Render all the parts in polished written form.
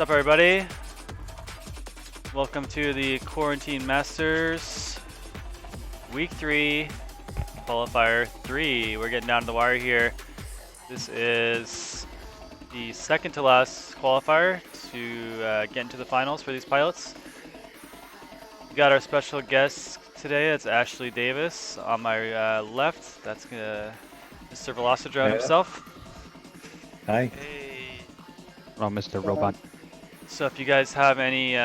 up, everybody? Welcome to the Quarantine Masters Week 3 Qualifier 3. We're getting down to the wire here. This is the second to last qualifier to get into the finals for these pilots. We got our special guest today. It's Ashley Davis. On my left, that's Mr. Velocidrone himself. Hi. Hey. Oh, Mr. Robot. So if you guys have any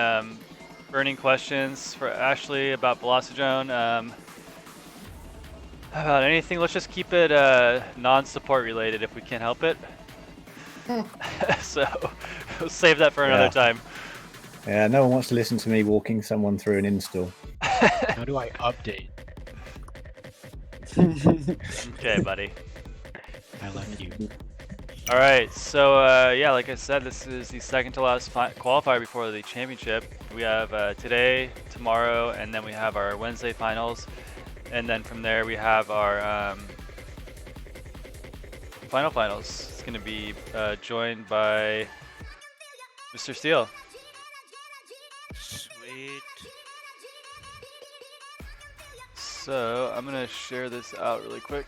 burning questions for Ashley about Velocidrone, about anything, let's just keep it non-support related if we can help it. So we'll save that for another time. Yeah, no one wants to listen to me walking someone through an install. How do I update? Okay, buddy. I like you. All right, so yeah, like I said, this is the second to last qualifier before the championship. We have today, tomorrow, and then we have our Wednesday finals. And then from there we have our finals. It's going to be joined by Mr. Steele. Sweet. So I'm going to share this out really quick.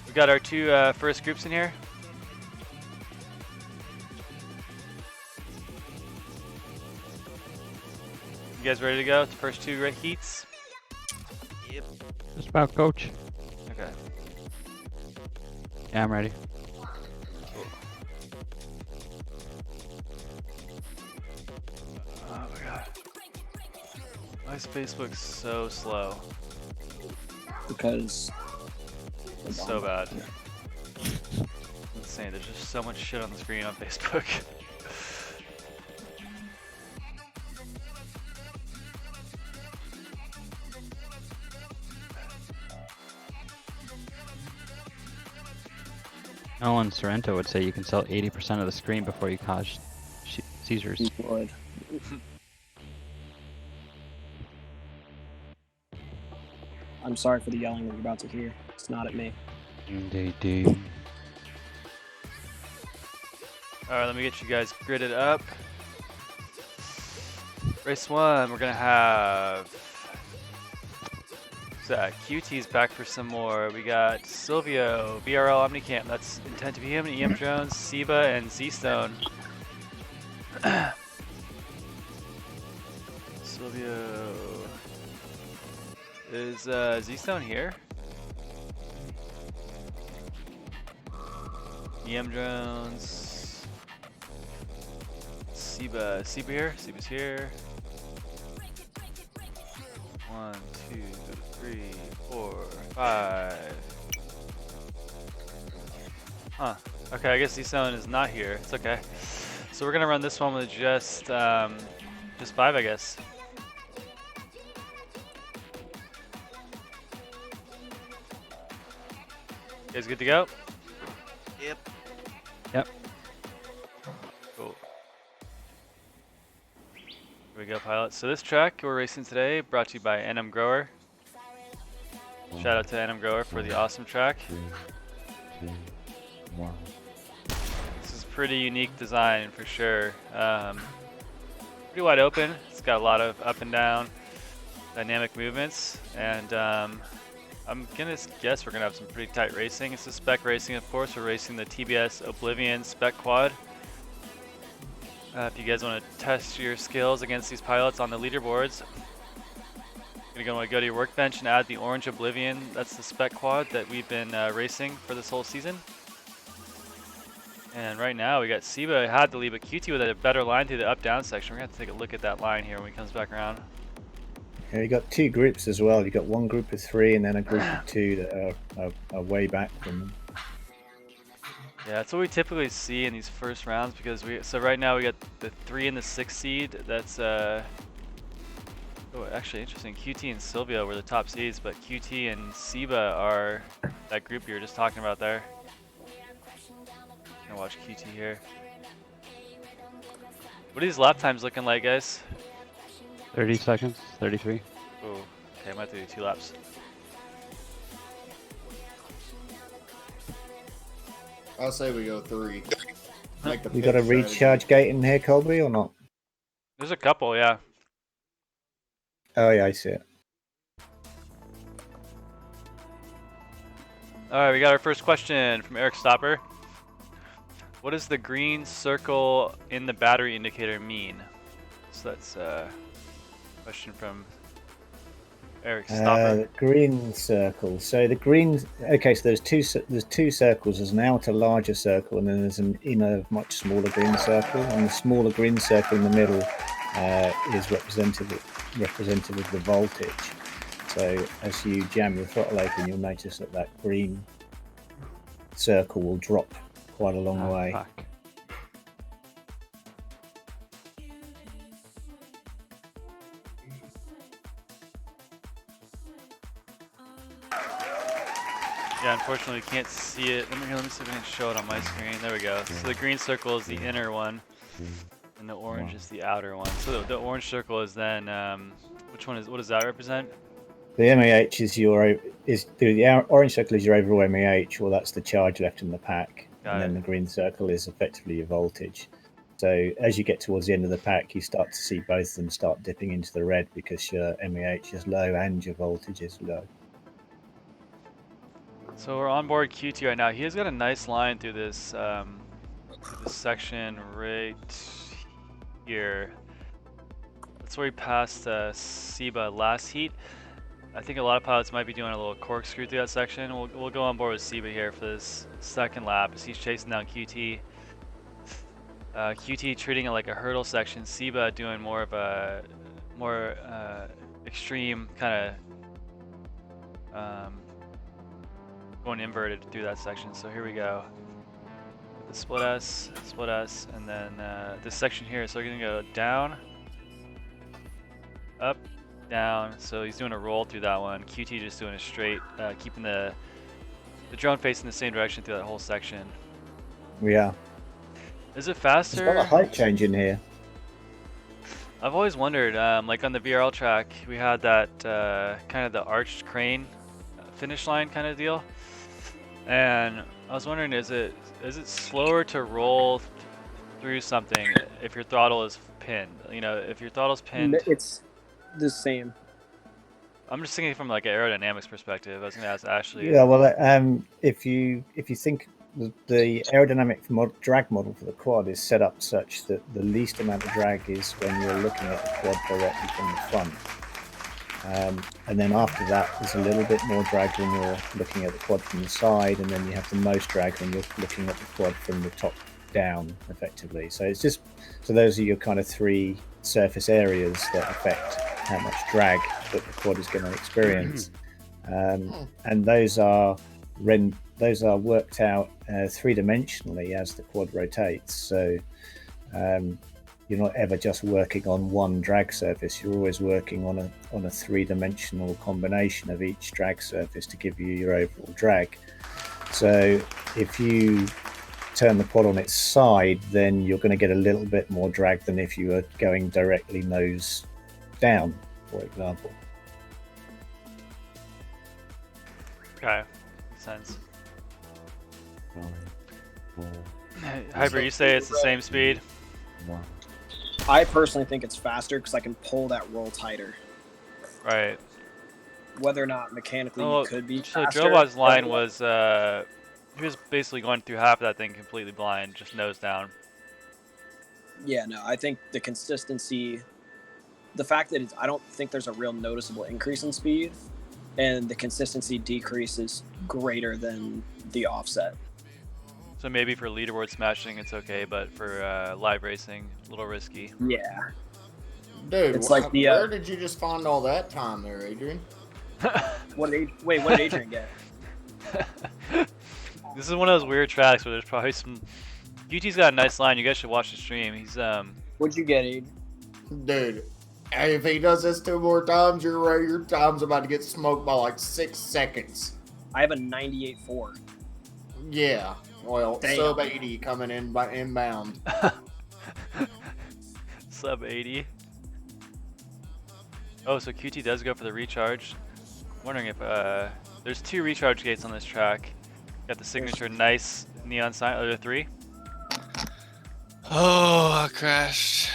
We got our two first groups in here. You guys ready to go? The first two heats? Yep. Just about, coach. Okay. Yeah, I'm ready. Oh my god. My Facebook's so slow. Because It's so bad. Insane. There's just so much shit on the screen on Facebook. Nolan Sorrento would say you can sell 80% of the screen before you cause seizures. you would. I'm sorry for the yelling that you're about to hear. It's not at me. Indeed. Alright, let me get you guys gridded up. Race 1, we're gonna have QT's back for some more. We got Silvio, BRL Omnicam, that's intent to be him, EM Jones, Seba, and Z-Stone. Silvio. Is Z-Stone here? EM Jones. Seba here? Seba's here. 1, 2, 3, 4, 5. Huh. Okay, I guess Z-Stone is not here. It's okay. So we're gonna run this one with just 5, I guess. You guys good to go? Yep. Yep. Cool. Here we go, pilot. So this track we're racing today brought to you by NM Grower. Shout out to NM Grower for the awesome track. This is pretty unique design for sure. Pretty wide open. It's got a lot of up and down dynamic movements, and I'm gonna guess we're gonna have some pretty tight racing. It's a spec racing, of course. We're racing the TBS Oblivion spec quad. If you guys want to test your skills against these pilots on the leaderboards, you're gonna want to go to your workbench and add the orange Oblivion. That's the spec quad that we've been racing for this whole season. And right now we got Seba had the lead, but QT with a better line through the up-down section. We're gonna have to take a look at that line here when he comes back around. Yeah, you got two groups as well. You got one group of 3 and then a group of 2 that are way back from them. Yeah, that's what we typically see in these first rounds because so right now we got the 3 and the 6 seed. That's oh, actually interesting. QT and Silvio were the top seeds, but QT and Seba are that group you were just talking about there. I'm gonna watch QT here. What are these lap times looking like, guys? 30 seconds, 33. Oh, okay, I might have to do 2 laps. I'll say we go 3. Like the You got a pit strategy. recharge gate in here, Colby, or not? There's a couple, yeah. Oh yeah, I see it. All right, we got our first question from Eric Stopper. What does the green circle in the battery indicator mean? So that's a question from Eric Stopper. Green circle. So the green. Okay, so there's two circles. There's an outer larger circle, and then there's an inner, much smaller green circle. And the smaller green circle in the middle is representative of the voltage. So as you jam your throttle open, you'll notice that green circle will drop quite a long way. Fuck. Yeah, unfortunately we can't see it. Let me see if I can show it on my screen. There we go. So the green circle is the inner one, and the orange is the outer one. So the orange circle is then, which one is? What does that represent? The MAH is the orange circle is your overall MAH, or that's the charge left in the pack, and then the green circle is effectively your voltage. So as you get towards the end of the pack, you start to see both of them start dipping into the red because your MAH is low and your voltage is low. So we're on board QT right now. He has got a nice line through this section right here. That's where he passed Seba last heat. I think a lot of pilots might be doing a little corkscrew through that section. We'll go on board with Seba here for this second lap as he's chasing down QT. QT treating it like a hurdle section. Seba doing more of a extreme kind of going inverted through that section. So here we go. The split S, and then this section here. So we're gonna go down, up, down. So he's doing a roll through that one. QT just doing a straight, keeping the drone facing the same direction through that whole section. Yeah. Is it faster? There's got a height change in here. I've always wondered, like on the VRL track, we had that kind of the arched crane finish line kind of deal. And I was wondering, is it slower to roll through something if your throttle is pinned? You know, if your throttle's pinned. It's the same. I'm just thinking from like an aerodynamics perspective. I was gonna ask Ashley. Yeah, well, if you think the aerodynamic drag model for the quad is set up such that the least amount of drag is when you're looking at the quad directly from the front. And then after that, there's a little bit more drag when you're looking at the quad from the side, and then you have the most drag when you're looking at the quad from the top down, effectively. So it's just, so those are your kind of three surface areas that affect how much drag that the quad is going to experience. And those are worked out three-dimensionally as the quad rotates. So you're not ever just working on one drag surface. You're always working on a three-dimensional combination of each drag surface to give you your overall drag. So if you turn the quad on its side, then you're going to get a little bit more drag than if you were going directly nose down, for example. Okay, makes sense. Hyper, you say it's the same speed? I personally think it's faster because I can pull that roll tighter. Right. Whether or not mechanically you could be so faster. Drobot's line was, he was basically going through half of that thing completely blind, just nose down. Yeah, no, I think the consistency, the fact that I don't think there's a real noticeable increase in speed, and the consistency decrease is greater than the offset. So maybe for leaderboard smashing it's okay, but for live racing, a little risky. Yeah. Dude, It's like the, where did you just find all that time there, Adrian? What did Adrian get? This is one of those weird tracks where there's probably some. UT's got a nice line. You guys should watch the stream. He's What'd you get, Aid? Dude, if he does this 2 more times, your time's about to get smoked by like 6 seconds. I have a 98.4. Yeah. Well, Damn. sub 80 coming in by inbound. sub 80. Oh, so QT does go for the recharge. I'm wondering if there's 2 recharge gates on this track. Got the signature nice neon sign. Are there 3? Oh, I crashed.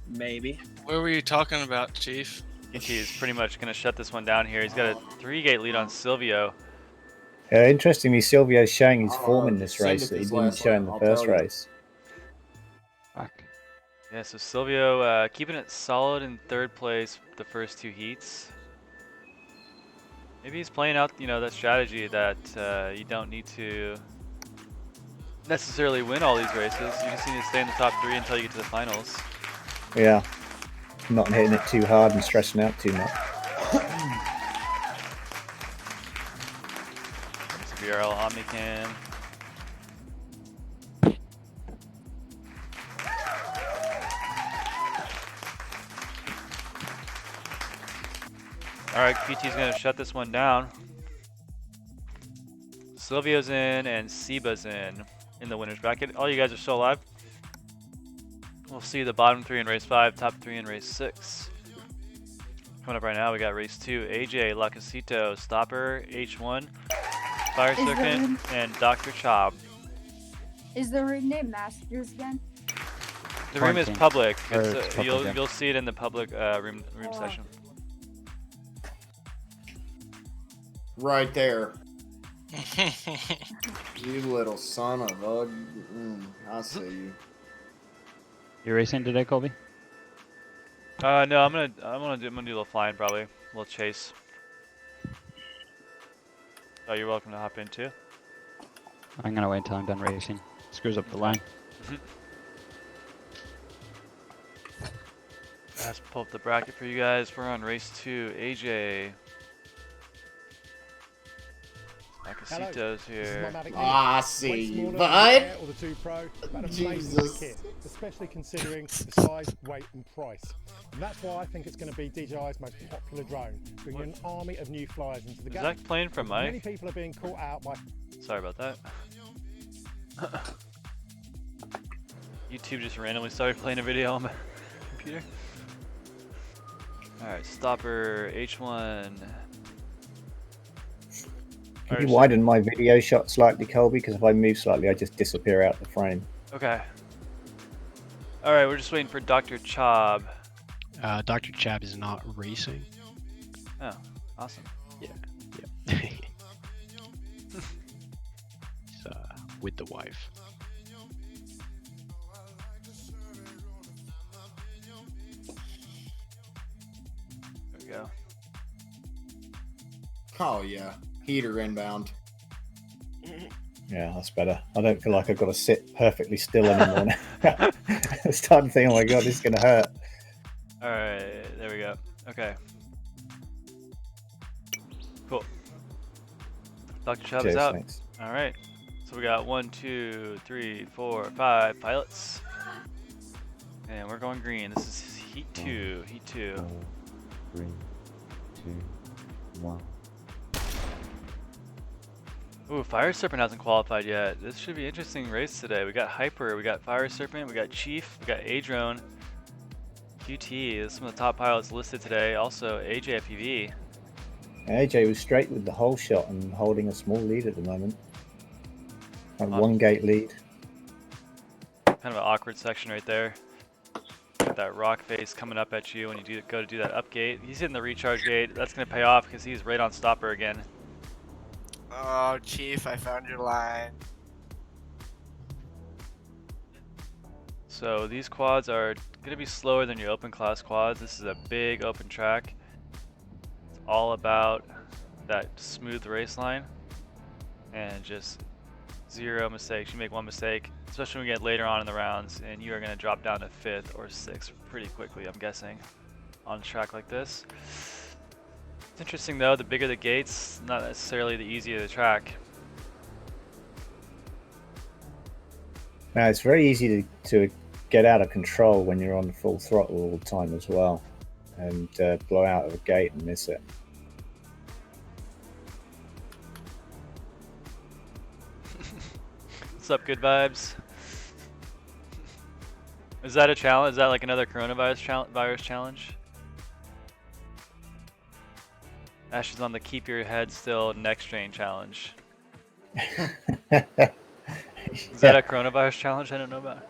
Maybe. Where were you talking about, Chief? He's pretty much going to shut this one down here. He's got a 3-gate lead on Silvio. Interestingly, Silvio's showing his form in this Send race it that he this didn't last show in lap, the I'll first tell you. race. Fuck. Yeah, so Silvio keeping it solid in 3rd place the first 2 heats. Maybe he's playing out, that strategy that you don't need to necessarily win all these races. You just need to stay in the top 3 until you get to the finals. Yeah, not hitting it too hard and stressing out too much. It's a VRL Omnicam. All right, QT's gonna shut this one down. Silvio's in and Seba's in the winner's bracket. All you guys are still alive. We'll see the bottom 3 in race 5, top 3 in race 6. Coming up right now, we got race 2, AJ, Lacasito, Stopper, H1, Fire Serpent, and Dr. Chob. Is the room named Masters again? The room is Quarantine. public. Or It's, it's public, yeah. you'll see it in the public room Oh. session. Right there. You little son of a. I see you. You racing today, Colby? No, I'm gonna do a little flying probably, a little chase. Oh, you're welcome to hop in too. I'm gonna wait until I'm done racing. Screws up the line. Let's pull up the bracket for you guys. We're on race 2. AJ. Lacasito's here. I see you, bud. Or the 2 Pro, but an Jesus. amazing kit, especially considering the size, weight, and price. And that's why I think it's going to be DJI's most popular drone, bringing an army of new flyers into the Is game. that playing from Many Mike? people are being caught out by. Sorry about that. YouTube just randomly started playing a video on my computer. Alright, Stopper, H1. Can you widen my video shot slightly, Colby? Because if I move slightly, I just disappear out the frame. Okay. Alright, we're just waiting for Dr. Chob. Dr. Chab is not racing. Oh, awesome. Yeah. He's with the wife. There we go. Oh yeah, heater inbound. Yeah, that's better. I don't feel like I've got to sit perfectly still anymore now. I'm starting to think, oh my god, this is going to hurt. Alright, there we go. Okay. Cool. Dr. Chubb is Cheers, out. thanks. Alright. So we got 1, 2, 3, 4, 5 pilots. And we're going green. This is Heat 2. Heat 2. 3, 2, 1. Ooh, Fire Serpent hasn't qualified yet. This should be an interesting race today. We got Hyper, we got Fire Serpent, we got Chief, we got A-Drone, QT. This is some of the top pilots listed today. Also, AJFPV. AJ was straight with the whole shot and holding a small lead at the moment. Like Awesome. 1 gate lead. Kind of an awkward section right there. Got that rock face coming up at you when you go to do that up gate. He's hitting the recharge gate. That's going to pay off because he's right on Stopper again. Oh, Chief, I found your line. So these quads are going to be slower than your open class quads. This is a big open track. It's all about that smooth race line and just 0 mistakes. You make 1 mistake, especially when we get later on in the rounds, and you are going to drop down to 5th or 6th pretty quickly, I'm guessing, on a track like this. It's interesting though, the bigger the gates, not necessarily the easier the track. Now, it's very easy to get out of control when you're on full throttle all the time as well, and blow out of a gate and miss it. What's up, good vibes? Is that a challenge? Is that like another coronavirus challenge? Ash is on the keep your head still neck strain challenge. Is that a coronavirus challenge I don't know about?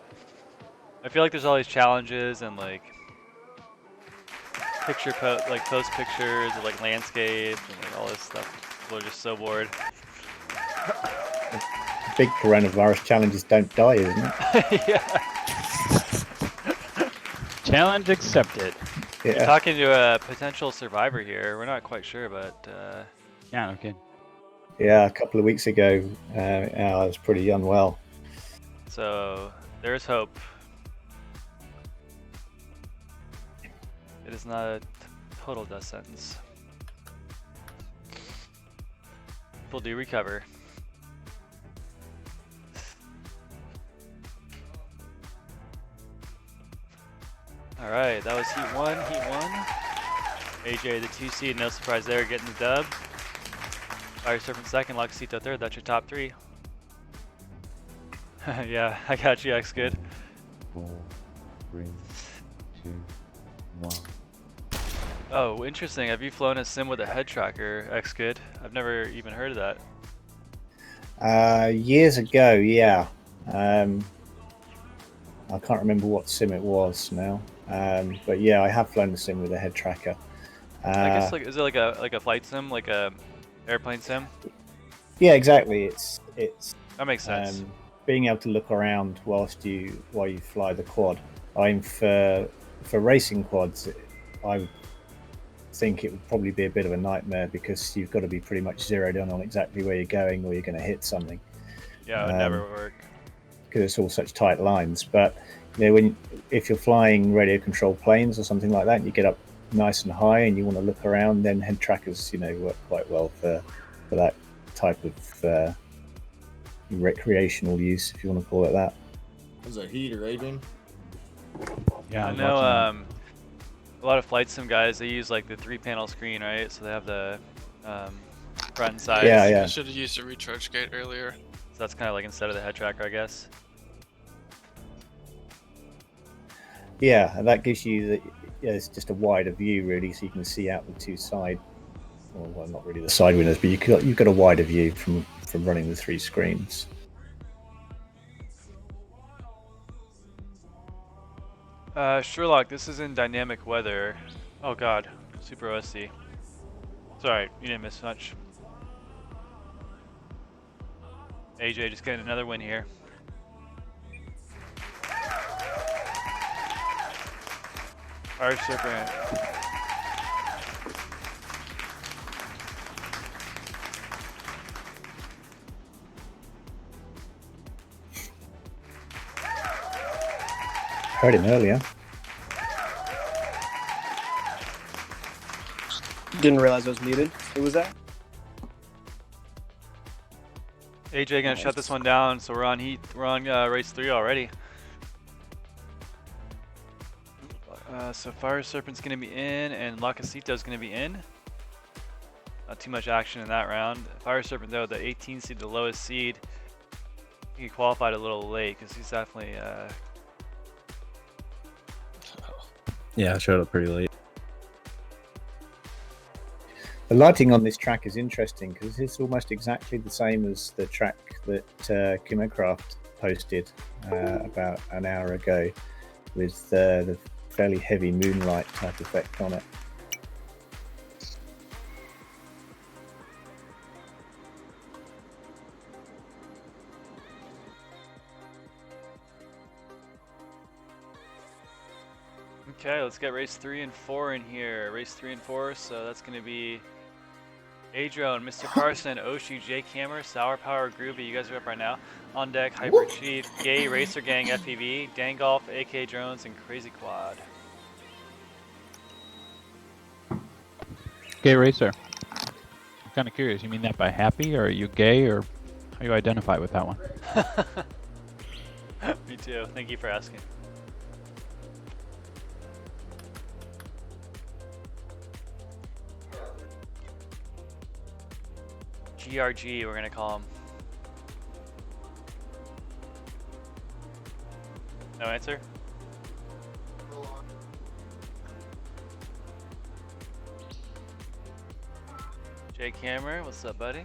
I feel like there's all these challenges and like post pictures of like landscape and like all this stuff. People are just so bored. Big coronavirus challenges don't die, isn't it? Yeah. Challenge accepted. You're Yeah. talking to a potential survivor here. We're not quite sure, but Yeah, okay. Yeah, a couple of weeks ago, I was pretty unwell. so there's hope. It is not a total death sentence. People do recover. All right, that was heat one. AJ, the 2 seed, no surprise there, getting the dub. Fire Serpent second, Loxito third. That's your top 3. Yeah, I got you, X good. 4, 3, 2, 1. Oh, interesting. Have you flown a sim with a head tracker, X good? I've never even heard of that. Years ago, yeah. I can't remember what sim it was now. But yeah, I have flown the sim with a head tracker. I guess is it like a flight sim, like a airplane sim? Yeah, exactly. It's That makes sense. being able to look around while you fly the quad. For racing quads, I would think it would probably be a bit of a nightmare because you've got to be pretty much zeroed in on exactly where you're going or you're going to hit something. Yeah, it would never work. Because it's all such tight lines. But if you're flying radio controlled planes or something like that, and you get up nice and high and you want to look around, then head trackers work quite well for that type of recreational use, if you want to call it that. There's a heater, Adrian. Yeah, I know a lot of flight sim guys, they use like the 3-panel screen, right? So they have the front and side. Yeah. I should have used a recharge gate earlier. So that's kind of like instead of the head tracker, I guess. Yeah, and that gives you it's just a wider view really, so you can see out the two side. Well, not really the side windows, but you've got a wider view from running the 3 screens. Sherlock, this is in dynamic weather. Oh god, super OSC. Sorry, you didn't miss much. AJ just getting another win here. Fire Serpent. Heard him earlier. Didn't realize I was muted. Who was that? AJ gonna shut this one down, so we're on race 3 already. So Fire Serpent's gonna be in, and Lacasito's gonna be in. Not too much action in that round. Fire Serpent though, the 18 seed, the lowest seed, he qualified a little late because he's definitely. Yeah, I showed up pretty late. The lighting on this track is interesting because it's almost exactly the same as the track that Kimocraft posted about an hour ago, with the fairly heavy moonlight type effect on it. Okay, let's get race 3 and 4 in here. Race 3 and 4, so that's going to be Adrone, Mr. Carson, Oshi, Jake Hammer, Sour Power, Groovy, you guys are up right now. On deck, Hyper Chief, Gay, Racer Gang, FPV, Dangolf, AK Drones, and Crazy Quad. Gay racer. I'm kind of curious. You mean that by happy, or are you gay, or how do you identify with that one? Me too. Thank you for asking. GRG, we're gonna call him. No answer? Jake Hammer, what's up, buddy?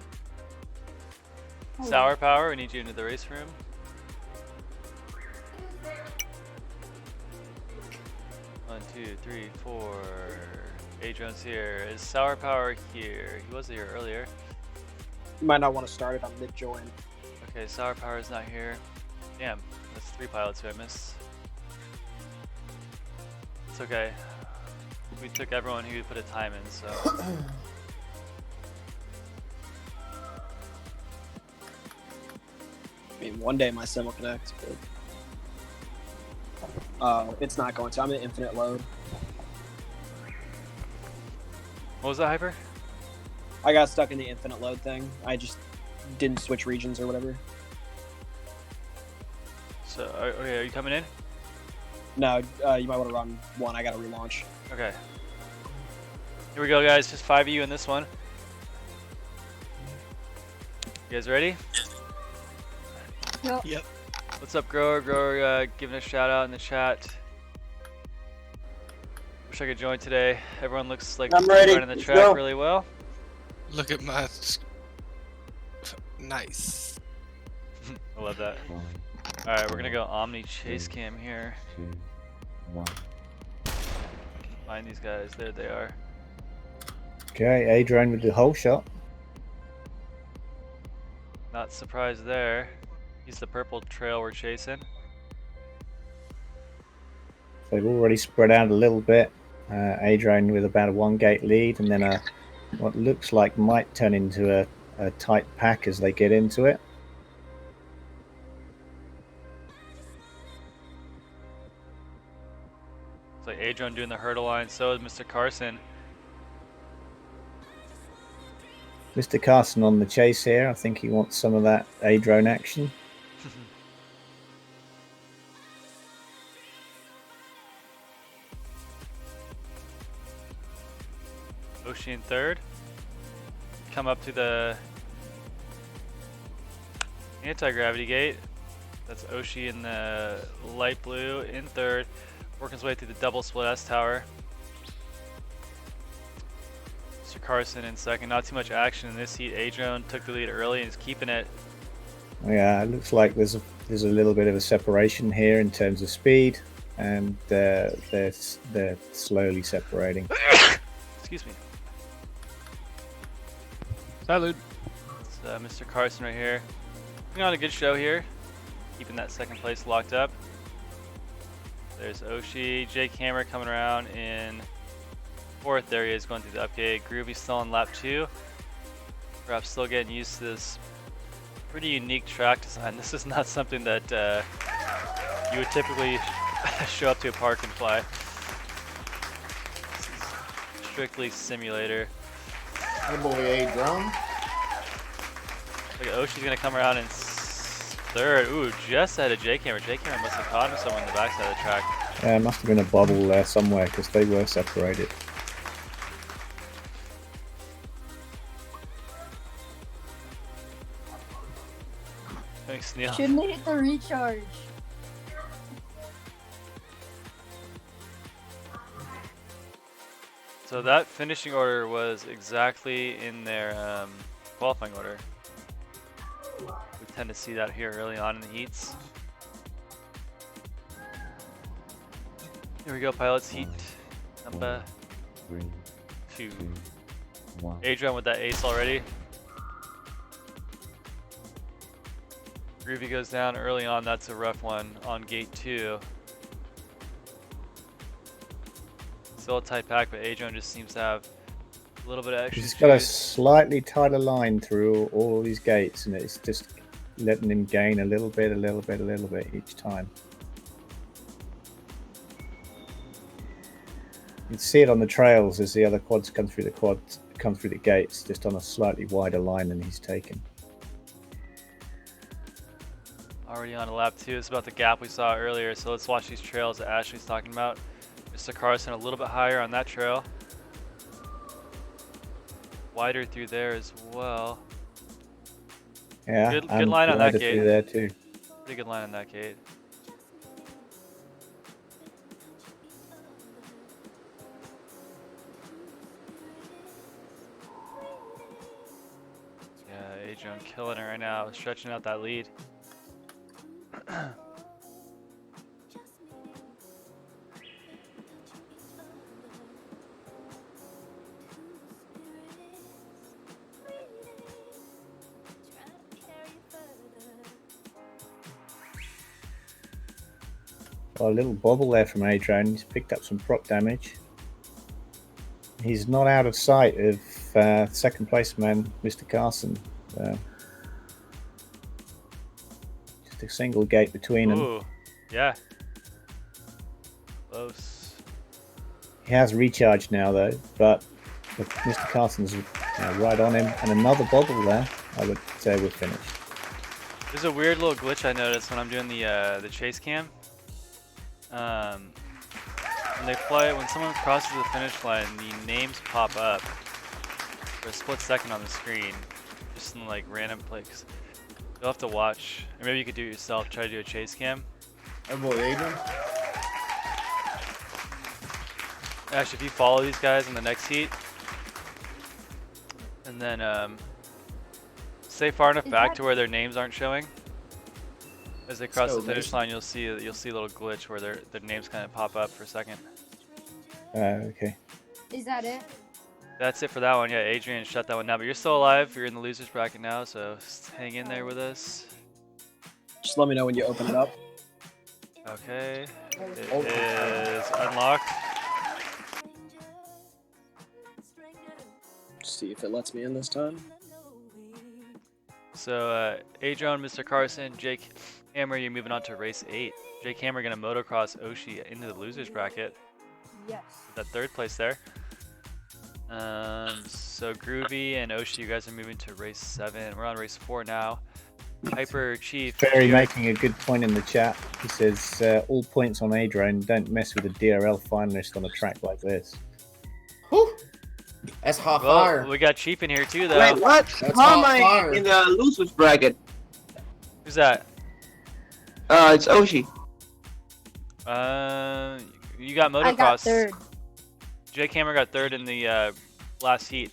Hello. Sour Power, we need you into the race room. 2, 3, 4. A-Drone's here. Is Sour Power here? He was here earlier. You might not want to start it on mid-join. Okay, Sour Power is not here. Damn, that's 3 pilots who I missed. It's okay. We took everyone who put a time in, so. I mean, one day my sim will connect, but it's not going to. I'm at infinite load. What was that, Hyper? I got stuck in the infinite load thing. I just didn't switch regions or whatever. So, okay, are you coming in? No, you might want to run one. I got to relaunch. Okay. Here we go, guys. Just 5 of you in this one. You guys ready? Yep. Yep. What's up, Grower? Grower giving a shout out in the chat. Wish I could join today. Everyone looks like I'm they're ready. running the Let's track go. really well. Look at my. Nice. I love that. 1, Alright, we're gonna go Omni Chase Cam here. 2, 1. Find these guys. There they are. Okay, A-Drone with the whole shot. Not surprised there. He's the purple trail we're chasing. They've already spread out a little bit. A-Drone with about a 1 gate lead, and then what looks like might turn into a tight pack as they get into it. It's like A-Drone doing the hurdle line, so is Mr. Carson. Mr. Carson on the chase here. I think he wants some of that A-Drone action. Oshi in third. Come up to the anti-gravity gate. That's Oshi in the light blue in third. Working his way through the double split S tower. Mr. Carson in second. Not too much action in this heat. A-Drone took the lead early and is keeping it. Yeah, it looks like there's a little bit of a separation here in terms of speed, and they're slowly separating. Excuse me. Salute. It's Mr. Carson right here. Putting on a good show here. Keeping that second place locked up. There's Oshi. Jake Hammer coming around in fourth. There he is going through the upgate. Groovy still on lap 2. Perhaps still getting used to this pretty unique track design. This is not something that you would typically show up to a park and fly. This is strictly simulator. Good boy, A-Drone. Look at Oshi's gonna come around in third. Ooh, just ahead of Jake Hammer. Jake Hammer must have caught him somewhere in the backside of the track. Yeah, must have been a bubble there somewhere because they were separated. Thanks, Neil. Shouldn't hit the recharge. So that finishing order was exactly in their qualifying order. We tend to see that here early on in the heats. Here we go, pilots heat number 3, 2. 2, 1. A-Drone with that ace already. Groovy goes down early on. That's a rough one on gate 2. Still a tight pack, but A-Drone just seems to have a little bit of extra He's got a juice. slightly tighter line through all these gates, and it's just letting him gain a little bit each time. You can see it on the trails as the other quads come through the gates, just on a slightly wider line than he's taken. Already on to lap 2. It's about the gap we saw earlier, so let's watch these trails that Ashley's talking about. Mr. Carson a little bit higher on that trail. Wider through there as well. Yeah, Good line on that wider gate. through there too. Pretty good line on that gate. Yeah, A-Drone killing it right now, stretching out that lead. Got a little bobble there from Adrian. He's picked up some proc damage. He's not out of sight of second placeman, Mr. Carson. Just a single gate between them. Ooh, yeah. Close. He has recharged now, though, but Mr. Carson's right on him. And another bobble there. I would say we're finished. There's a weird little glitch I noticed when I'm doing the chase cam. When someone crosses the finish line, the names pop up for a split second on the screen, just in like random places. You'll have to watch, or maybe you could do it yourself. Try to do a chase cam. Oh boy, Adrian. Actually, if you follow these guys in the next heat, and then stay far enough back to where their names aren't showing. As they cross the finish line, you'll see a little glitch where their names kind of pop up for a second. Okay. Is that it? That's it for that one. Yeah, Adrian shut that one down, but you're still alive. You're in the losers bracket now, so hang in there with us. Just let me know when you open it up. Okay. It is unlocked. See if it lets me in this time. So, Adrian, Mr. Carson, Jake Hammer, you're moving on to race 8. Jake Hammer gonna motocross Oshi into the losers bracket. Yes. That third place there. So Groovy and Oshi, you guys are moving to race 7. We're on race 4 now. Hyper Chief. Barry making a good point in the chat. He says, all points on A-Drone. Don't mess with a DRL finalist on a track like this. Whew. That's hot Well, fire. we got Chief in here too, though. Wait, what? That's How am hot I fire. in the losers bracket? Who's that? It's Oshi. You got motocross. I got third. Jake Hammer got third in the last heat.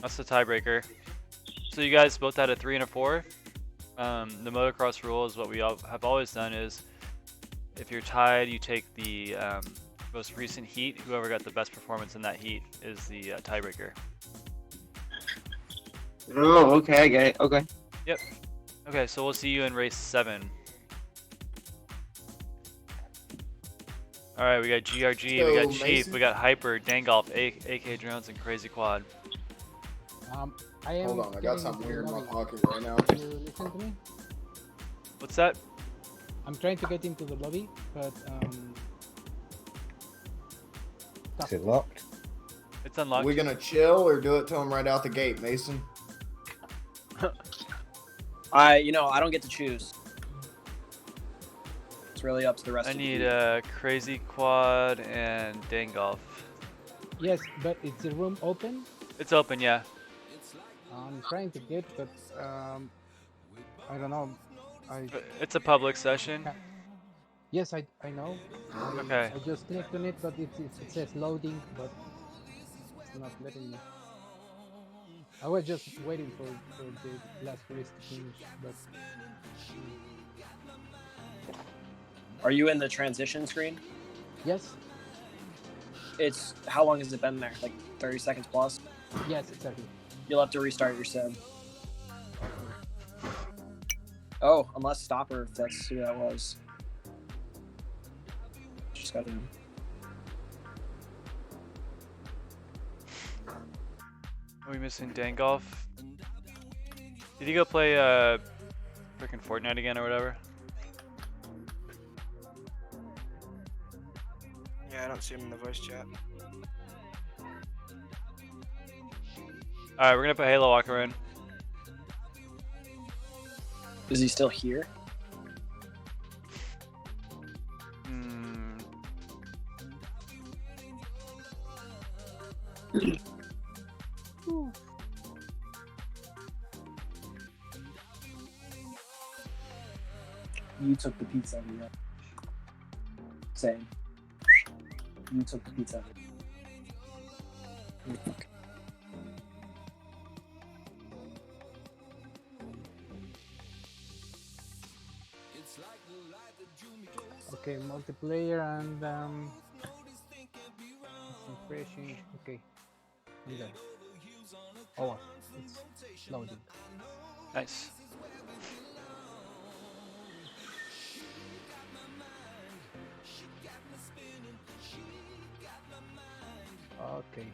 That's the tiebreaker. So you guys both had a 3 and a 4. The motocross rule is what we have always done is if you're tied, you take the most recent heat. Whoever got the best performance in that heat is the tiebreaker. Oh, okay, I get it. Okay. Yep. Okay, so we'll see you in race 7. All right, we got GRG, we got Chief, Mason. we got Hyper, Dangolf, AK Drones, and Crazy Quad. I am Hold on, I got something weird in my pocket right now. Can you listen to me? What's that? I'm trying to get into the lobby, but Is it locked? It's unlocked. We gonna chill or do it to him right out the gate, Mason? I don't get to choose. It's really up to the rest I of need you. Crazy Quad and Dangolf. yes, but is the room open? It's open, yeah. I'm trying to get, but I don't know. It's a public session. Yes, I know. Okay. I just clicked on it, but it says loading, but it's not letting me. I was just waiting for the last race to finish, but Are you in the transition screen? yes, It's how long has it been there? Like 30 seconds plus? yes, exactly. You'll have to restart your sim. Oh, unless Stopper, if that's who that was. Just got in. Are we missing Dangolf? Did he go play freaking Fortnite again or whatever? Yeah, I don't see him in the voice chat. Alright, we're gonna put Halo Walker in. Is he still here? You took the pizza, yeah. Same. You took the pizza. Okay, multiplayer and it's refreshing. Okay, I'm done. Oh, it's loading. Nice. Okay.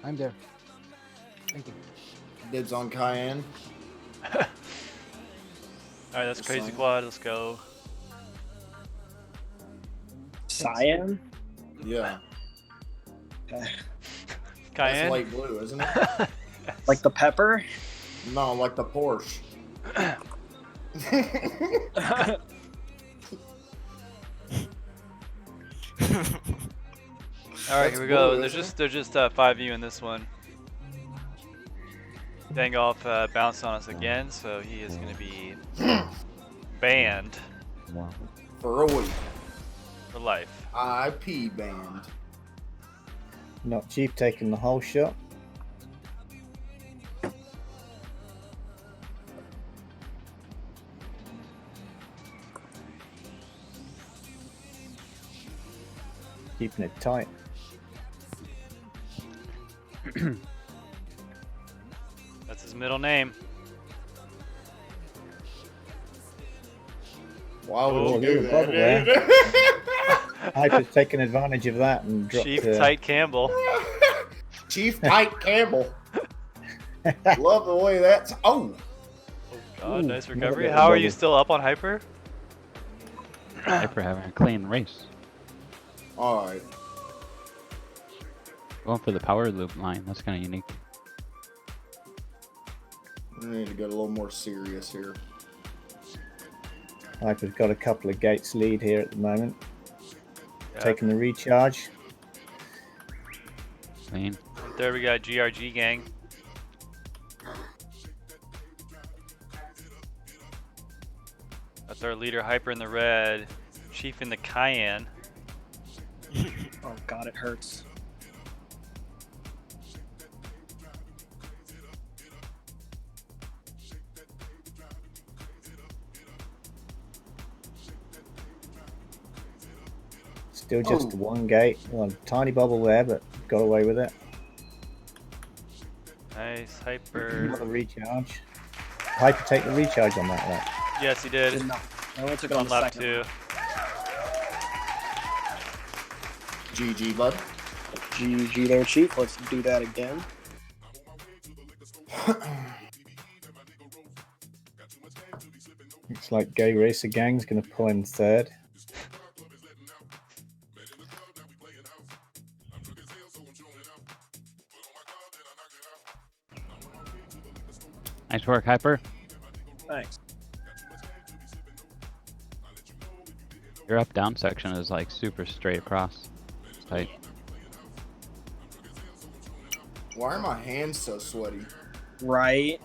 I'm there. Thank you. Dibs on Cayenne. Alright, that's Just crazy saying. quad. Let's go. Cyan? Yeah. Okay. Cayenne? That's light blue, isn't it? Like the pepper? No, like the Porsche. Alright, here we go. blue, There's isn't just 5U in this one. Dangolf bounced on us again, so he is going to be banned Wow. For a week. for life. IP band. Not Chief taking the whole shot. Keeping it tight. That's his middle name. Why would Oh, you there's do a bubble that, there. dude? Hyper's taking advantage of that and dropped Chief Tight Campbell. Chief Tight Campbell. Love the way that's. Oh! God, Ooh, nice another recovery. little How are you bubble. still up on Hyper? Hyper having a clean race. Alright. Going for the power loop line. That's kind of unique. I need to get a little more serious here. Hyper's got a couple of gates lead here at the moment. Yeah. Taking the recharge. Clean. And third, we got GRG gang. That's our leader, Hyper in the red, Chief in the Cayenne. Oh god, it hurts. Still just one gate. One tiny bubble there, but got away with it. Nice, Hyper. Another recharge. Hyper take the recharge on that one. Yes, he did. Did not. I only took it on On the lap second. 2. GG, bud. GG there, Chief. Let's do that again. Looks like Gay Racer Gang's going to pull in third. Nice work, Hyper. Thanks. Your up-down section is like super straight across. It's tight. Why are my hands so sweaty? Right.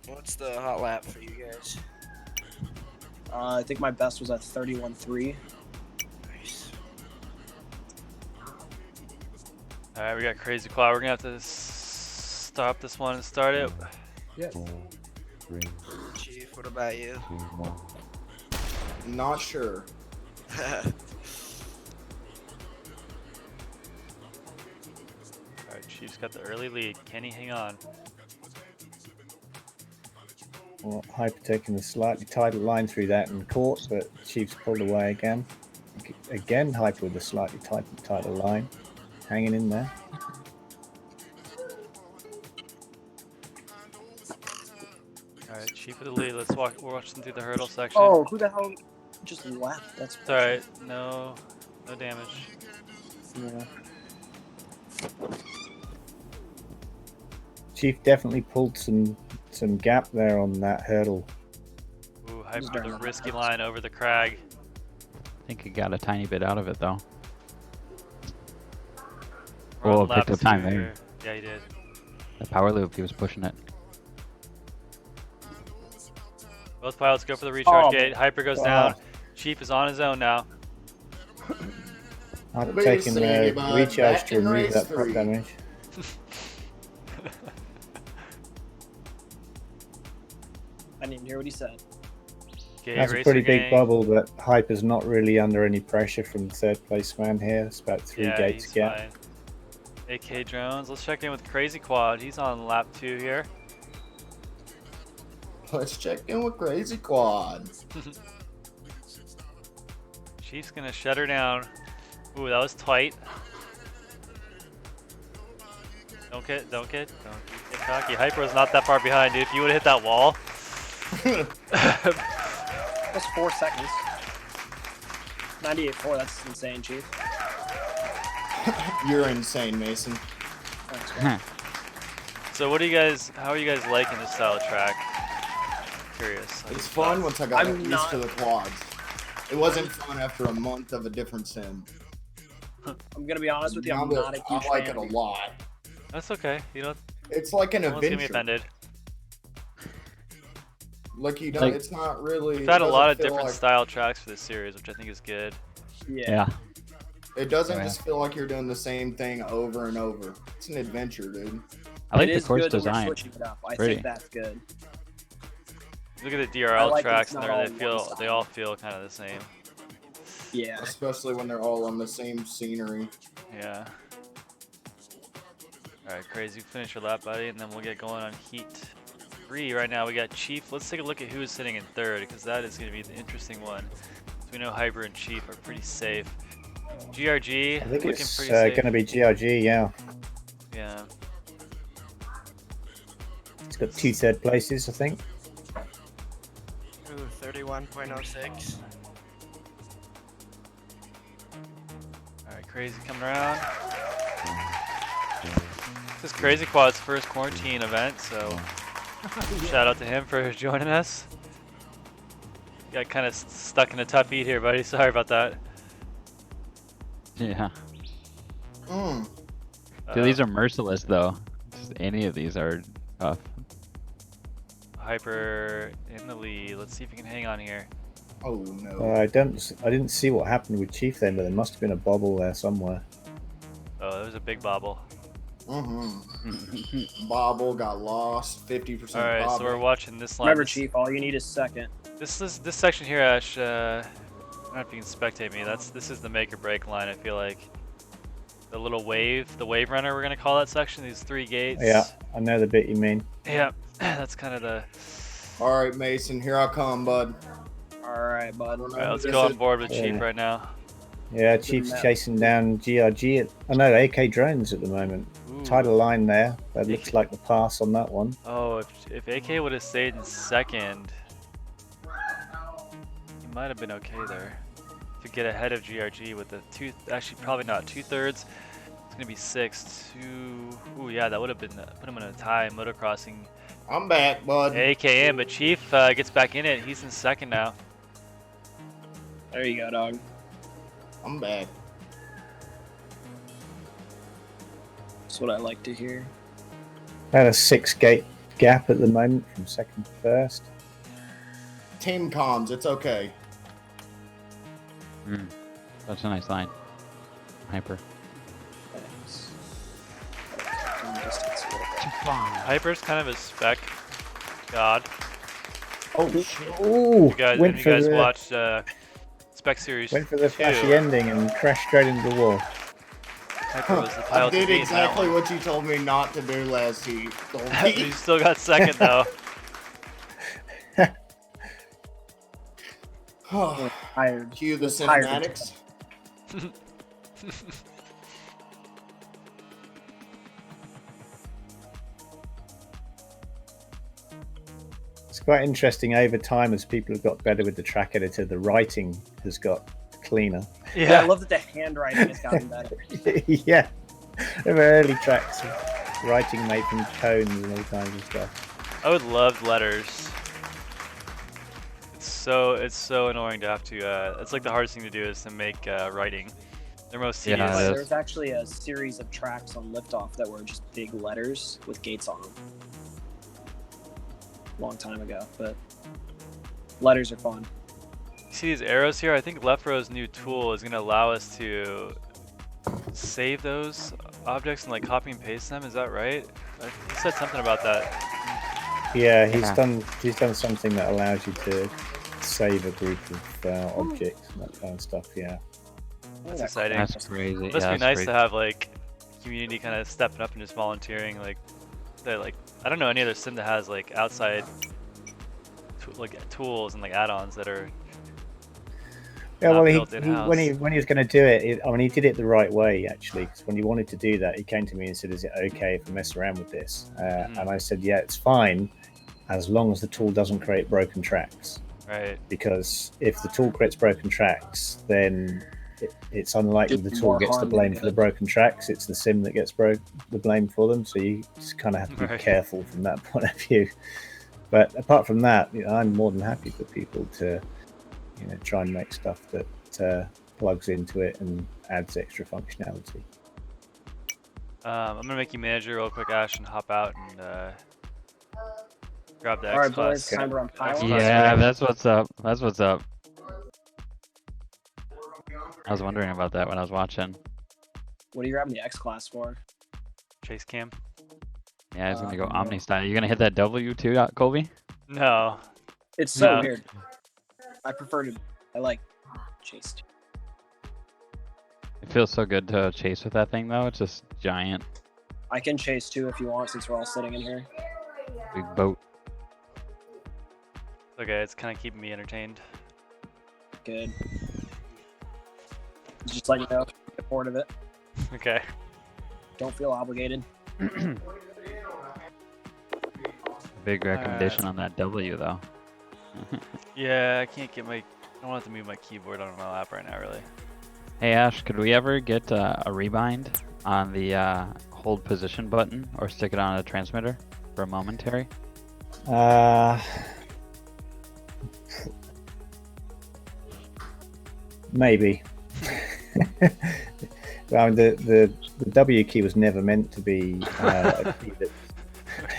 What's the hot lap for you guys? I think my best was at 31.3. Nice. Alright, we got Crazy Quad. We're going to have to stop this one and start it. Yes. 4, 3, Chief, what about you? 2, 1. Not sure. Alright, Chief's got the early lead. Can he hang on? Well, Hyper taking a slightly tighter line through that and caught, but Chief's pulled away again. Again, Hyper with a slightly tighter line. Hanging in there. Alright, Chief with the lead. Let's watch them through the hurdle section. Oh, who the hell just left? That's It's alright. No damage. Yeah. Chief definitely pulled some gap there on that hurdle. Ooh, Hyper with darn a right. risky line over the crag. I think he got a tiny bit out of it though. We're on Oh, lap picked up time 2 there. here. Yeah, he did. The power loop, he was pushing it. Both pilots go for the recharge Oh, gate. Hyper goes down. Chief is on his own now. Hyper Be taking seeing you, the bud. recharge Back to in remove race that prop 3. damage. I didn't hear what he said. Okay, That's a Racer pretty big Gang. bubble, but Hyper's not really under any pressure from third place man here. It's about 3 Yeah, gates he's gap. fine. AK drones. Let's check in with Crazy Quad. He's on lap 2 here. Let's check in with Crazy Quad. Chief's gonna shut her down. Ooh, that was tight. Don't get cocky. Hyper's not that far behind, dude. If you would have hit that wall. That's 4 seconds. 98.4, that's insane, Chief. You're insane, Mason. Thanks, man. So how are you guys liking this style of track? Curious. It's fun once I got I'm used not- to the quads. It wasn't fun after a month of a different sim. I'm gonna be honest with you, I'm Now not a that huge I like fan it a of lot. That's okay. You know, It's like an no one's gonna be adventure. offended. Like you don't. Like- It's not really. We've it had a lot doesn't of feel different like- style tracks for this series, which I think is good. Yeah. It doesn't Yeah. just feel like you're doing the same thing over and over. It's an adventure, dude. I like It the is course good that we're design. switching it up. I Pretty. think that's good. Look at the I DRL like that tracks it's in not there. all They one all style. feel kind of the same. Yeah. Especially when they're all on the same scenery. Yeah. All right, Crazy. Finish your lap, buddy, and then we'll get going on Heat 3. Right now we got Chief. Let's take a look at who's sitting in third, because that is going to be the interesting one. So we know Hyper and Chief are pretty safe. GRG I think looking it's pretty safe. going to be GRG, yeah. Yeah. It's got 2 third places, I think. Ooh, 31.06. All right, Crazy coming around. This is Crazy Quad's first quarantine event, so shout out to him for joining us. Got kind of stuck in a tough heat here, buddy. Sorry about that. Yeah. Mm. Dude, these are merciless though. Just any of these are tough. Hyper in the lead. Let's see if he can hang on here. Oh no. I didn't see what happened with Chief then, but there must have been a bobble there somewhere. Oh, there was a big bobble. Mm-hmm. Bobble got lost. 50%. All right, bobble. so we're watching this line. Remember, Chief, all you need is second. This section here, Ash. I don't know if you can spectate me. This is the make or break line. I feel like the little wave, the wave runner. We're gonna call that section. These 3 gates. Yeah, I know the bit you mean. Yeah, that's kind of the. All right, Mason, here I come, bud. All right, bud. All right, let's go on board with Chief Yeah. right now. Yeah, Chief's chasing down GRG. I know AK drones at the moment. Ooh. Tied a line there. That looks like the pass on that one. Oh, if AK would have stayed in second, he might have been okay there. To get ahead of GRG with the actually probably not 2/3. It's gonna be 6. 2. Ooh, yeah, that would have been put him in a tie. Motocrossing. I'm back, bud. AKM, but Chief gets back in it. He's in second now. There you go, dog. I'm back. That's what I like to hear. Had a 6 gate gap at the moment from second to first. Team comms, it's okay. That's a nice line. Hyper. Thanks. Hyper's kind of a spec god. Oh, ooh, You guys, went if for you guys the watched Spec Series went for the 2, flashy ending and crashed straight into the wall. Hyper was the I pilot to did beat in that exactly one. what you told me not to do last heat. You still got second though. Tired. Cue the Tired. cinematics. It's quite interesting over time as people have got better with the track editor, the writing has got cleaner. Yeah, I love that the handwriting has gotten better. Yeah. There were early tracks of writing made from cones and all kinds of stuff. I would love letters. It's so annoying to have to. It's like the hardest thing to do is to make writing. They're most Yeah, tedious. it is. There's actually a series of tracks on Liftoff that were just big letters with gates on them. Long time ago, but letters are fun. You see these arrows here? I think Left Row's new tool is going to allow us to save those objects and like copy and paste them. Is that right? He said something about that. Yeah, he's done something that allows you to save a group of objects and that kind of stuff. Yeah. That's exciting. That's crazy. It must yeah, be that's nice crazy. to have like community kind of stepping up and just volunteering. Like, I don't know any other sim that has like outside tools and like add-ons that are Yeah, not well, built in-house. when he was going to do it, I mean, he did it the right way actually. Because when he wanted to do that, he came to me and said, "Is it okay if I mess around with this?" And I said, "Yeah, it's fine, as long as the tool doesn't create broken tracks." Right. Because if the tool creates broken tracks, then it's unlikely the tool gets the blame for the broken tracks. It's the sim that gets the blame for them. So you just kind of have to be careful from that point of view. But apart from that, I'm more than happy for people to, try and make stuff that plugs into it and adds extra functionality. I'm gonna make you manager real quick, Ash, and hop out and grab the All right, X class. boys, time to run pilot. Yeah, that's what's up. That's what's up. I was wondering about that when I was watching. What are you grabbing the X class for? Chase cam. Yeah, I was gonna go Omni style. You gonna hit that W too, Colby? No. It's so weird. I like chase. It feels so good to chase with that thing though. It's just giant. I can chase too if you want, since we're all sitting in here. Big boat. Okay, it's kind of keeping me entertained. Good. Just let you know if you get bored of it. Okay. Don't feel obligated. Big recommendation on that W though. Yeah, I can't get I don't want to move my keyboard on my lap right now, really. Hey Ash, could we ever get a rebind on the hold position button or stick it on a transmitter for a momentary? Maybe. Well, the W key was never meant to be a key that,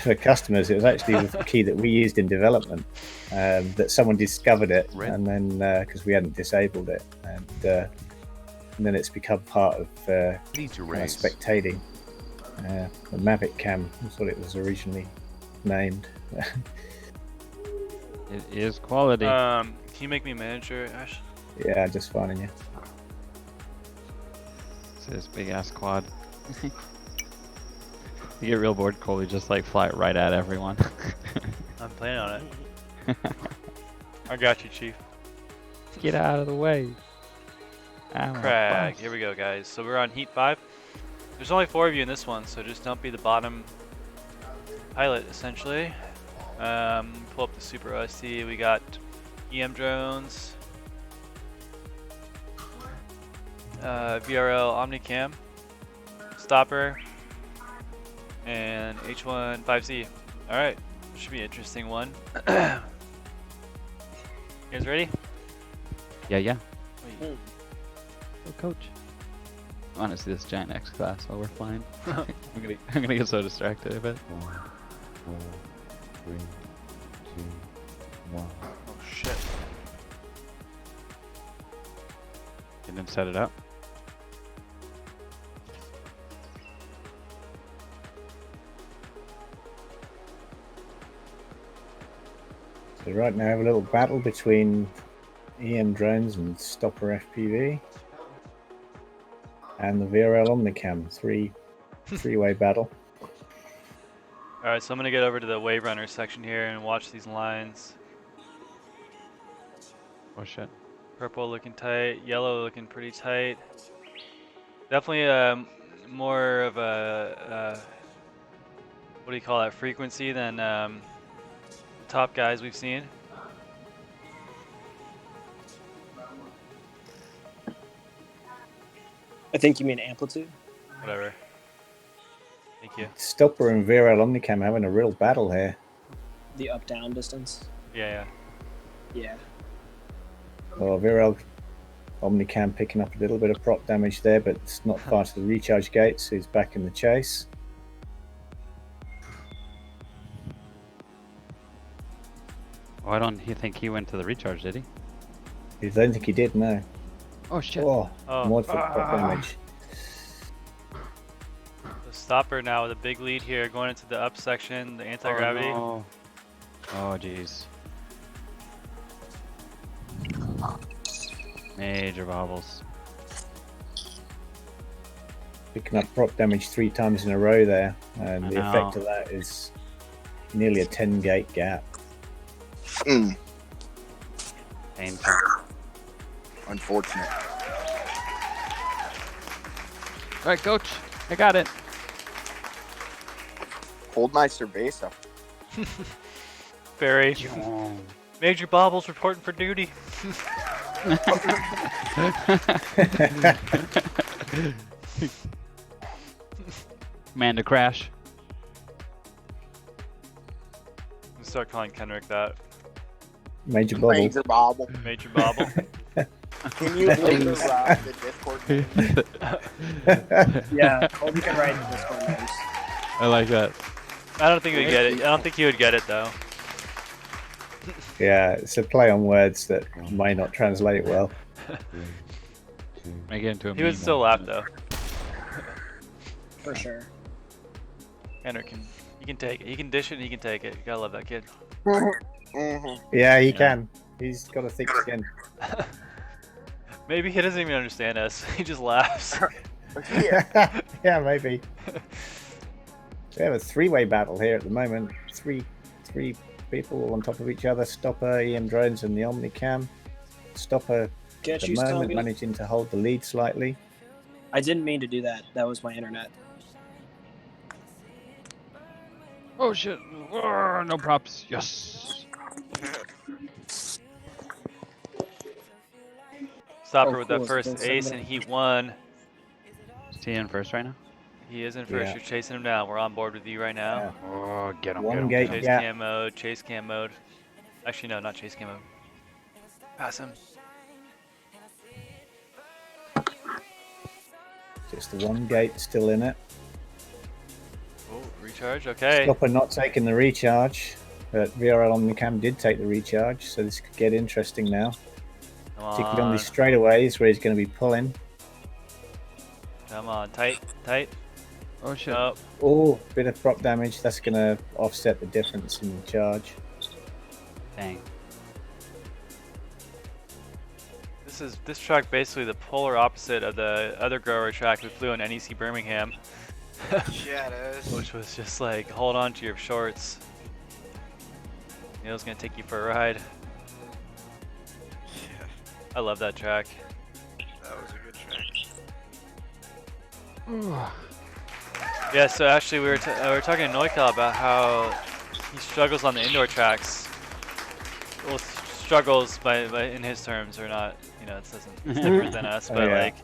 for customers. It was actually the key that we used in development. That someone discovered it, and then because we hadn't disabled it, and then it's become part of spectating. The Mavic Cam was what it was originally named. It is quality. Can you make me manager, Ash? Yeah, just finding you. It's this big ass quad. You get real bored, Colby, just like fly it right at everyone. I'm planning on it. I got you, Chief. Get out of the way. Crag. Here we go, guys. So we're on Heat 5. There's only 4 of you in this one, so just don't be the bottom pilot, essentially. Pull up the Super OST. We got EM drones, VRL Omnicam, Stopper, and H1 5Z. Alright, should be an interesting one. You guys ready? Yeah. Wait. Oh, coach. I want to see this giant X class while we're flying. I'm gonna get so distracted, I bet. 4, 3, 2, 1. Oh shit. And then set it up. So right now, I have a little battle between EM drones and Stopper FPV, and the VRL Omnicam. Three-way battle. Alright, so I'm gonna get over to the Wave Runner section here and watch these lines. Oh shit. Purple looking tight, yellow looking pretty tight. Definitely more of a what do you call that, frequency than the top guys we've seen. I think you mean amplitude. Whatever. Thank you. Stopper and VRL Omnicam having a real battle here. The up-down distance. Yeah. Yeah. Well, VRL Omnicam picking up a little bit of prop damage there, but it's not far to the recharge gate, so he's back in the chase. Oh, I don't think he went to the recharge, did he? I don't think he did, no. Oh shit. Oh, more for prop damage. The Stopper now with a big lead here, going into the up section, the anti-gravity. Oh jeez. Major bobbles. Picking up prop damage 3 times in a row there, and the effect of that is nearly a 10 gate gap. Painful. Unfortunate. All right, coach. I got it. Hold my cerveza. Barry. Major Bobbles reporting for duty. Amanda Crash. I'm start calling Kendrick that. Major Bobble. Major Bobble. Major Bobble. Can you later the Discord names? Yeah, Colby can write in the Discord names. I like that. I don't think he would get it. I don't think he would get it though. Yeah, it's a play on words that may not translate well. Make it into a He would meme. still laugh though. For sure. Kendrick he can take it. He can dish it and he can take it. You gotta love that kid. Yeah, he can. He's got a thick skin. Maybe he doesn't even understand us. He just laughs. Yeah, maybe. We have a three-way battle here at the moment. Three people on top of each other. Stopper, EM drones, and the Omnicam. Stopper Get at you, the moment Stubby. managing to hold the lead slightly. I didn't mean to do that. That was my internet. Oh shit! Oh, no props. Yes. Stopper Oh, with cool. that first It's ace been in Heat 1. Is he in first right now? He is in first. Yeah. You're chasing him down. We're on board with you right now. Yeah. Oh, get him. One get him. gate Chase gap. cam mode. Chase cam mode. Actually, no, not chase cam mode. Pass him. Just the one gate still in it. Oh, recharge. Okay. Stopper not taking the recharge. But VRL Omnicam did take the recharge, so this could get interesting now. Come Particularly on on. these straightaways where he's going to be pulling. Come on. Tight. Tight. Oh shit. Oh, Oh, bit of prop damage. That's going to offset the difference in the charge. Dang. this track basically the polar opposite of the other grower track we flew in NEC Birmingham. Yeah, it is. Which was just like, hold on to your shorts. Neil's gonna take you for a ride. Yeah, I love that track. that was a good track. Yeah, so actually we were talking to Noikal about how he struggles on the indoor tracks. Well, struggles by in his terms, or not. You know, it's different than us. Oh, But yeah. like,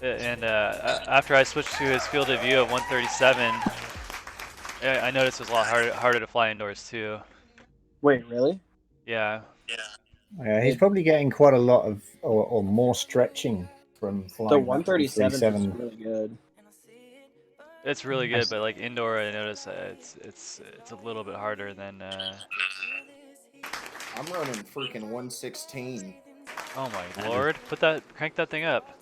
and after I switched to his field of view of 137, I noticed it was a lot harder to fly indoors too. Wait, really? Yeah. Yeah, he's probably getting quite a lot of, or more stretching from flying. The that 137 is 137. really good. It's really good, but like indoor, I noticed it's a little bit harder than. I'm running freaking 116. Oh my lord! Crank that thing up.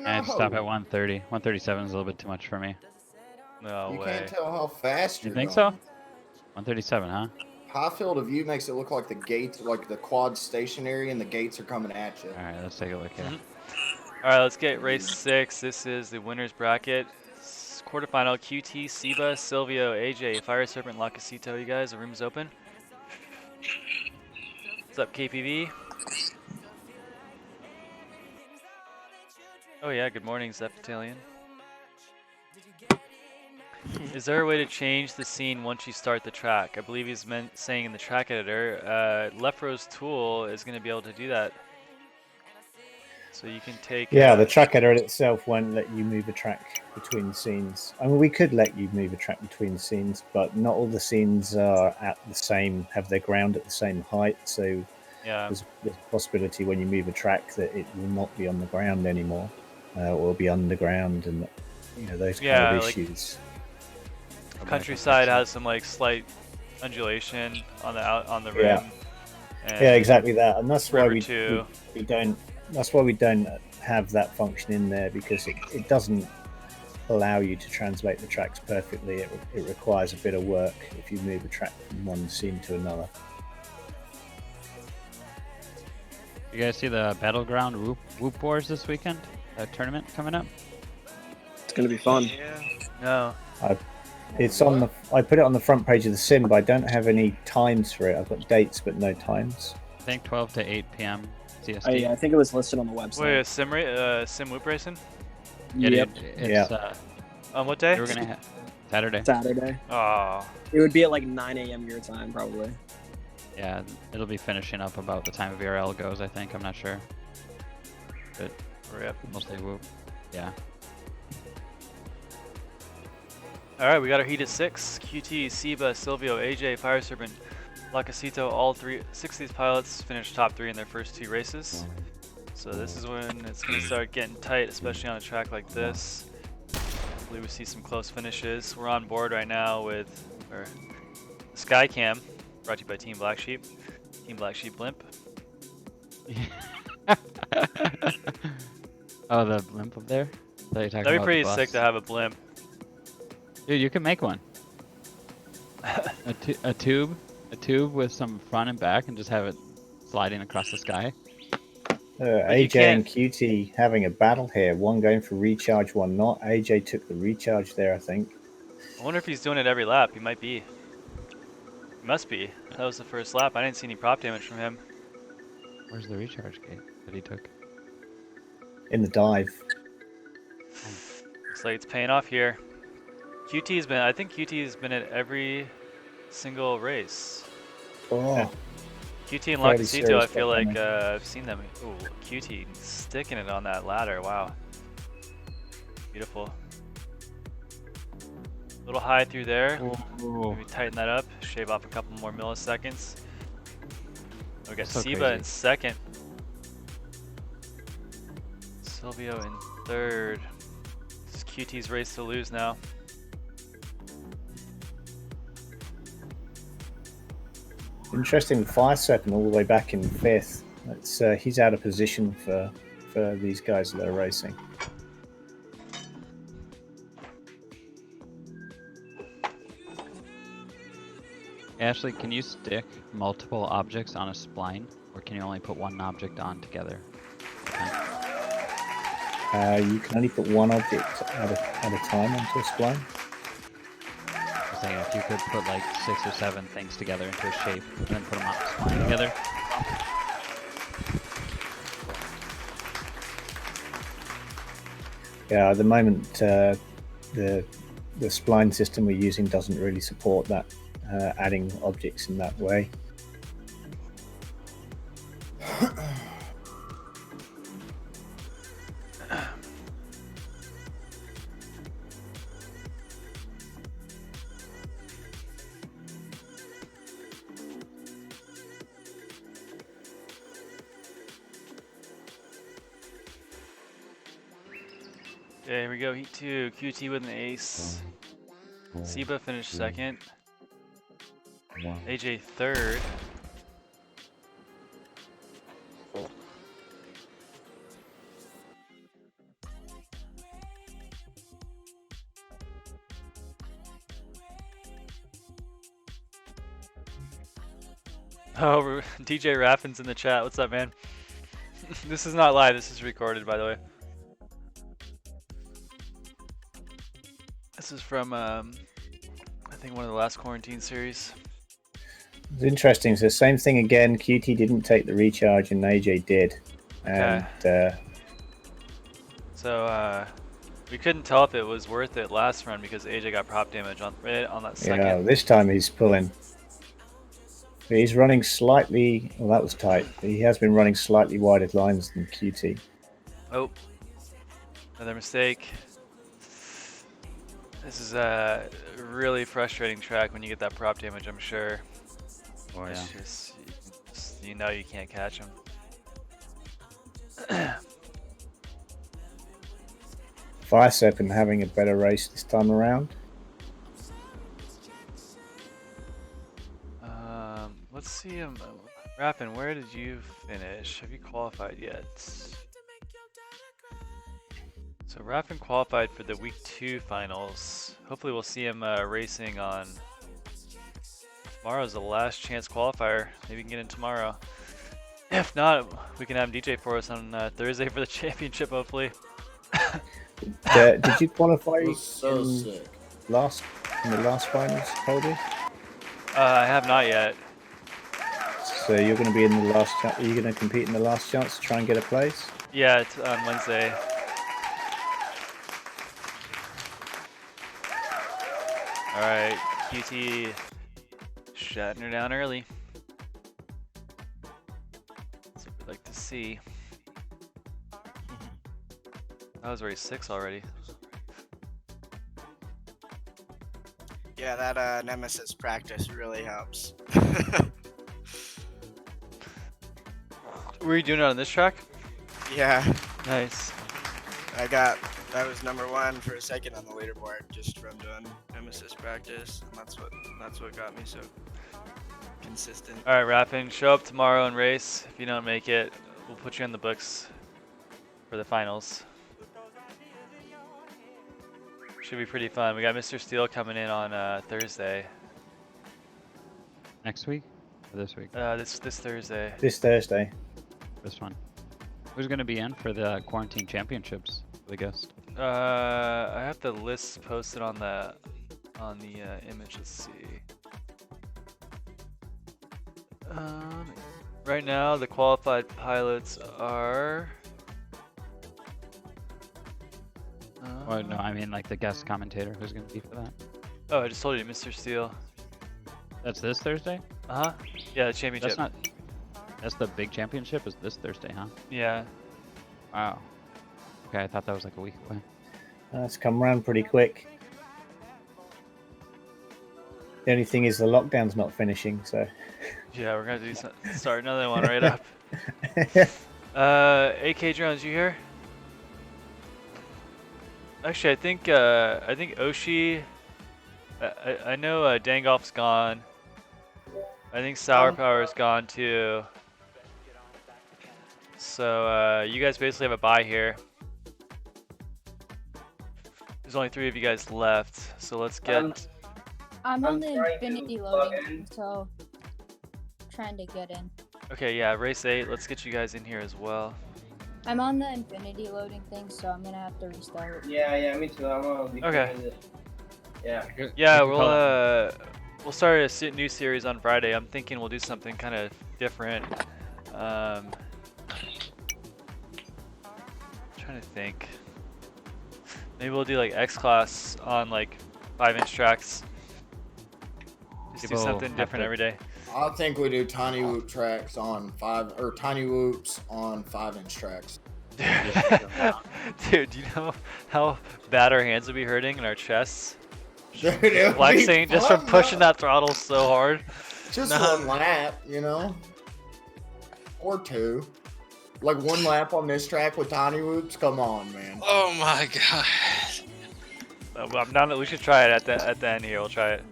And stop at 130. 137 is a little bit too much for me. No You way. can't tell how fast You you're think so? going. 137, huh? High field of view makes it look like the gates, like the quad stationary, and the gates are coming at you. All right, let's take a look here. All right, let's get race 6. This is the winners bracket. Quarterfinal QT, Siba, Silvio, AJ, Fire Serpent, Lacasito. You guys, the room is open. What's up, KPV? Oh yeah, good morning, Zeptilian. Is there a way to change the scene once you start the track? I believe he's saying in the track editor. Left row's tool is going to be able to do that. So you can take. Yeah, the track editor itself won't let you move a track between scenes. I mean, we could let you move a track between scenes, but not all the scenes are have their ground at the same height. So yeah, there's a possibility when you move a track that it will not be on the ground anymore, or be underground, and those kind of like, issues. Countryside has some like slight undulation on the rim. Yeah. And Yeah, exactly that, and that's why River we 2. don't. That's why we don't have that function in there, because it doesn't allow you to translate the tracks perfectly. It requires a bit of work if you move a track from one scene to another. You guys see the Battleground Whoop Wars this weekend? That tournament coming up? It's gonna be fun. Yeah. No. It's on the. I put it on the front page of the sim, but I don't have any times for it. I've got dates, but no times. I think 12 to 8 p.m. CST. I think it was listed on the website. Wait, sim whoop racing? Yep. It's, On what day? We're gonna Saturday. Saturday. Oh. It would be at like 9 a.m. your time, probably. Yeah, it'll be finishing up about the time VRL goes, I think. I'm not sure. But Rip. mostly whoop. Yeah. Alright, we got our heat at 6. QT, Seba, Silvio, AJ, Fire Serpent, Lacasito, all 6 of these pilots finished top 3 in their first 2 races. So this is when it's going to start getting tight, especially on a track like this. Hopefully we see some close finishes. We're on board right now with our Skycam, brought to you by Team Black Sheep. Team Black Sheep Blimp. Oh, the blimp up there? That'd be pretty sick to have a blimp. Dude, you can make one. a tube with some front and back, and just have it sliding across the sky. AJ and QT having a battle here. One going for recharge, one not. AJ took the recharge there, I think. I wonder if he's doing it every lap. He might be. He must be. That was the first lap. I didn't see any prop damage from him. Where's the recharge gate that he took? In the dive. Looks like it's paying off here. QT's been, I think QT's been at every single race. Oh. Yeah. QT and Fairly Lacasito, serious I feel like performance. I've seen them. Ooh, QT sticking it on that ladder. Wow. Beautiful. A little high through there. Maybe tighten that up. Shave off a couple more milliseconds. We got So Seba crazy. in second. Silvio in third. This is QT's race to lose now. Interesting, Fire Serpent all the way back in 5th. It's, he's out of position for these guys that are racing. Ashley, can you stick multiple objects on a spline, or can you only put one object on together? You can only put one object at a time onto a spline. I was saying if you could put like 6 or 7 things together into a shape, and then put them on a spline together. Yeah, at the moment, the spline system we're using doesn't really support that, adding objects in that way. Okay, here we go. Heat 2. QT with an ace. Seba finished second. AJ third. Oh, DJ Raffin's in the chat. What's up, man? This is not live. This is recorded, by the way. This is from, I think, one of the last quarantine series. It's interesting. So same thing again. QT didn't take the recharge, and AJ did. And So we couldn't tell if it was worth it last run because AJ got prop damage on that second. yeah, this time he's pulling. He's running slightly. Well, that was tight. He has been running slightly wider lines than QT. Oh, another mistake. This is a really frustrating track when you get that prop damage, I'm sure. Oh, yeah. It's just, you know you can't catch him. Fire Serpent having a better race this time around. Let's see him. Rappin, where did you finish? Have you qualified yet? So Rappin qualified for the week 2 finals. Hopefully we'll see him racing on tomorrow's the last chance qualifier. Maybe we can get in tomorrow. If not, we can have him DJ for us on Thursday for the championship, hopefully. Did you qualify? That was so sick. in the last finals, Colby? I have not yet. So you're going to be in the last chance. Are you going to compete in the last chance to try and get a place? Yeah, it's on Wednesday. All right, QT shutting her down early. That's what we'd like to see. That was race 6 already. Yeah, that Nemesis practice really helps. Were you doing it on this track? Yeah, Nice. that was #1 for a second on the leaderboard just from doing Nemesis practice, and that's what got me so consistent. All right, Rappin, show up tomorrow and race. If you don't make it, we'll put you in the books for the finals. Should be pretty fun. We got Mr. Steele coming in on Thursday. Next week? Or this week? This Thursday. This Thursday. This one. Who's going to be in for the quarantine championships? The guest. I have the list posted on the image. Let's see. Right now, the qualified pilots are. Oh no, I mean like the guest commentator. Who's going to be for that? Oh, I just told you, Mr. Steele. That's this Thursday? Uh-huh. Yeah, the championship. That's the big championship is this Thursday, huh? Yeah. Wow. Okay, I thought that was like a week away. It's come around pretty quick. The only thing is the lockdown's not finishing, so. Yeah, we're gonna start another one right up. AK drones, you here? Actually, I think Oshi. I know Dangolf's gone. I think Sour Power's gone too. So you guys basically have a bye here. There's only 3 of you guys left, so let's get. I'm on the infinity loading, so trying to get in. Okay, yeah, race 8. Let's get you guys in here as well. I'm on the infinity loading thing, so I'm gonna have to restart. Yeah, me too. I'm gonna be Okay. with it. Yeah. Yeah, we'll start a new series on Friday. I'm thinking we'll do something kind of different. Trying to think. Maybe we'll do like X class on like 5-inch tracks. Just do something different every day. I think we do tiny whoop tracks on tiny whoops on 5-inch tracks. Dude, do you know how bad our hands would be hurting and our chests? Dude, it would Flexing be just fun, from pushing though. that throttle so hard. Just one lap, you know? Or 2. Like 1 lap on this track with tiny whoops? Come on, man. Oh my god. I'm down. We should try it at the end here. We'll try it.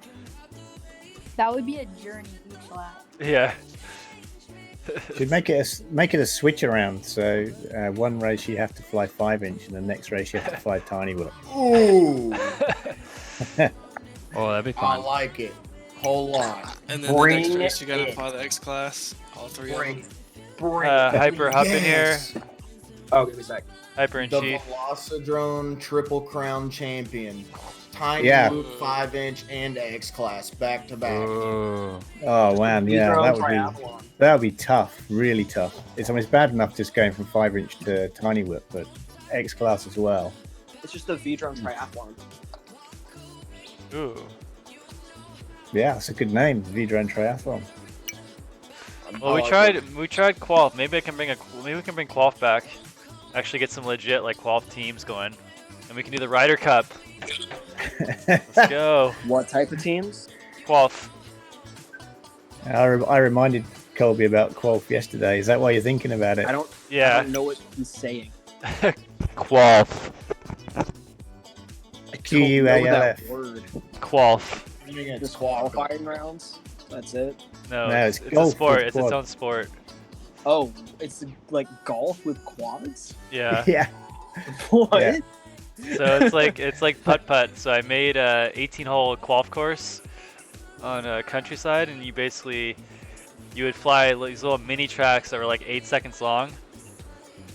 That would be a journey each lap. Yeah. Should make it a switch around. So one race you have to fly 5-inch, and the next race you have to fly tiny wheel. Ooh. Oh, that'd be I fun. like it. Whole lot. And then the next race you gotta fly the X class. All 3 of them. Hyper, hop in here. Oh, give me a sec. Hyper in The chief. Velocidrone Triple Crown Champion. Tiny Yeah. whoop 5-inch and X class back to back. Oh. Oh man, yeah, Triathlon. that would be tough, really tough. It's bad enough just going from 5-inch to tiny whip, but X class as well. It's just the V-Drone Triathlon. Ooh. Yeah, it's a good name, V-Drone Triathlon. Well, we tried Qualf. Maybe we can bring Qualf back. Actually, get some legit like Qualf teams going, and we can do the Ryder Cup. Let's go. What type of teams? Qualf. I reminded Colby about Qualf yesterday. Is that why you're thinking about it? I don't know what he's saying. Qualf. QUALF. Word. Qualf. Just qualifying rounds. That's it. No, No, it's it's a golf sport. with It's its quad. own sport. Oh, it's like golf with quads. Yeah. Yeah. What? Yeah. So it's like putt putt. So I made a 18-hole Qualf course on a countryside, and you would fly these little mini tracks that were like 8 seconds long.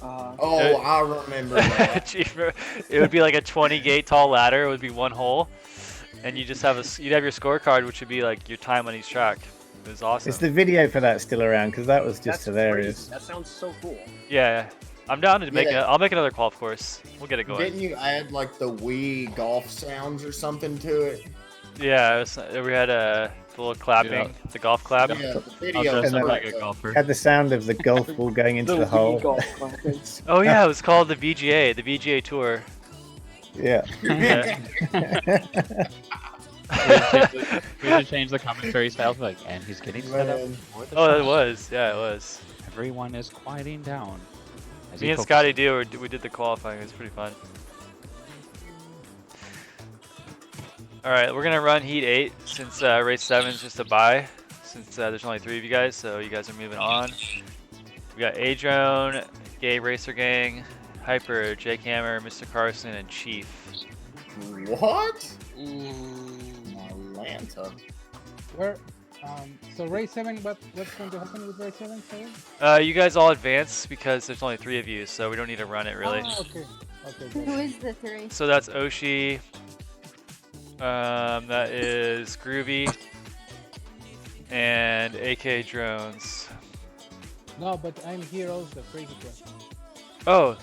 I remember that. It would be like a 20-gate tall ladder. It would be 1 hole, and you just have you'd have your scorecard, which would be like your time on each track. It was awesome. Is the video for that still around? Because that was just That's hilarious. crazy. That sounds so cool. Yeah, I'm down to make it. Yeah. I'll make another golf course. We'll get it going. Didn't you add like the Wii golf sounds or something to it? Yeah, we had a little clapping, the golf clap. Yeah, the I'll video dress was up like a perfect. golfer. Had the sound of the golf ball going into the hole. Oh yeah, it was called the VGA Tour. Yeah. Yeah. We should change the commentary style to like, and he's getting set up Man. for the Oh, shot. it was. Yeah, it was. Everyone is quieting down. As Me he and focuses. Scotty we did the qualifying. It was pretty fun. All right, we're gonna run Heat 8 since race 7 is just a bye. Since there's only 3 of you guys, so you guys are moving on. We got A-Drone, Gabe Racer Gang, Hyper, Jake Hammer, Mr. Carson, and Chief. What? Atlanta. Where? So race 7. What's going to happen with race 7? Sorry? You guys all advance because there's only 3 of you, so we don't need to run it really. Ah, okay. Okay. Who Good. is the 3? So that's Oshi. That is Groovy. And AK Drones. No, but I'm here also. Crazy question. Oh.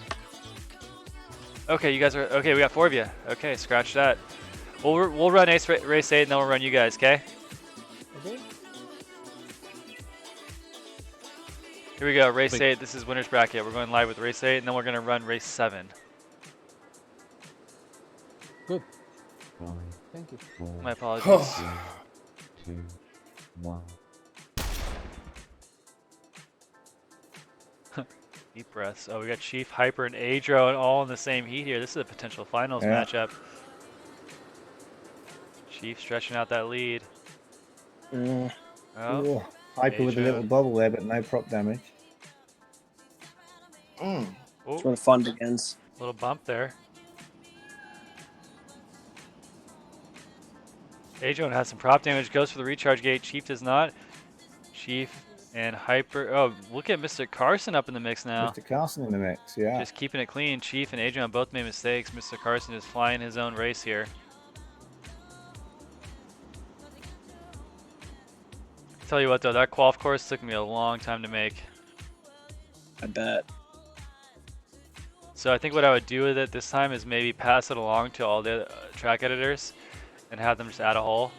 Okay, you guys are okay. We got 4 of you. Okay, scratch that. We'll run race 8 and then we'll run you guys. Okay. Okay. Here we go. Race 8. This is winners bracket. We're going live with race 8, and then we're gonna run race 7. Good. 5, Thank you. 4, My apologies. 3, 2, 1. Deep breaths. Oh, we got Chief, Hyper, and A-Drone all in the same heat here. This is a potential finals Yeah. matchup. Chief stretching out that lead. Oh, Ooh, Hyper with a little bubble there, but no prop damage. That's oh, where the fun begins. little bump there. A-Drone has some prop damage. Goes for the recharge gate. Chief does not. Chief and Hyper. Oh, look at Mr. Carson up in the mix now. Mr. Carson in the mix, yeah. Just keeping it clean. Chief and A-Drone both made mistakes. Mr. Carson is flying his own race here. Tell you what though, that qualif course took me a long time to make. I bet. So I think what I would do with it this time is maybe pass it along to all the track editors and have them just add a hole.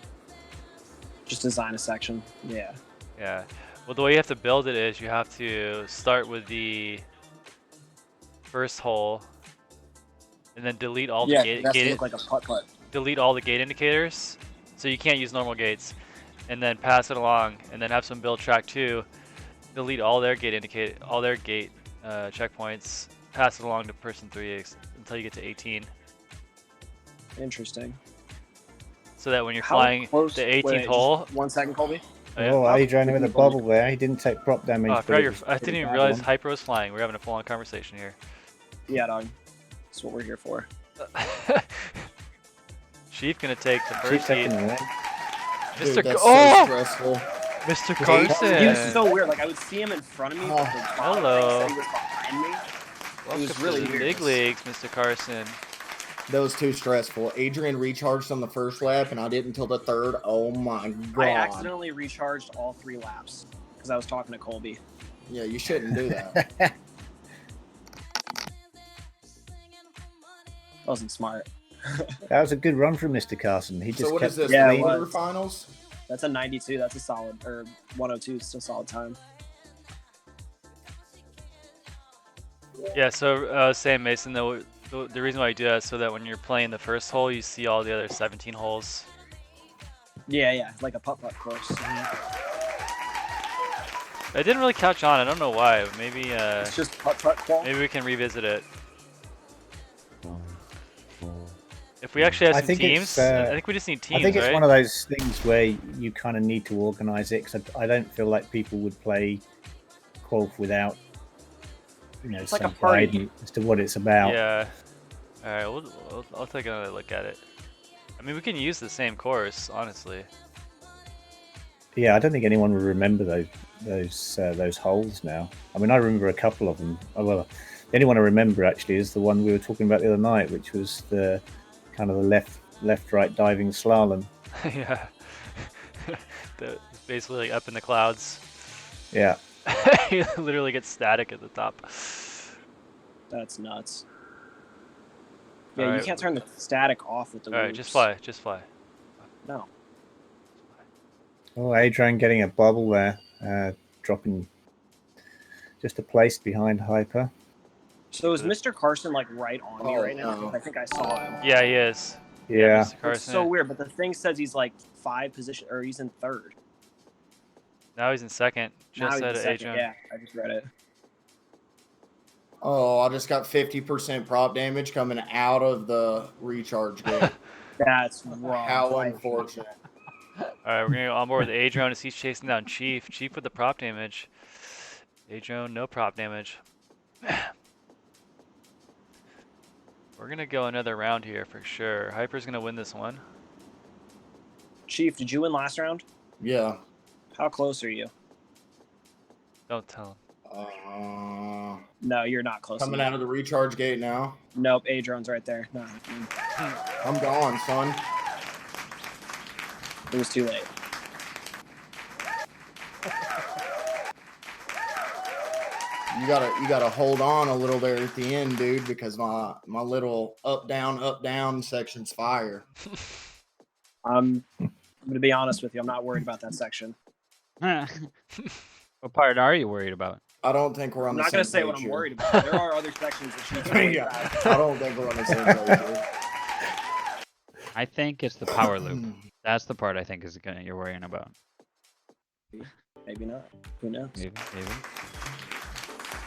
Just design a section. Yeah. Yeah. Well, the way you have to build it is you have to start with the first hole and then delete all the Yeah, gate, it has to look like a putt-putt. delete all the gate indicators. So you can't use normal gates. And then pass it along and then have some build track 2, delete all their gate checkpoints, pass it along to person 3 until you get to 18. Interesting. So that when you're How flying close- the 18th wait, hole. just 1 second, Colby. Oh, Adrian with a bubble there. He didn't take prop damage. Oh, I, but forgot it was I pretty didn't even bad realize one. Hyper was flying. We're having a full-on conversation here. Yeah, dog. That's what we're here for. Chief gonna take the Chief first heat. taking the win. Dude, Mr. that's Oh! so stressful. Mr. He Carson! was so weird. Like I would see him in front of me, but the bottom Hello. thing said he was behind me. Welcome was to really the weird. big leagues, Mr. Carson. That was too stressful. Adrian recharged on the first lap, and I did until the third. Oh my god! I accidentally recharged all 3 laps because I was talking to Colby. Yeah, you shouldn't do that. Wasn't smart. That was a good run from Mr. Carson. He just So what kept is this? Yeah, it leading. was. Quarterfinals? That's a 92. That's a solid, or 102. It's still solid time. Yeah, so I was saying, Mason, the reason why I do that is so that when you're playing the first hole, you see all the other 17 holes. Yeah, like a putt-putt course. It didn't really catch on. I don't know why. Maybe It's just putt-putt qual. maybe we can revisit it. 5, 4, If we actually have I some think teams, it's, I think we just need teams, I think it's right? one of those things where you kind of need to organise it, because I don't feel like people would play Qualf without, like some a party. guidance as to what it's about. Yeah. All right, I'll take another look at it. I mean, we can use the same course, honestly. Yeah, I don't think anyone would remember those holes now. I mean, I remember a couple of them. Oh, well, the only one I remember actually is the one we were talking about the other night, which was the kind of the left-right diving slalom. Yeah. Basically like up in the clouds. Yeah. You literally get static at the top. That's nuts. Yeah, All you right. can't turn the static off with the All right, just fly, just fly. No. Oh, Adrian getting a bubble there, dropping just a place behind Hyper. So is Mr. Carson like right on me Oh, right now? no. I think I saw him. Yeah, he is. Yeah. Mr. It's Carson. so weird, but the thing says he's like 5 position, or he's in 3rd. Now he's in 2nd. Now Just he's in out of 2nd. Adrian. Yeah, I just read it. Oh, I just got 50% prop damage coming out of the recharge gate. That's rough. How unfortunate. All right, we're gonna go on board with Adrian as he's chasing down Chief. Chief with the prop damage. Adrian, no prop damage. We're gonna go another round here for sure. Hyper's gonna win this one. Chief, did you win last round? Yeah. How close are you? Don't tell him. No, you're not close. Coming enough. out of the recharge gate now. Nope, Adron's right there. No. I'm gone, son. It was too late. You gotta hold on a little there at the end, dude, because my little up down section's fire. I'm gonna be honest with you. I'm not worried about that section. What part are you worried about? I don't think we're on I'm the not same gonna say page what I'm here. worried about. There are other sections that she's worried about. I don't think we're on the same page here. I think it's the power loop. That's the part I think is you're worrying about. Maybe not. Who knows? Maybe.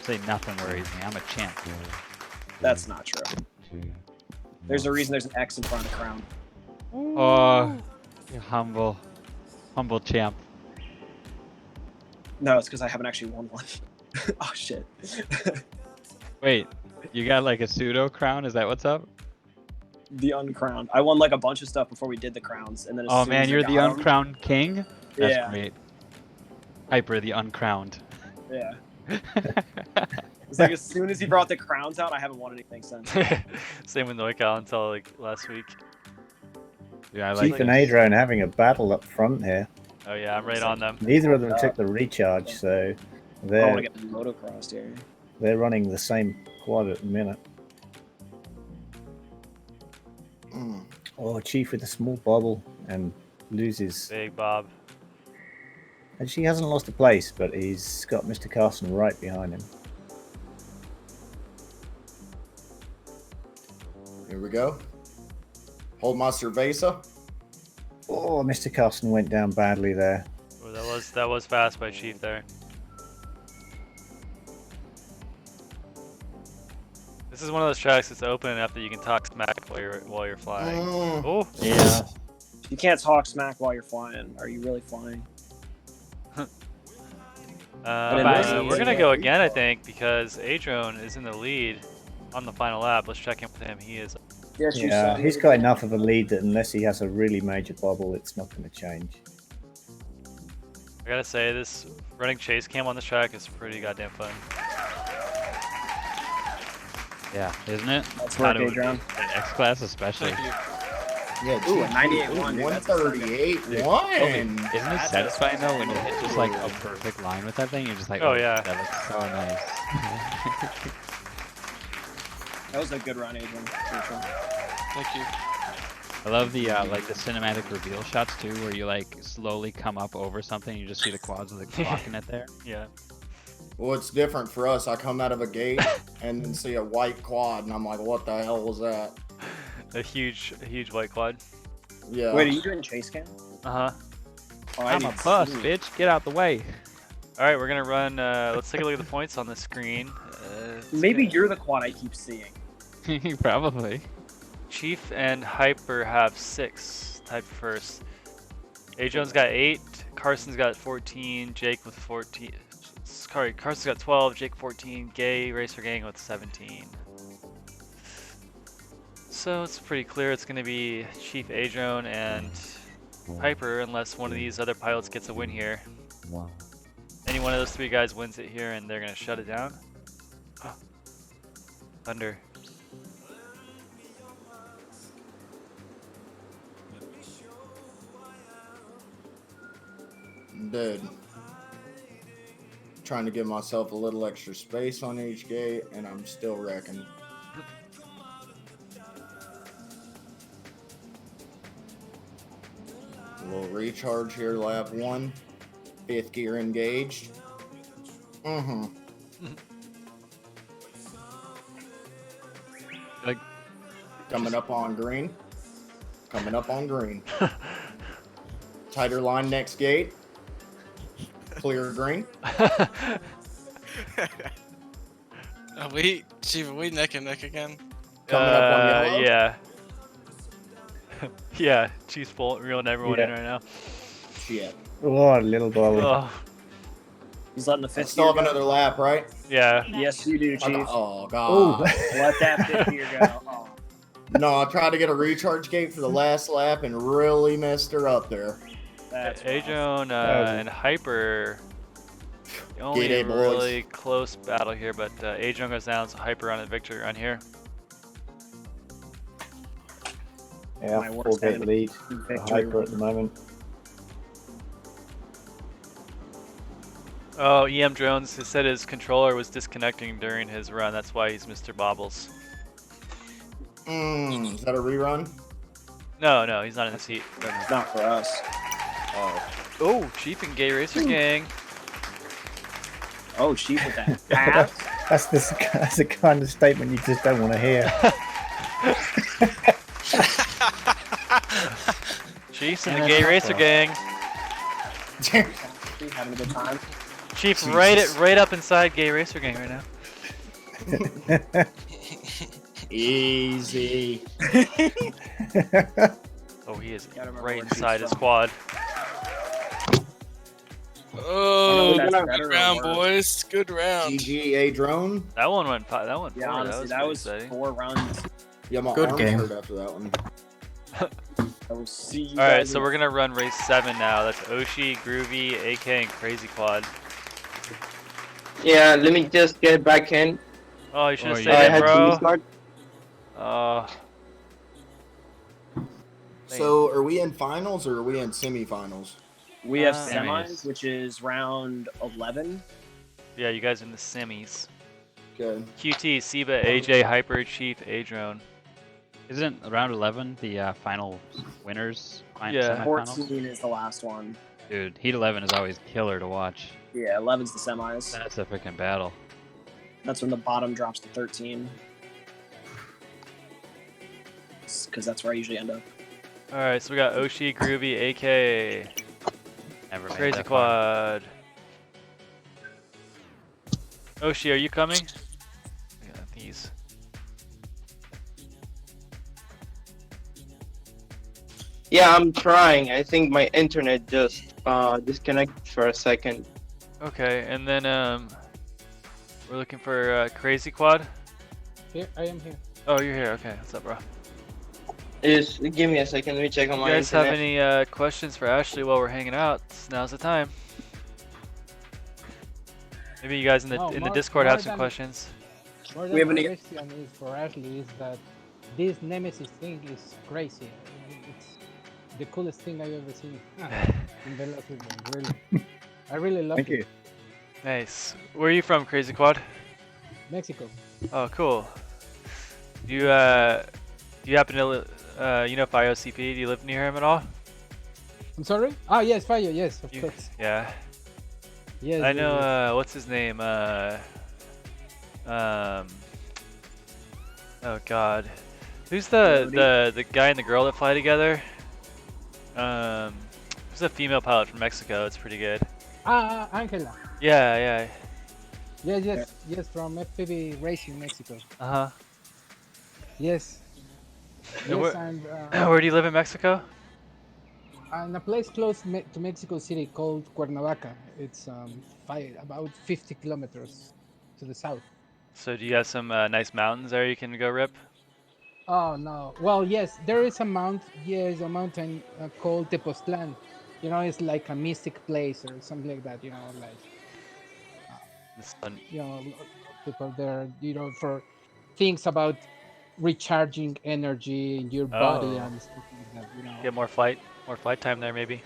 Say nothing worries me. I'm a champ. That's not true. There's a reason there's an X in front of the crown. Oh, you humble champ. No, it's because I haven't actually won one. Oh shit. Wait, you got like a pseudo crown? Is that what's up? The uncrowned. I won like a bunch of stuff before we did the crowns, and then. Oh man, you're the uncrowned king. That's Yeah. great. Hyper the uncrowned. Yeah. It's like as soon as he brought the crowns out, I haven't won anything since. Same with Noical until like last week. Yeah, I like Chief and Adrian having a battle up front here. Oh yeah, I'm right on them. Neither of them took the recharge, so I they're want to get the motocrossed here. they're running the same quad at the minute. Oh, Chief with a small bobble and loses. Big Bob. And she hasn't lost a place, but he's got Mr. Carson right behind him. Here we go. Hold my cerveza. Oh, Mr. Carson went down badly there. Oh, that was fast by Chief there. This is one of those tracks that's open enough that you can talk smack while you're flying. Oh yeah. You can't talk smack while you're flying. Are you really flying? We're gonna go again, I think, because Adron is in the lead on the final lap. Let's check in with him. He is. Yeah, he's got enough of a lead that unless he has a really major bobble, it's not going to change. I gotta say, this running chase cam on this track is pretty goddamn fun. Yeah, isn't it? That's work, Adron. An X class especially. Yeah, Ooh, a 98-1. 138-1. Isn't it satisfying though when you hit just like a perfect line with that thing? You're just like, oh yeah, that looks so nice. That was a good run, Adrian. Thank you. I love the like the cinematic reveal shots too, where you like slowly come up over something, you just see the quads of the clock in it there. Yeah. Well, it's different for us. I come out of a gate and then see a white quad, and I'm like, what the hell was that? A huge white quad. Yeah. Wait, are you doing chase cam? Uh-huh. Oh, I'm a bus, bitch. Get out the way. All right, we're gonna run. Let's take a look at the points on the screen. Maybe you're the quad I keep seeing. Probably. Chief and Hyper have 6 type first. Adron's got 8. Carson's got 14. Jake with 14. Sorry, Carson's got 12. Jake 14. Gay Racer Gang with 17. So it's pretty clear it's going to be Chief Adron and Hyper unless one of these other pilots gets a win here. Any one of those 3 guys wins it here and they're going to shut it down. Thunder. Dude. Trying to give myself a little extra space on each gate, and I'm still wrecking. A little recharge here, lap 1. 5th gear engaged. Like, Coming up on green. Coming up on green. Tighter line next gate. Clear green. Chief, are we neck and neck again? Coming up on yellow. Yeah. Yeah, Chief's Bolt reeling everyone in Yeah. right now. Shit. Oh, little dolly. Oh, He's letting the I fifth still have gear go. another lap, right? yeah. Yes, you do, Chief. Oh, God. Let that fifth gear go. Oh, No, I tried to get a recharge gate for the last lap and really messed her up there. that's rough. Adrian and Hyper. The only Get it, boys. really close battle here, but Adrian goes down, so Hyper on a victory run here. Yeah, My worst 4-gate enemy. lead for Victory Hyper at the moment. Oh, EM Drones has said his controller was disconnecting during his run. That's why he's Mr. Bobbles. Is that a rerun? No, he's not in this heat. Not for us. Oh, Chief and Gay Racer Gang. Oh, Chief with that ass. That's the kind of statement you just don't want to hear. Chiefs and the Gay Racer Gang. Chief having a good time. Chief right up inside Gay Racer Gang right now. Easy. Oh, he is remember right where inside Chief's his quad. Oh, that's good better or round, worse. boys. Good round. GGA drone. That one went. That one. Yeah, forward. honestly, that that was was pretty 4 runs. Yeah, my Good arms game. hurt after that one. I will see you All right, guys so in- we're gonna run race 7 now. That's Oshi, Groovy, AK, and Crazy Quad. Yeah, let me just get back in. Oh, you should have Oh, stayed yeah. I in, had to bro. restart. So, are we in finals or are we in semifinals? We have Semis. semis, which is round 11. Yeah, you guys are in the semis. Good. QT, Siba, AJ, Hyper, Chief, Adrone. Isn't round 11 the final winners? Yeah. Semifinals? 14 is the last one. Dude, Heat 11 is always killer to watch. Yeah, 11's the semis. That's a freaking battle. That's when the bottom drops to 13. Because that's where I usually end up. All right, so we got Oshi, Groovy, AK, Never made Crazy that far. Quad. Oshi, are you coming? Yeah, these. Yeah, I'm trying. I think my internet just disconnected for a second. Okay, and then we're looking for Crazy Quad. Here, I am here. Oh, you're here. Okay, what's up, bro? Just give me a second. Let me check on You my guys internet. have any questions for Ashley while we're hanging out? Now's the time. Maybe you guys in the No, Discord more have some than- questions. More We than have the any- question is for Ashley is that this Nemesis thing is crazy. It's the coolest thing I've ever seen in Velocidrone. Really, I really love Thank it. you. Nice. Where are you from, Crazy Quad? Mexico. Oh, cool. Do you happen to you know Fio CP? Do you live near him at all? I'm sorry. Ah, yes, Fire. Yes, of You- course. Yeah. Yes. I yes, know. yes. What's his name? Oh God. Who's the guy and the girl that fly together? Who's a female pilot from Mexico? It's pretty good. Angela. Yeah. Yes, from FPV Racing Mexico. Uh huh. Yes. And Yes, where- and Where do you live in Mexico? in a place close to Mexico City called Cuernavaca. It's about 50 kilometers to the south. So do you have some nice mountains there you can go rip? Oh no. Well, yes, there is a mountain called Tepoztlan. You know, it's like a mystic place or something like that. You know, like It's fun. you know, people there. You know, for things about recharging energy in your body Oh. and stuff like that. You know. Get more flight time there maybe.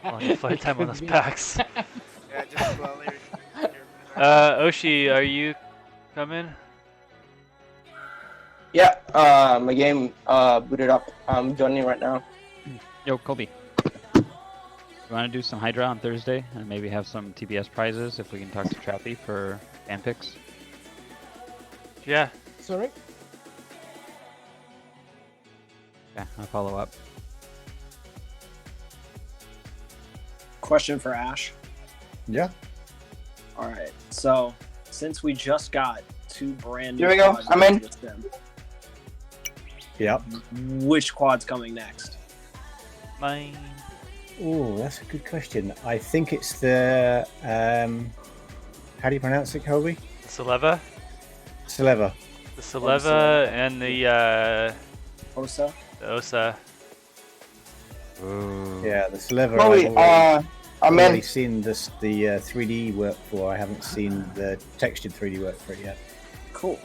Long flight time on Could those be. packs. Yeah, just slowly. Oshi, are you coming? Yeah, my game booted up. I'm joining right now. Yo, Colby. You want to do some Hydra on Thursday and maybe have some TBS prizes if we can talk to Trappy for fan picks? Yeah. Sorry? Yeah, I'll follow up. Question for Ash. Yeah. All right. So since we just got 2 brand new Here we go. quads I'm into in. the sim, Yep. which quad's coming next? Mine. Oh, that's a good question. I think it's the how do you pronounce it, Colby? Saleva? Saleva. The Saleva and the Osa? The Osa. Ooh. Yeah, the Saleva. Chloe, I've I'm already in. seen the 3D work for. I haven't seen the textured 3D work for it yet. Cool.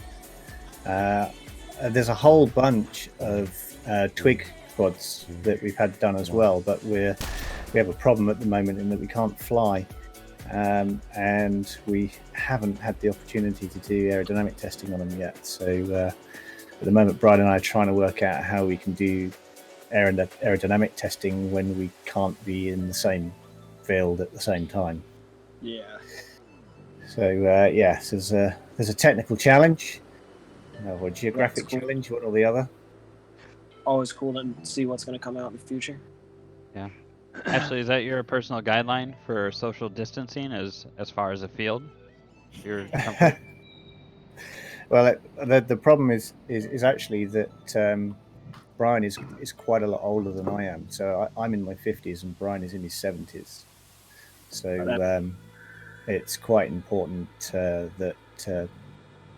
There's a whole bunch of twig quads that we've had done as well, but we have a problem at the moment in that we can't fly, and we haven't had the opportunity to do aerodynamic testing on them yet. So at the moment, Brian and I are trying to work out how we can do aerodynamic testing when we can't be in the same field at the same time. Yeah. So yes, there's a technical challenge, or a geographic cool. challenge, one or the other. Always cool to see what's going to come out in the future. Yeah. Ashley, is that your personal guideline for social distancing as far as a field? Your comfort? Well, the problem is actually that Brian is quite a lot older than I am. So I'm in my 50s and Brian is in his 70s. So it's quite important that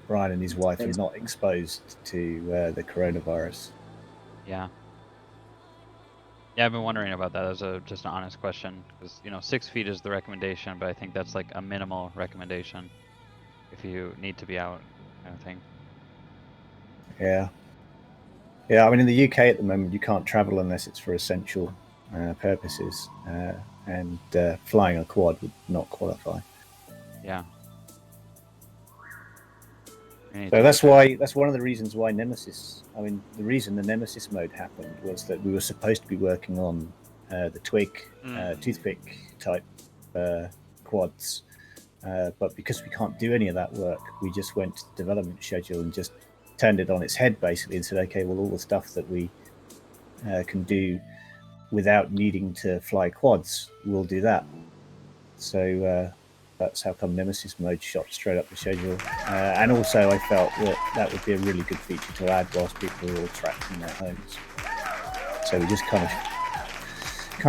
Brian and his wife are not exposed to the coronavirus. Yeah. Yeah, I've been wondering about that as just an honest question, because 6 feet is the recommendation, but I think that's like a minimal recommendation if you need to be out, kind of thing. Yeah. I mean, in the UK at the moment, you can't travel unless it's for essential purposes, and flying a quad would not qualify. Yeah. So that's one of the reasons why Nemesis. I mean, the reason the Nemesis mode happened was that we were supposed to be working on the twig, toothpick type quads, but because we can't do any of that work, we just went to the development schedule and just turned it on its head basically and said, okay, well, all the stuff that we can do without needing to fly quads, we'll do that. So that's how come Nemesis mode shot straight up the schedule. And also I felt that would be a really good feature to add whilst people are all trapped in their homes. So we just kind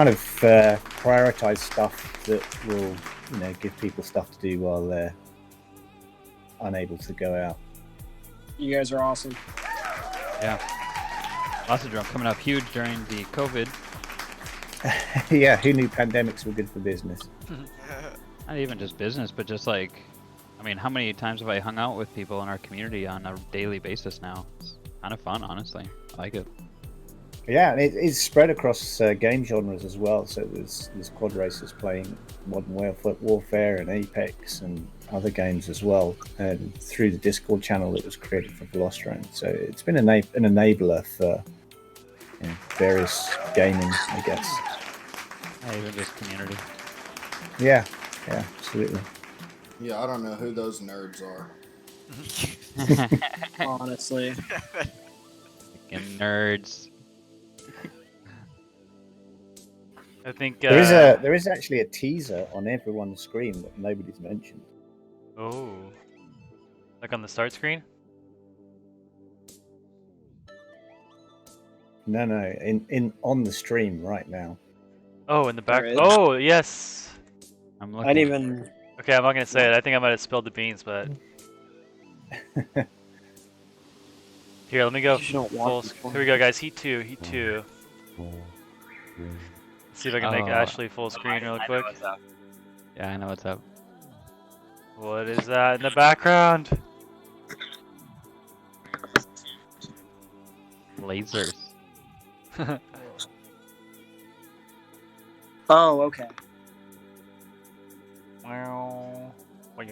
of prioritize stuff that will, give people stuff to do while they're unable to go out. You guys are awesome. Yeah. Velocidrone coming up huge during the COVID. Yeah, who knew pandemics were good for business? Not even just business, but just like, I mean, how many times have I hung out with people in our community on a daily basis now? It's kind of fun, honestly. I like it. Yeah, and it's spread across game genres as well. So there's quad racers playing Modern Warfare and Apex and other games as well, and through the Discord channel that was created for Velocidrone. So it's been an enabler for various gaming, I guess. Even just community. Yeah, absolutely. Yeah, I don't know who those nerds are. Honestly. Fucking nerds. I think there is actually a teaser on everyone's screen that nobody's mentioned. Oh, like on the start screen? No, in on the stream right now. Oh, in the back. There is. Oh, yes. I'm I looking. didn't even. Okay, I'm not gonna say it. I think I might have spilled the beans, but here, let me go You don't full. want people. Here we go, guys. Heat 2. Let's see if I can make Oh. Ashley full screen real quick. Yeah, I know what's up. What is that in the background? Lasers. Oh, okay. Wow. I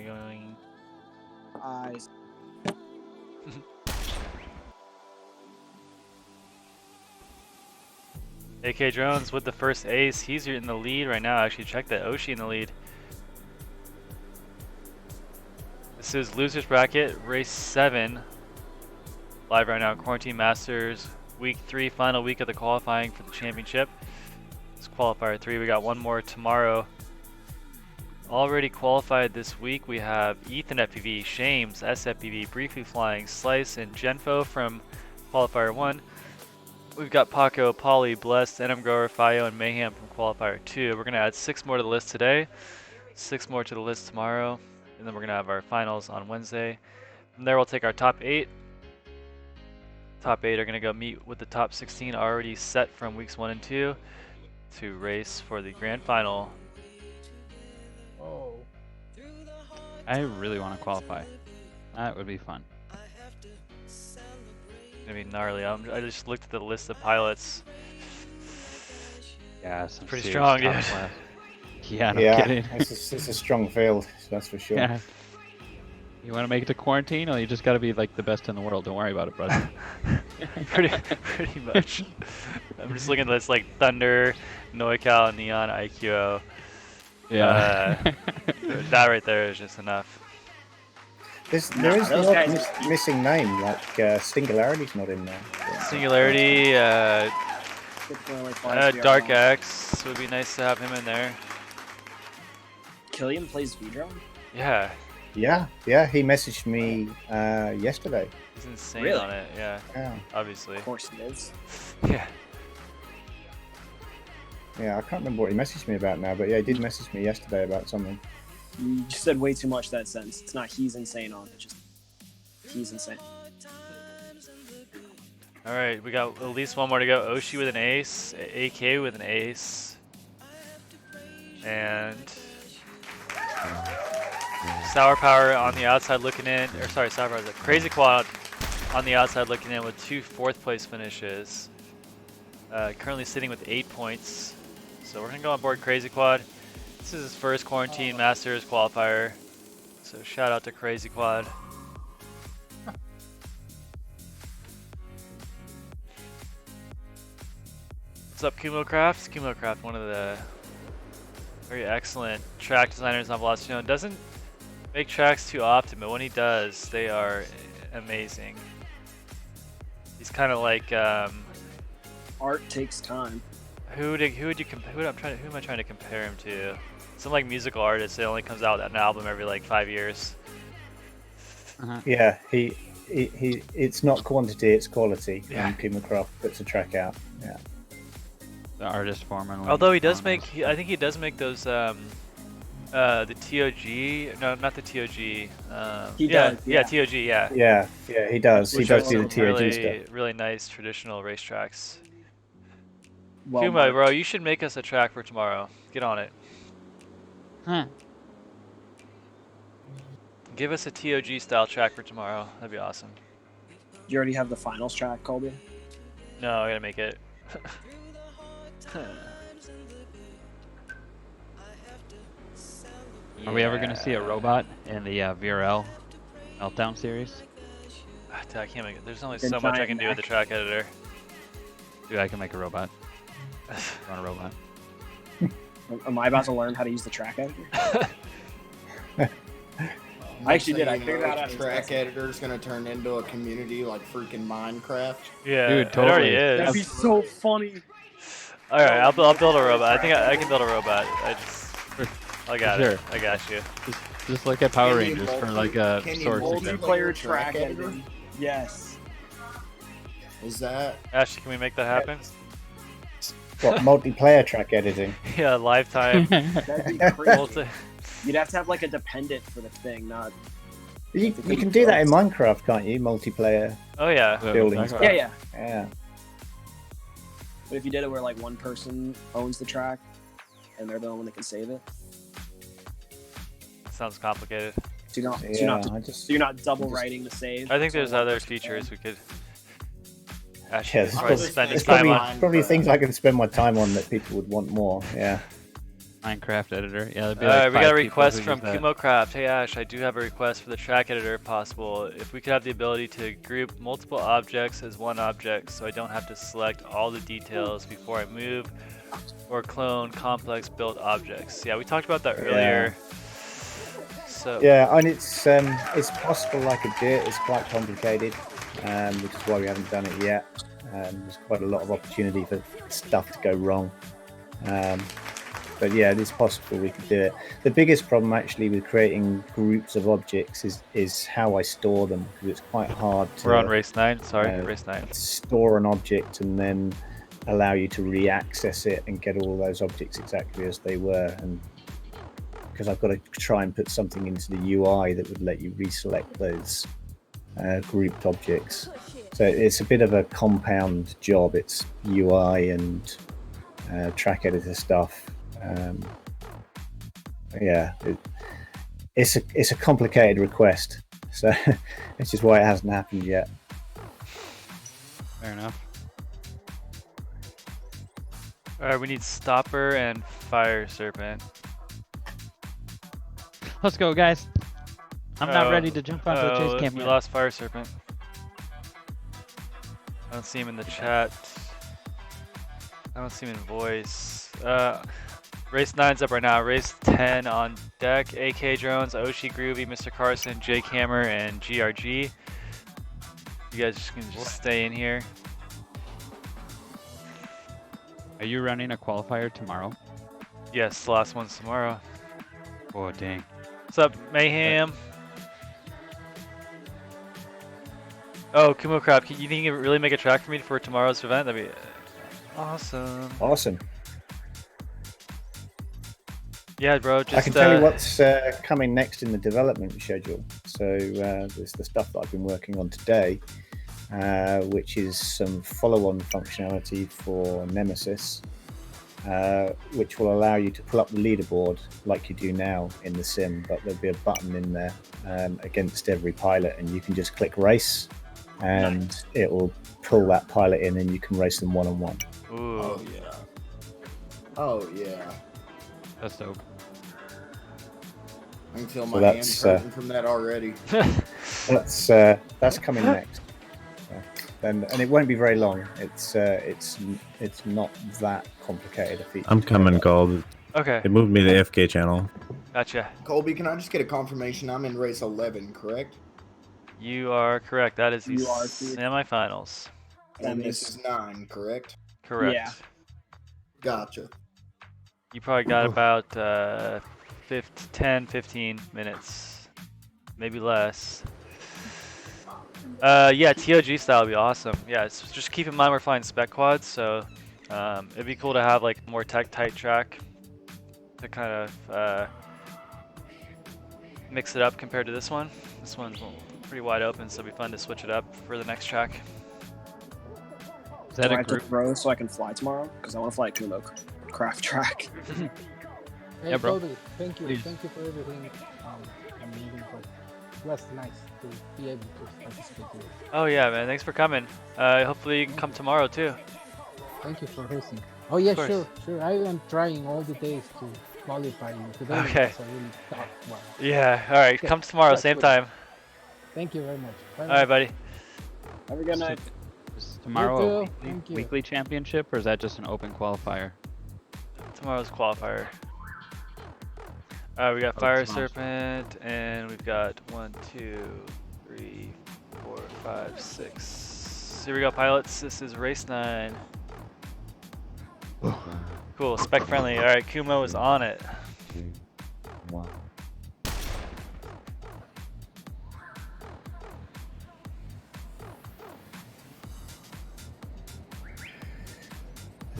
AK Drones with the first ace. He's in the lead right now. Actually, check that. Oshi in the lead. This is Losers Bracket, race 7. Live right now, Quarantine Masters, week 3, final week of the qualifying for the championship. It's qualifier 3. We got one more tomorrow. Already qualified this week, we have Ethan FPV, Shames, SFPV, Briefly Flying, Slice, and Genfo from qualifier 1. We've got Paco, Polly, Blessed, NM Grower, Fio, and Mayhem from qualifier 2. We're going to add 6 more to the list today, 6 more to the list tomorrow, and then we're going to have our finals on Wednesday. From there, we'll take our top 8. Top 8 are going to go meet with the top 16 already set from weeks 1 and 2 to race for the grand final. Oh. I really want to qualify. That would be fun. It's going to be gnarly. I just looked at the list of pilots. Yeah, some pretty serious strong, top dude. class. Yeah, no Yeah, kidding. it's a strong field, that's for sure. Yeah. You want to make it to quarantine, or you just got to be like the best in the world? Don't worry about it, brother. pretty much. I'm just looking at this like Thunder, NoiCal, Neon, IQO. Yeah. That right there is just enough. There is those no guys- missing name, like Singularity's not in there. Singularity, typically only flies VR Dark now. X would be nice to have him in there. Killian plays V-Drone? Yeah, Yeah, he messaged me yesterday. he's insane Really? on it. Yeah, Yeah. obviously. Of course he is. Yeah. Yeah, I can't remember what he messaged me about now, but yeah, he did message me yesterday about something. You just said way too much that sentence. It's not he's insane on it, just he's insane. All right, we got at least one more to go. Oshi with an ace, AK with an ace, and Sour Power on the outside looking in. Or sorry, Sour Power. Crazy Quad on the outside looking in with 2 4th place finishes. Currently sitting with 8 points. So we're gonna go on board Crazy Quad. This is his first Quarantine Masters qualifier. So shout out to Crazy Quad. What's up, Kumocraft? Kumocraft, one of the very excellent track designers on Velocidrone. Doesn't make tracks too often, but when he does, they are amazing. He's kind of like Art takes time. who am I trying to compare him to? Some like musical artist that only comes out with an album every like 5 years. Yeah, he it's not quantity, it's quality. Yeah. And Kumacraft puts a track out. Yeah. The artist formerly. Although he does known make, as- I think he does make those the TOG. No, not the TOG. He yeah, does, yeah, yeah. TOG. Yeah. Yeah, he does. He Which does are do the some TOG really, stuff. really nice traditional racetracks. Well, Kuma, marked. bro, you should make us a track for tomorrow. Get on it. Huh. Give us a TOG style track for tomorrow. That'd be awesome. You already have the finals track, Colby? No, I gotta make it. Are we ever gonna see a robot in the VRL Meltdown series? Dude, I can't make it. There's only The so much I giant can do with the mech. track editor. Dude, I can make a robot. Run a robot. Am I about to learn how to use the track editor? I actually did. I figured out how to track use it. editor is gonna turn into a community like freaking Minecraft. Yeah, Dude, it already totally. is. That'd be so funny. All right, I'll build a robot. I think I can build a robot. I got sure. it. I got you. Just look at Power Can you Rangers for like a can you source multi- example. Multiplayer track track editor? editor. Yes. Is that Ashley, can we make that happen? What, multiplayer track editing? Yeah, lifetime. That'd be crazy. multi- You'd have to have like a dependent for the thing, not. You can do that in Minecraft, can't you? Multiplayer Oh yeah. building stuff. Yeah, yeah. Yeah. But if you did it where like one person owns the track, and they're the only one that can save it, Sounds complicated. so you're not, so Yeah, you're not, I just- so you're not double I just- writing the save. I think so there's one other person can. features we could. Yeah, Ashley there's could probably probably, spend his there's time probably, on. probably things I can spend my time on that people would want more. Yeah. Minecraft editor. Yeah, there'd be like we got a 5 people request who from use that. KumoCraft. Hey Ash, I do have a request for the track editor if possible. If we could have the ability to group multiple objects as one object so I don't have to select all the details before I move or clone complex built objects. Yeah, we talked about that earlier. So yeah, and it's possible I could do it. It's quite complicated, which is why we haven't done it yet. There's quite a lot of opportunity for stuff to go wrong. But yeah, it is possible we could do it. The biggest problem actually with creating groups of objects is how I store them, because it's quite hard to. We're on race 9. Sorry, race 9. Store an object and then allow you to re-access it and get all those objects exactly as they were. And because I've got to try and put something into the UI that would let you reselect those grouped objects. So it's a bit of a compound job. It's UI and track editor stuff. Yeah, it's a complicated request. So which is why it hasn't happened yet. Fair enough. Alright, we need Stopper and Fire Serpent. Let's go, guys. I'm not ready to jump onto the chase cam We yet. lost Fire Serpent. I don't see him in the chat. I don't see him in voice. Race 9's up right now. Race 10 on deck. AK Drones, Oshi Groovy, Mr. Carson, Jake Hammer, and GRG. You guys can just stay in here. Are you running a qualifier tomorrow? Yes, the last one's tomorrow. Oh, dang. What's up, Mayhem? Oh, KumoCrab, you think you can really make a track for me for tomorrow's event? That'd be awesome. Awesome. Yeah, bro. Just, I can tell you what's coming next in the development schedule. So there's the stuff that I've been working on today, which is some follow-on functionality for Nemesis, which will allow you to pull up the leaderboard like you do now in the sim, but there'll be a button in there against every pilot, and you can just click race, and it will pull that pilot in, and you can race them one-on-one. Ooh. Oh yeah. Oh yeah. That's dope. I can feel So my that's, hands hurting from that already. That's coming next. And it won't be very long. It's not that complicated a feature. I'm coming, Gold. Okay. It moved me to the FK channel. Gotcha. Colby, can I just get a confirmation? I'm in race 11, correct? You are correct. That is the You are, too. semifinals. And this is 9, correct? Correct. Yeah. Gotcha. You probably got about 10, 15 minutes, maybe less. Yeah, TOG style would be awesome. Yeah, it's just keep in mind we're flying spec quads, so it'd be cool to have like more tech tight track to kind of mix it up compared to this one. This one's pretty wide open, so it'd be fun to switch it up for the next track. Is that Do I a have to group? throw so I can fly tomorrow? Because I want to fly Kumo craft track. Hey, Yeah, bro. Colby, thank you. Please. Thank you for everything. I'm leaving, but it was nice to be able to participate in it. Oh yeah, man, thanks for coming. Hopefully you can come tomorrow too. Thank you for hosting. Oh yeah, Of course. sure. I am trying all the days to qualify you. Today Okay. was a really tough one. Yeah, alright, Okay, come tomorrow, that's same good. time. Thank you very much. Bye. Alright, buddy. Have a good night. Is tomorrow a too. weekly, Thank you. weekly championship, or is that just an open qualifier? Tomorrow's qualifier. We got Oh, Fire it's not. Serpent, and we've got 1, 2, 3, 4, 5, 6. Here we go, pilots. This is race 9. Cool, spec friendly. Alright, Kumo is on it. 2, 1.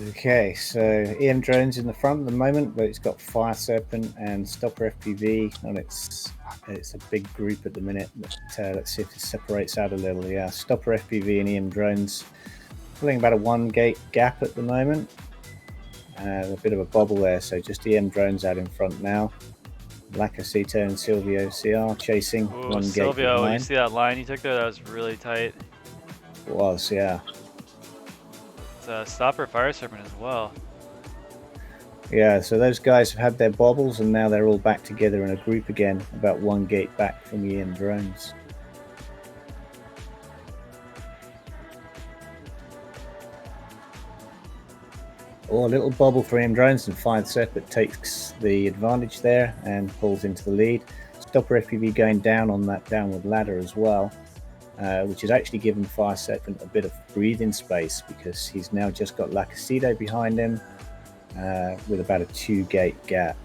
Okay, so EM drone's in the front at the moment, but it's got Fire Serpent and Stopper FPV, and it's a big group at the minute. But let's see if it separates out a little. Yeah, Stopper FPV and EM drones pulling about a 1 gate gap at the moment. A bit of a bobble there, so just EM drones out in front now. Lacasito and Silvio CR chasing Ooh, 1 gate Silvio, you behind. see that line you took there? That was really tight. It was, yeah. It's a Stopper Fire Serpent as well. Yeah, so those guys have had their bobbles and now they're all back together in a group again, about one gate back from EM drones. Oh, a little bobble for EM drones, and 5 separate takes the advantage there and pulls into the lead. Stopper FPV going down on that downward ladder as well, which has actually given Fire Serpent a bit of breathing space because he's now just got Lacasido behind him with about a 2-gate gap.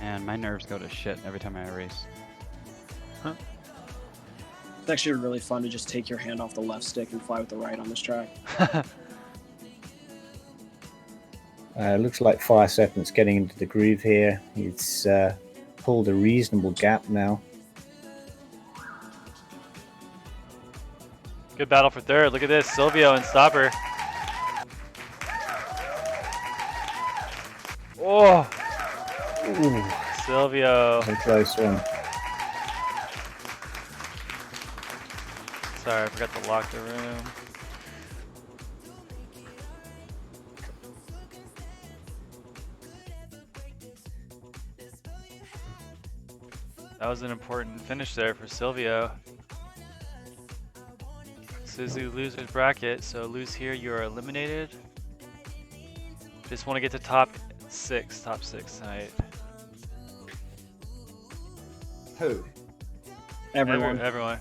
And my nerves go to shit every time I race. It's actually really fun to just take your hand off the left stick and fly with the right on this track. Looks like Fire Serpent's getting into the groove here. He's pulled a reasonable gap now. Good battle for third. Look at this, Silvio and Stopper. Oh! Ooh, Silvio. that's a close one. Sorry, I forgot to lock the room. That was an important finish there for Silvio. Suzu losers bracket, so lose here, you are eliminated. Just want to get to top six tonight. Who? Everyone. Everyone.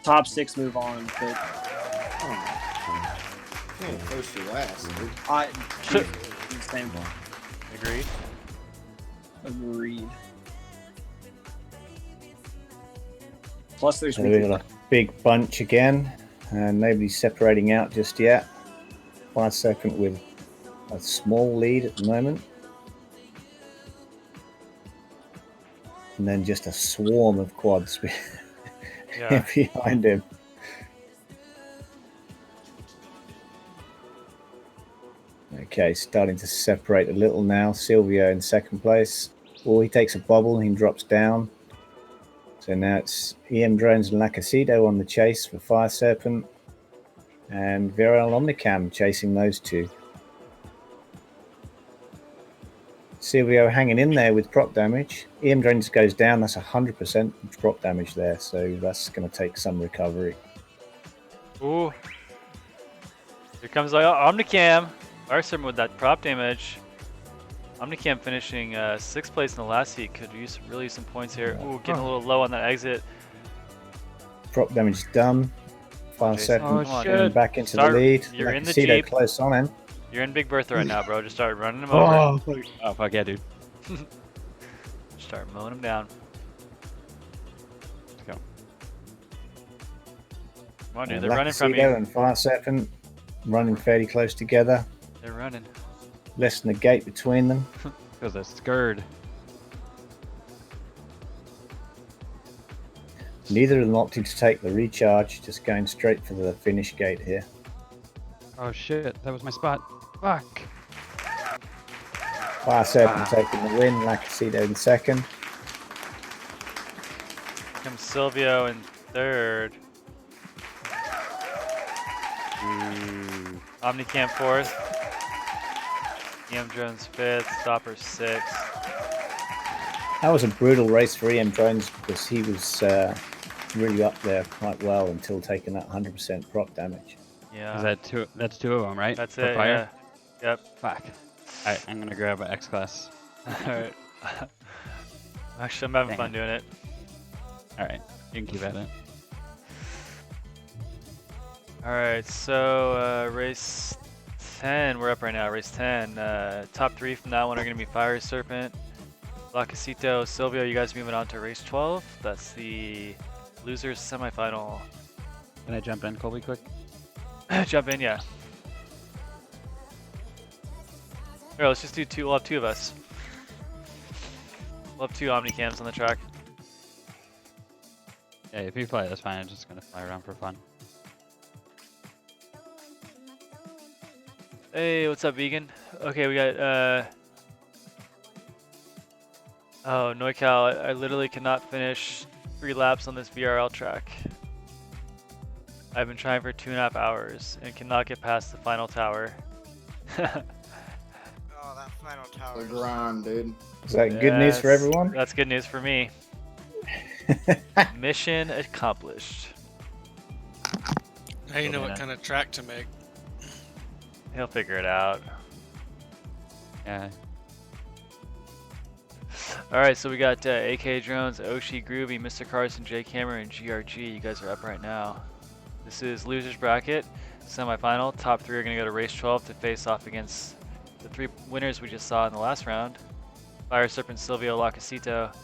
Top 6 move on, but Getting close to last, dude. Same. Agreed. Agreed. Plus, there's So we've got a big bunch again, and nobody's separating out just yet. 5 Serpent with a small lead at the moment. And then just a swarm of quads behind him. Okay, starting to separate a little now. Silvio in second place. Oh, he takes a bobble and he drops down. So now it's EM Drones and Lacasido on the chase for Fire Serpent. And Viral Omnicam chasing those two. Silvio hanging in there with prop damage. EM Drones goes down, that's 100% prop damage there, so that's going to take some recovery. Ooh. Here comes Omnicam. Fire Serpent with that prop damage. Omnicam finishing 6th place in the last heat. Could use really some points here. Ooh, getting a little low on that exit. Prop damage is done. Fire Serpent getting back into the lead. You're in the Lacasido Jeep. close on him. You're in Big Bertha right now, bro. Just start running him over. Oh, fuck yeah, dude. Start mowing him down. Let's go. Come on, dude. They're running from Lacasido you. and Fire Serpent running fairly close together. They're running. Less than a gate between them. Because they're scared. Neither of them opted to take the recharge, just going straight for the finish gate here. Oh shit, that was my spot. Fuck. Fire Serpent taking the win, Lacasido in second. Comes Silvio in third. Ooh. Omnicam fourth. EM Drones fifth. Stopper sixth. That was a brutal race for EM Drones because he was really up there quite well until taking that 100% prop damage. Yeah. Is that two? That's 2 of them, right? That's For it. fire? Yeah. Yep. Fuck. Alright, I'm gonna grab an X class. Alright. Actually, I'm having fun doing it. Alright, you can keep at it. Alright, so race 10, we're up right now, race 10. Top 3 from that one are going to be Fire Serpent, Lacasito, Silvio. You guys moving on to race 12. That's the losers semifinal. Can I jump in, Colby, quick? Jump in, yeah. Here, let's just do two. We'll have 2 of us. We'll have 2 Omnicams on the track. Yeah, if you fly, that's fine. I'm just gonna fly around for fun. Hey, what's up, Vegan? Okay, we got, oh, NoiCal, I literally cannot finish 3 laps on this VRL track. I've been trying for 2.5 hours and cannot get past the final tower. Oh, that final tower. The grind, dude. Is that good news for Yes, everyone? That's good news for me. Mission accomplished. Now you know Yeah. what kind of track to make. He'll figure it out. Yeah. Alright, so we got AK Drones, Oshi, Groovy, Mr. Carson, J Camera, and GRG. You guys are up right now. This is Losers Bracket, semifinal. Top 3 are going to go to Race 12 to face off against the 3 winners we just saw in the last round. Fire Serpent, Silvio, Lacasito,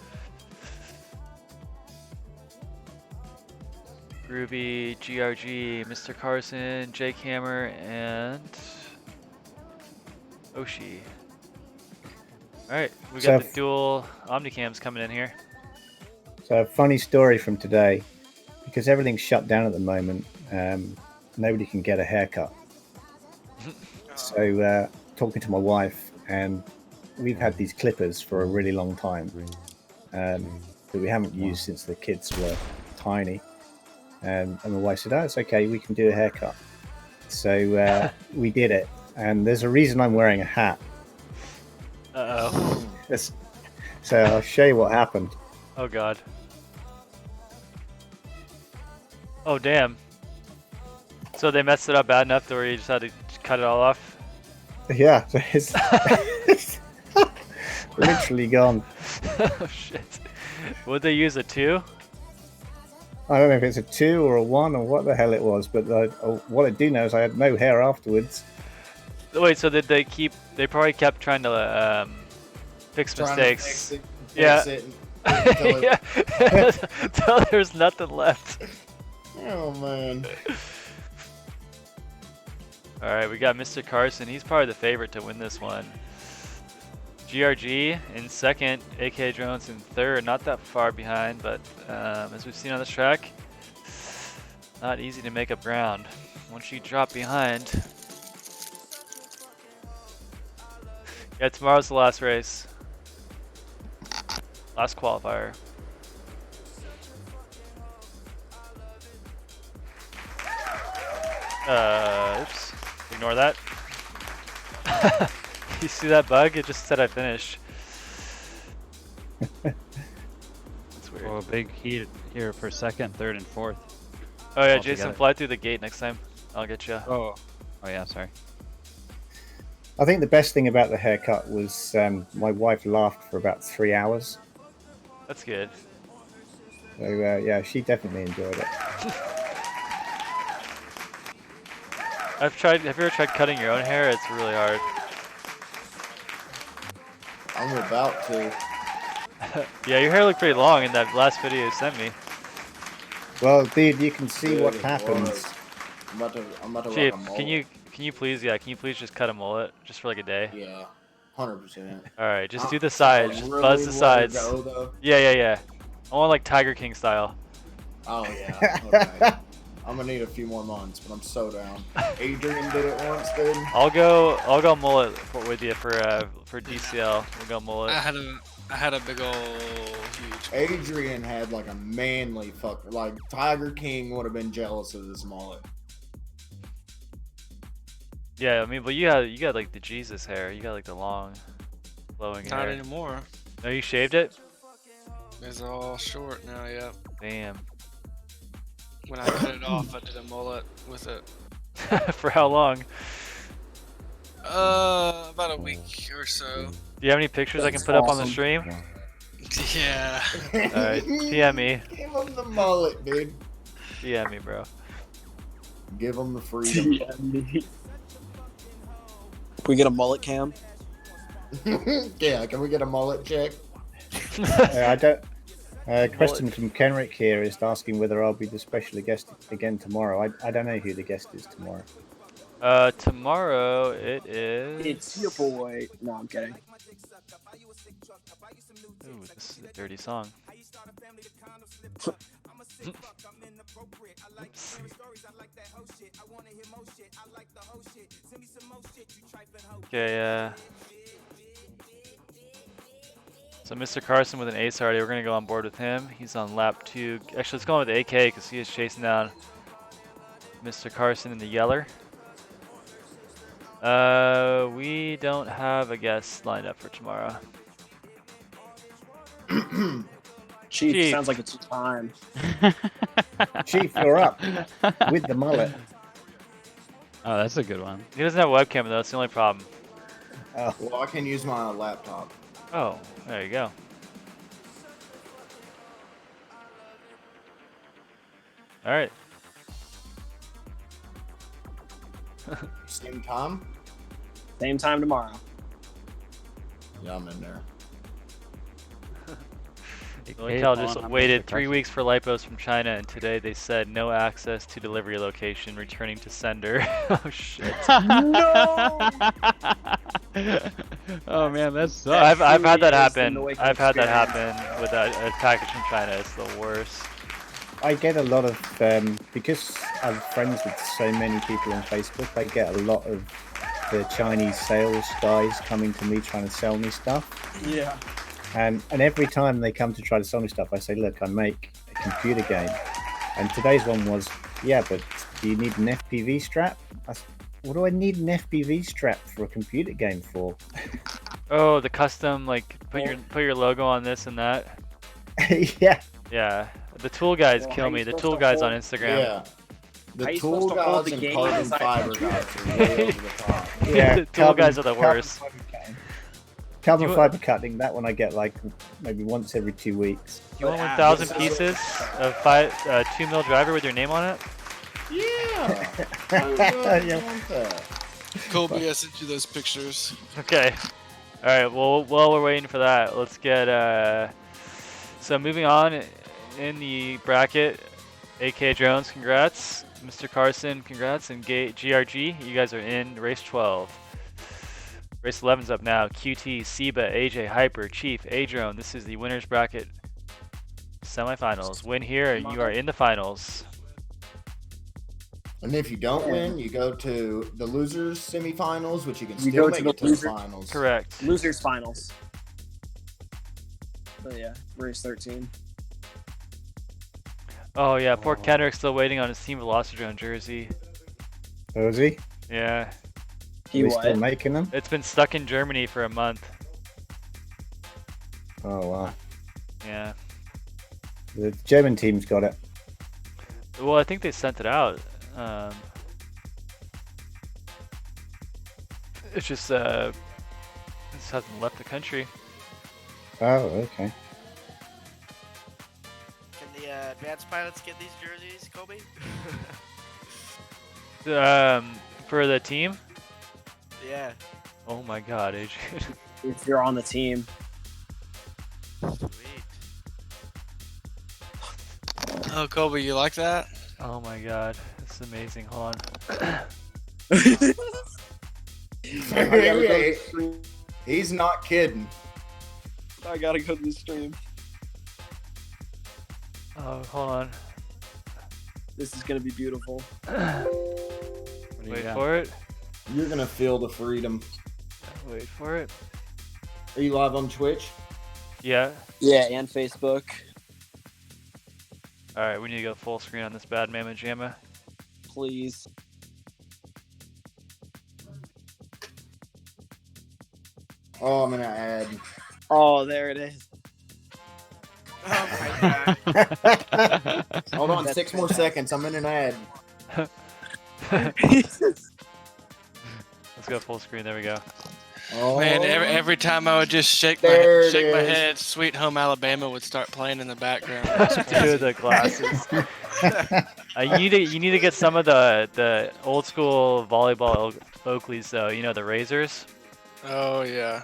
Groovy, GRG, Mr. Carson, J Camera, and Oshi. Alright, we So got the dual Omnicams coming in here. So a funny story from today, because everything's shut down at the moment. Nobody can get a haircut. So talking to my wife, and we've had these clippers for a really long time, that we haven't used since the kids were tiny. And my wife said, "Oh, it's okay, we can do a haircut." So we did it, and there's a reason I'm wearing a hat. Uh-oh. So I'll show you what happened. Oh god. Oh damn. So they messed it up bad enough to where you just had to cut it all off? Yeah, so it's literally gone. Oh shit. Would they use a 2? I don't know if it's a 2 or a 1 or what the hell it was, but what I do know is I had no hair afterwards. Wait, so did they keep... They probably kept trying to fix Trying to mistakes. fix it, Yeah. fix it, Yeah. Until there's nothing left. Oh man. Alright, we got Mr. Carson. He's probably the favorite to win this one. GRG in second, AK Drones in third. Not that far behind, but as we've seen on this track, not easy to make up ground. Once you drop behind. Yeah, tomorrow's the last race. Last qualifier. Oops. Ignore that. You see that bug? It just said I finished. That's weird. Oh, big heat here for second, third, and fourth. Oh yeah, all Jason, together. fly through the gate next time. I'll get you. Oh yeah, sorry. I think the best thing about the haircut was my wife laughed for about 3 hours. That's good. So yeah, she definitely enjoyed it. Have you ever tried cutting your own hair? It's really hard. I'm about to. Yeah, your hair looked pretty long in that last video you sent me. Well, dude, you can see Dude, what it happens. was. I'm about to Chief, rock a mullet. can you please just cut a mullet just for like a day? Yeah, 100%. All right, just do the sides, just really buzz the let her sides. go, though? Yeah. I want like Tiger King style. Oh yeah. Okay. I'm gonna need a few more months, but I'm so down. Adrian did it once, dude. I'll go mullet with you for DCL. We'll go mullet. I had a big ol' huge. Adrian had like a manly fucker. Like Tiger King would have been jealous of this mullet. Yeah, I mean, but you got like the Jesus hair. You got like the long, flowing Not hair. anymore. No, you shaved it? It's all short now. Yep. Damn. When I cut it off, I did a mullet with it. For how long? About a week or so. Do you have any pictures I can put up on the stream? Yeah. Alright, PM me. Give him the mullet, dude. PM me, bro. Give him the freedom. Can we get a mullet cam? Yeah, can we get a mullet check? I don't. Question from Kenrick here is asking whether I'll be the special guest again tomorrow. I don't know who the guest is tomorrow. Tomorrow it is. It's your boy. No, I'm kidding. Ooh, this is a dirty song. Okay, so Mr. Carson with an ace already. We're gonna go on board with him. He's on lap 2. Actually, let's go on with the AK because he is chasing down Mr. Carson and the Yeller. We don't have a guest lined up for tomorrow. Chief, Chief. sounds like it's time. Chief, you're up with the mullet. Oh, that's a good one. He doesn't have a webcam though. That's the only problem. Oh. Well, I can use my laptop. Oh, there you go. All right. Same time? Same time tomorrow. Yeah, I'm in there. Cal just waited 3 weeks for lipos from China, and today they said no access to delivery location, returning to sender. Oh shit! No. Oh man, that's I've had that happen. the Waco I've had that experience. happen with a package from China. It's the worst. I get a lot of because I'm friends with so many people on Facebook. I get a lot of the Chinese sales guys coming to me trying to sell me stuff. Yeah. And every time they come to try to sell me stuff, I say, look, I make a computer game. And today's one was, yeah, but do you need an FPV strap? I said, what do I need an FPV strap for a computer game for? Oh, the custom, like put your logo on this and that. Yeah. Yeah. The tool guys Well, kill how me. you The supposed tool to guys hold- on Instagram. Yeah. How The you tool supposed to hold guys the and game carbon inside fiber your guys are way over the top. Yeah, The tool guys are the worst. Carbon You- fiber cutting, that one I get like maybe once every 2 weeks. You want 1,000 pieces of 2 mil driver with your name on it? Yeah. Yeah. Colby, I sent you those pictures. Okay. All right. Well, while we're waiting for that, let's get. So moving on in the bracket, AK Drones, congrats. Mr. Carson, congrats, and GRG, you guys are in race 12. Race 11's up now. QT, Seba, AJ, Hyper, Chief, A-Drone. This is the winners bracket semifinals. Win here, you are in the finals. And if you don't win, you go to the losers semifinals, which you can You still go to make the it to loser- the finals. Correct. Losers finals. Oh yeah, race 13. Oh yeah, poor Kendrick's still waiting on his Team Velocidrone jersey. Oh, is he? Yeah. He Are they still what? making them? It's been stuck in Germany for a month. Oh, wow. Yeah. The German team's got it. Well, I think they sent it out. It's just this hasn't left the country. Oh, okay. Can the advanced pilots get these jerseys, Kobe? For the team? Yeah. Oh my God, Adrian. If you're on the team. Sweet. Oh, Kobe, you like that? Oh my God, this is amazing. Hold on. He's not kidding. I gotta go to the stream. Oh, hold on. This is gonna be beautiful. Wait for it. You're gonna feel the freedom. Wait for it. Are you live on Twitch? Yeah. Yeah, and Facebook. All right, we need to go full screen on this bad mamma jamma. Please. Oh, I'm gonna add. Oh, there it is. Oh my God. Hold on, That's 6 more seconds. I'm in an ad. Let's go full screen. There we go. Oh, Man, every time I would just shake There my it shake my is. head, Sweet Home Alabama would start playing in the background. Dude, the glasses. You need to get some of the old school volleyball Oakleys though. You know the razors. Oh yeah.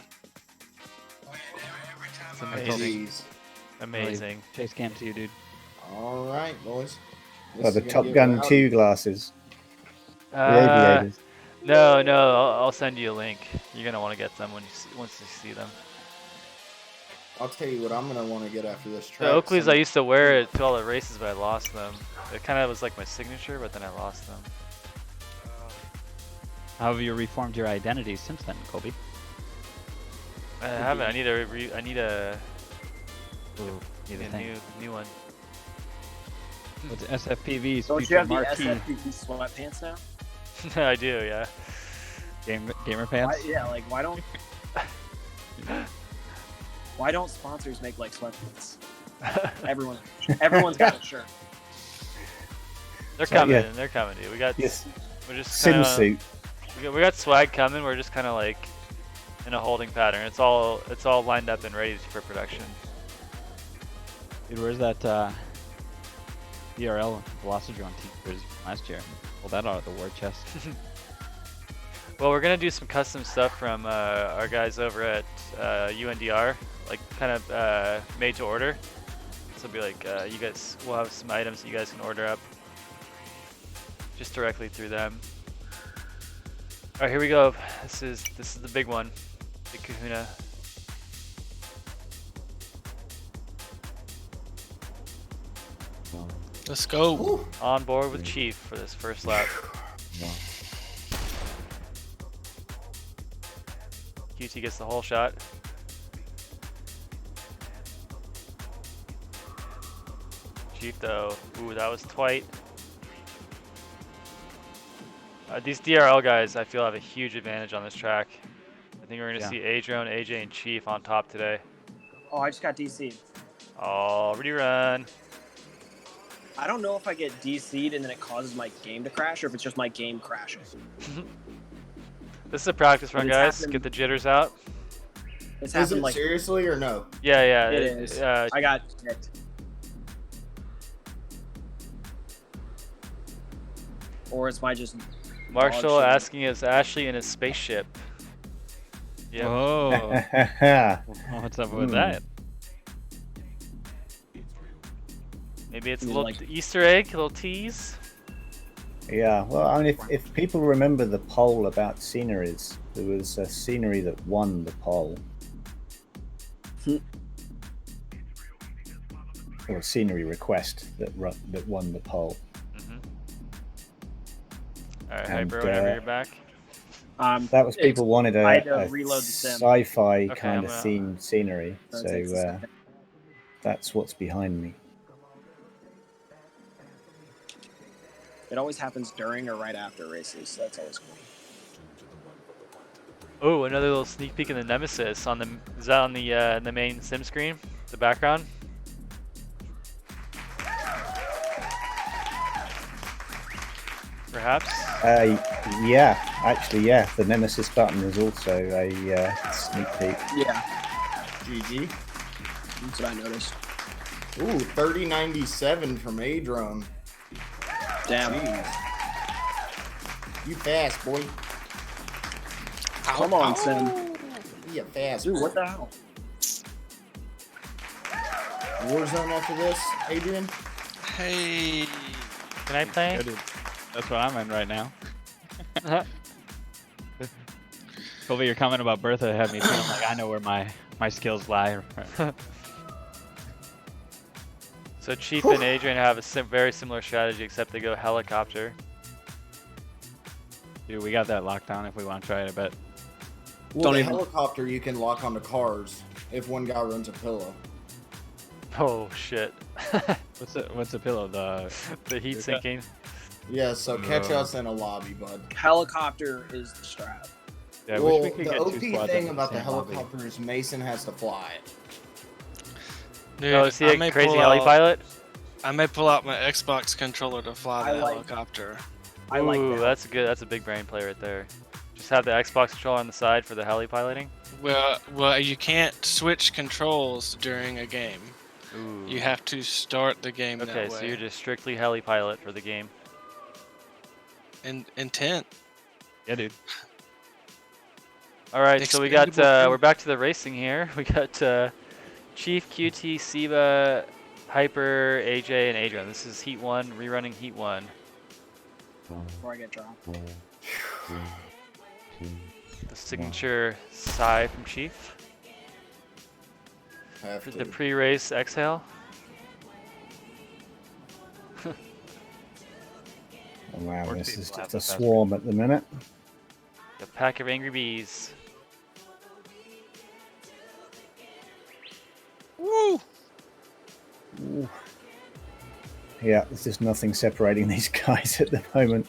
It's amazing. Jeez. Amazing. Chase cam to you, dude. All right, boys. Oh, This the is gonna Top get Gun rowdy. 2 glasses. The aviators. No, I'll send you a link. You're gonna want to get them once you see them. I'll tell you what I'm gonna want to get after this The track. Oakleys, I used to wear it to all the races, but I lost them. It kind of was like my signature, but then I lost them. How have you reformed your identity since then, Colby? I haven't. I need a Ooh, need a get a thing. new one. What's SFPV's Don't you future have the marquee? SFPP sweatpants now? I do, yeah. Gamer pants? Yeah, like why don't sponsors make like sweatpants? Everyone's got a shirt. They're So, coming. yeah. They're coming, dude. We're just Sim kinda, suit. we got swag coming. We're just kind of like in a holding pattern. It's all lined up and ready for production. Dude, where's that DRL Velocidrone t-shirt last year? Pull that out of the war chest. Well, we're gonna do some custom stuff from our guys over at UNDR, like kind of made to order. So it'll be like you guys, we'll have some items that you guys can order up just directly through them. All right, here we go. This is the big one, Big Kahuna. Let's go. On board with Chief for this first lap. QT gets the whole shot. Chief though, ooh, that was tight. These DRL guys, I feel, have a huge advantage on this track. I think we're gonna see Adrone, AJ, and Chief on top today. Oh, I just got DC'd. Already run. I don't know if I get DC'd and then it causes my game to crash, or if it's just my game crashing. This is a practice run, It's guys. happened- Get the jitters out. It's Is happened it like seriously or no? Yeah, yeah. it is. I got kicked. Or it's my just Marshall dog shit. asking, is Ashley in his spaceship? Yep. Oh. What's up with that? Maybe it's a You little like- Easter egg, a little tease. Yeah, well, I mean, if people remember the poll about sceneries, there was a scenery that won the poll. Or a scenery request that won the poll. Alright, And, Hyper, whenever you're back. That was people wanted I had a to reload the sim. sci-fi Okay, kind I'm of gonna- themed scenery, So it so takes a second. that's what's behind me. It always happens during or right after races, so that's always cool. Oh, another little sneak peek in the Nemesis on the. Is that on the main sim screen? The background. Perhaps. Yeah, actually, yeah. The Nemesis button is also a sneak peek. Yeah, GG. that's what I noticed. Ooh, 3097 from Adrone. Damn. Jeez. You fast, boy. Come on, Sim. You fast. Dude, boy. what the hell? Warzone after this, Adrian? Hey. Can I play? Dude, that's what I'm in right now. Colby, your comment about Bertha had me feeling like I know where my skills lie. So Chief and Adrian have a very similar strategy, except they go helicopter. Dude, we got that locked down if we want to try it, I bet. Well, Don't the even- helicopter you can lock onto cars if one guy runs a pillow. Oh shit. What's a pillow? The heat sinking. Yeah, so catch us in a lobby, bud. Helicopter is the strap. Yeah, I Well, wish we could the get OP two squads thing in about the same lobby. helicopter is Mason has to fly it. Dude, Oh, is he I a may crazy pull heli out- pilot? I may pull out my Xbox controller to fly I the like- helicopter. I like Ooh, that. that's good. That's a big brain play right there. Just have the Xbox controller on the side for the heli piloting. Well, you can't switch controls during a game. Ooh. You have to start the game Okay, that way. so you're just strictly heli pilot for the game. Intent. Yeah, dude. All right, so we got Expendable we're back to the racing here. We got Chief, QT, Siva, Hyper, AJ, and Adrian. This is Heat 1, rerunning Heat 1. Before I get dropped. The signature sigh from Chief. Have For to. the pre-race exhale. Oh, wow, Or this people is have just the a best swarm at the minute. The pack of angry bees. Woo! Ooh. Yeah, there's just nothing separating these guys at the moment.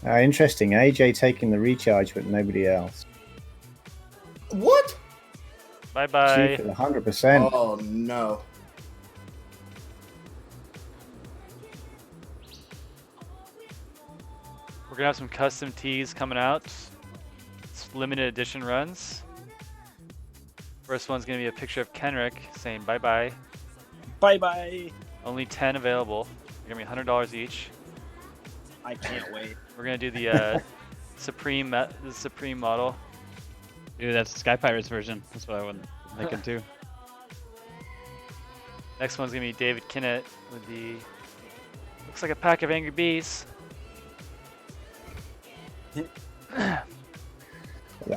Interesting. AJ taking the recharge, but nobody else. What? Bye bye. Chief at 100%. Oh no. We're gonna have some custom tees coming out. It's limited edition runs. First one's gonna be a picture of Kenrick saying bye bye. Bye bye. Only 10 available. They're gonna be $100 each. I can't wait. We're gonna do the Supreme model. Dude, that's the Sky Pirates version. That's what I would make it too. Next one's gonna be David Kinnett with the looks like a pack of angry bees.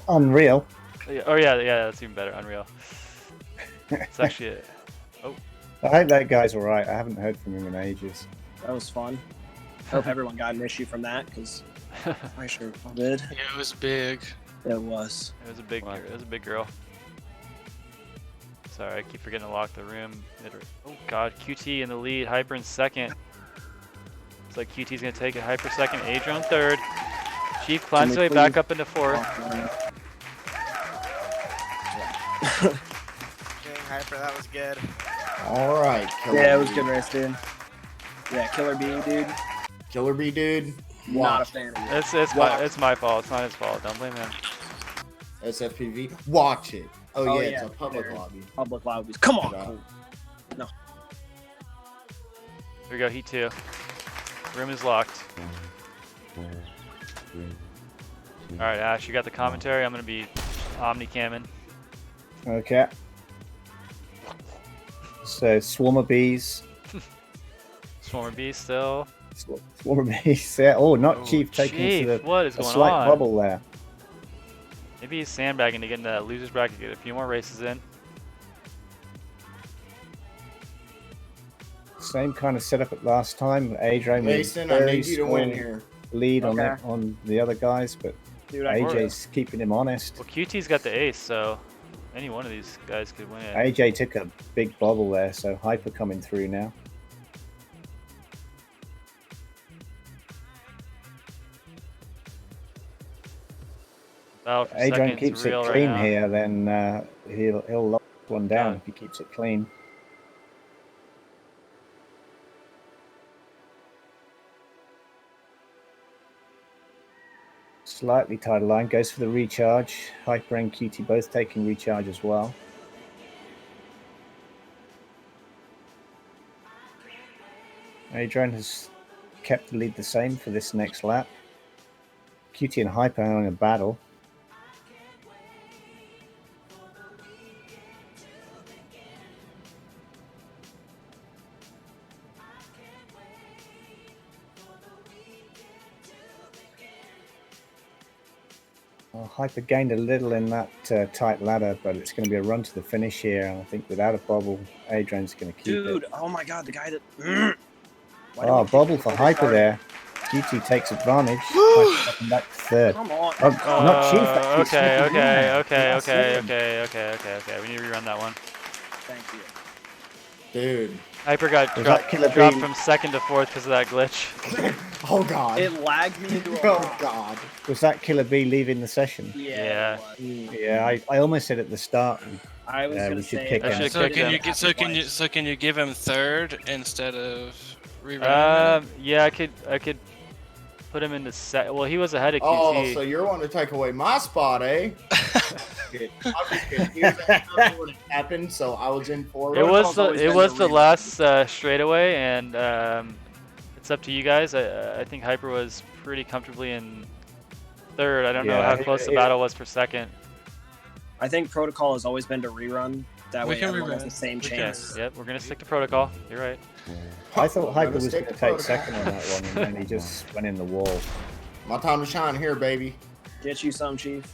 Unreal. Oh yeah, that's even better. Unreal. It's actually a, I hope that guy's alright. I haven't heard from him in ages. That was fun. Hope everyone got an issue from that because I sure did. Yeah, it was big. It was. It was a big. It was a big girl. Sorry, I keep forgetting to lock the room. Oh God, QT in the lead, Hyper in second. Looks like QT's gonna take it. Hyper second, Adrian third. Chief climbs his way back up into fourth. Dang, Hyper, that was good. All right. Yeah, it was good race, dude. Yeah, Killer Bee, dude. Killer Bee, dude. Not a fan of it. It's my fault. It's not his fault. Don't blame him. SFPV. Watch it. Oh, yeah, it's a public there. lobby. Public lobbies. Come on. No. Here we go, heat 2. Room is locked. Alright, Ash, you got the commentary. I'm going to be omnicamming. Okay. So, Swarmer Bees. Swarmer Bees still. Swarmer Bees. Yeah. Oh, not Chief taking Chief, to what is a going slight on? bubble there. Maybe he's sandbagging to get in that loser's bracket, get a few more races in. Same kind of setup at last time. Adrian with Mason, I very need you to win small here. lead Okay. on the other guys, but Dude, AJ's keeping him honest. Well, QT's got the ace, so any one of these guys could win it. AJ took a big bobble there, so Hyper coming through now. Battle for Adrian second's keeps it real right clean now. here, then he'll lock one down if he keeps it clean. Slightly tighter line, goes for the recharge. Hyper and QT both taking recharge as well. Adrian has kept the lead the same for this next lap. QT and Hyper are in a battle. Well, Hyper gained a little in that tight ladder, but it's going to be a run to the finish here. And I think without a bobble, Adrian's going to keep Dude, it. oh my god, the guy that. Oh, bobble for Hyper there. QT takes advantage. Hyper stepping back to third. Come on. Oh, not Chief. actually Okay, sneaking in there. okay. We need to rerun that one. Thank you. Dude. Hyper got Was that Killer dropped Bee? from second to fourth because of that glitch. Oh, God. It lagged me into a Oh, God. Was that Killer Bee leaving the session? Yeah. Yeah, I almost said at the start. I was we gonna should say kick I him. should So kick can him. you get can you give him third instead of rerunning? Yeah, I could put him into set. Well, he was ahead of QT. Oh, so you're wanting to take away my spot, eh? Good. I'm just kidding. He was at what happened, so I was in fourth. It was the rerun. last straightaway, and it's up to you guys. I think Hyper was pretty comfortably in third. I don't know Yeah, how close the battle was for second. I think protocol has always been to rerun. That We way can everyone has rerun. the same Okay. chance. Yep, we're gonna stick to protocol. You're right. I thought Hyper was stick going to to take protocol. second on that one, and then he just went in the wall. My time to shine here, baby. Get you some, Chief.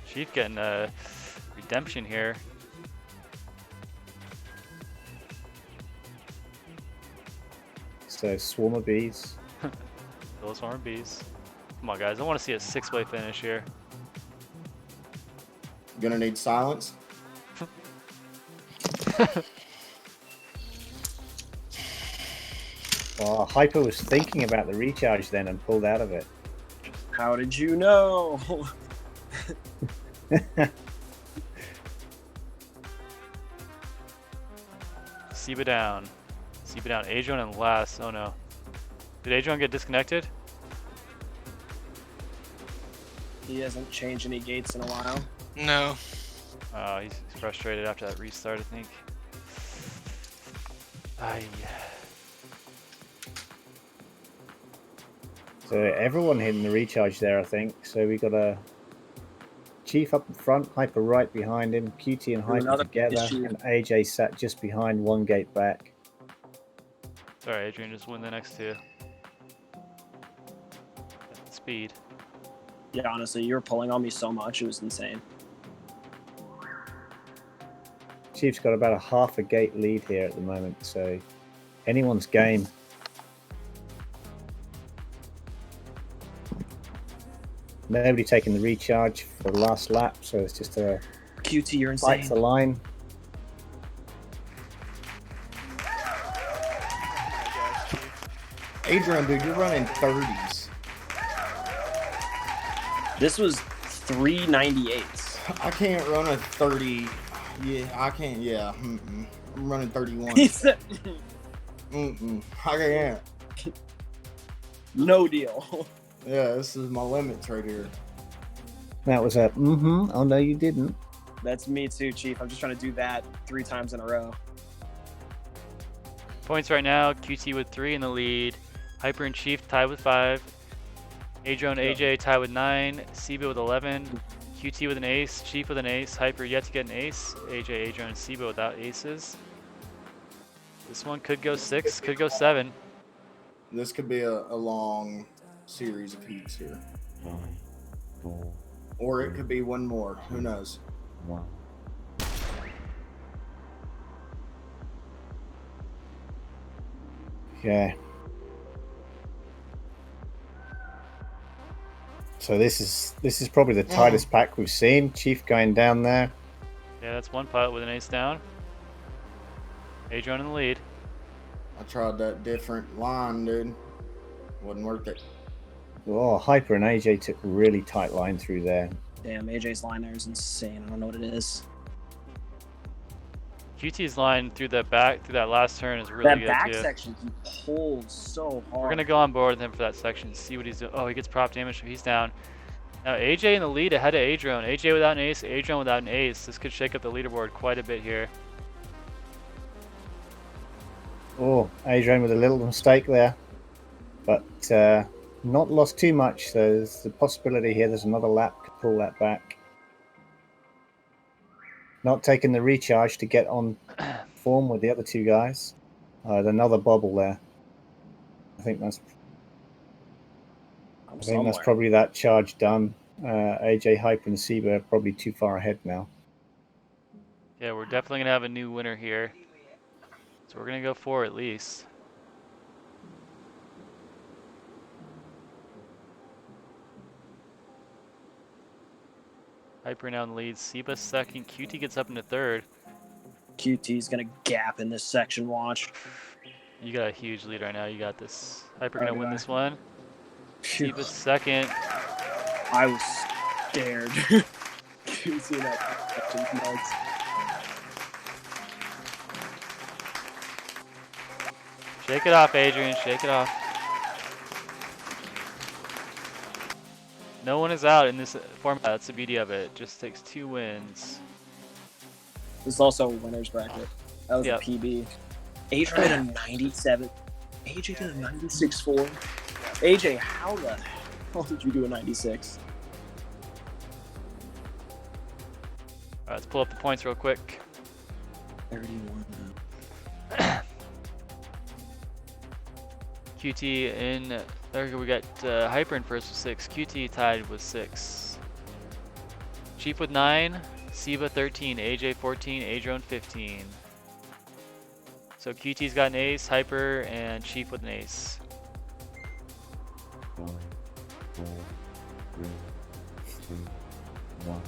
Chief getting a redemption here. So Swarmer Bees. Those Swarm Bees. Come on, guys. I want to see a 6-way finish here. Gonna need silence. Oh, Hyper was thinking about the recharge then and pulled out of it. How did you know? Siba down. Siba down. Adrian and last. Oh no. Did Adrian get disconnected? He hasn't changed any gates in a while. No. Oh, he's frustrated after that restart, I think. Aye. So everyone hitting the recharge there, I think. So we got a Chief up in front, Hyper right behind him, QT and Hyper Another together, issue. and AJ sat just behind, one gate back. Sorry, Adrian, just win the next two. Speed. Yeah, honestly, you were pulling on me so much, it was insane. Chief's got about a half a gate lead here at the moment, so anyone's game. Nobody taking the recharge for the last lap, so it's just a QT, you're fight insane. the line. Adrian, dude, you're running 30s. This was 398s. I can't run a 30. Yeah, I can't. Yeah, I'm running 31. He said, I can't. no deal. Yeah, this is my limits right here. That was a oh no you didn't. That's me too, Chief. I'm just trying to do that 3 times in a row. Points right now, QT with 3 in the lead. Hyper and Chief tied with 5. Adrian and AJ tied with 9. Siba with 11. QT with an ace. Chief with an ace. Hyper yet to get an ace. AJ, Adrian, and Siba without aces. This one could go 6, could go 7. This could be a long series of heats here. 9, 4, Or it could be one more. Who knows? 1. Okay. So this is probably the tightest pack we've seen. Chief going down there. Yeah, that's one putt with an ace down. Adrian in the lead. I tried that different line, dude. Wasn't worth it. Oh, Hyper and AJ took a really tight line through there. Damn, AJ's line there is insane. I don't know what it is. QT's line through that last turn is really That good back too. section, he pulls so hard. We're gonna go on board with him for that section, see what he's doing. Oh, he gets prop damage, so he's down. Now AJ in the lead ahead of Adrian. AJ without an ace, Adrian without an ace. This could shake up the leaderboard quite a bit here. Oh, Adrian with a little mistake there, but not lost too much. So there's the possibility here. There's another lap to pull that back. Not taking the recharge to get on form with the other two guys. Another bobble there. I think that's probably that charge done. AJ, Hyper, and Siba are probably too far ahead now. Yeah, we're definitely gonna have a new winner here. So we're gonna go 4 at least. Hyper now in the lead. Siba second. QT gets up into third. QT's gonna gap in this section, watch. You got a huge lead right now. You got this. Hyper gonna win this one. Siba second. I was scared. QT in that section's nuts. Shake it off, Adrian. Shake it off. No one is out in this format. That's the beauty of it. It just takes 2 wins. This is also a winner's bracket. That was Yep. a PB. AJ did a 97. AJ did a 96.4. AJ, how the hell did you do a 96? Alright, let's pull up the points real quick. 31. QT in there. We got Hyper in first with 6. QT tied with 6. Chief with 9. Siba 13. AJ 14. Adrian 15. So QT's got an ace. Hyper and Chief with an ace. 5, 4, 3, 2, 1.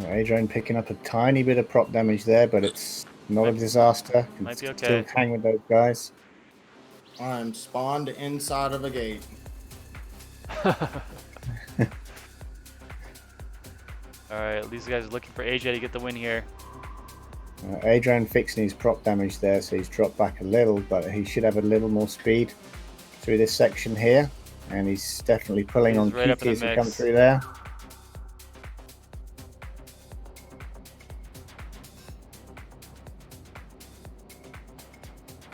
Adrian picking up a tiny bit of prop damage there, but it's not a disaster. Can Might be still okay. hang with those guys. I'm spawned inside of a gate. Alright, these guys are looking for AJ to get the win here. Adrian fixing his prop damage there, so he's dropped back a little, but he should have a little more speed through this section here. And he's definitely pulling He's on right up in the QT as he comes mix. through there.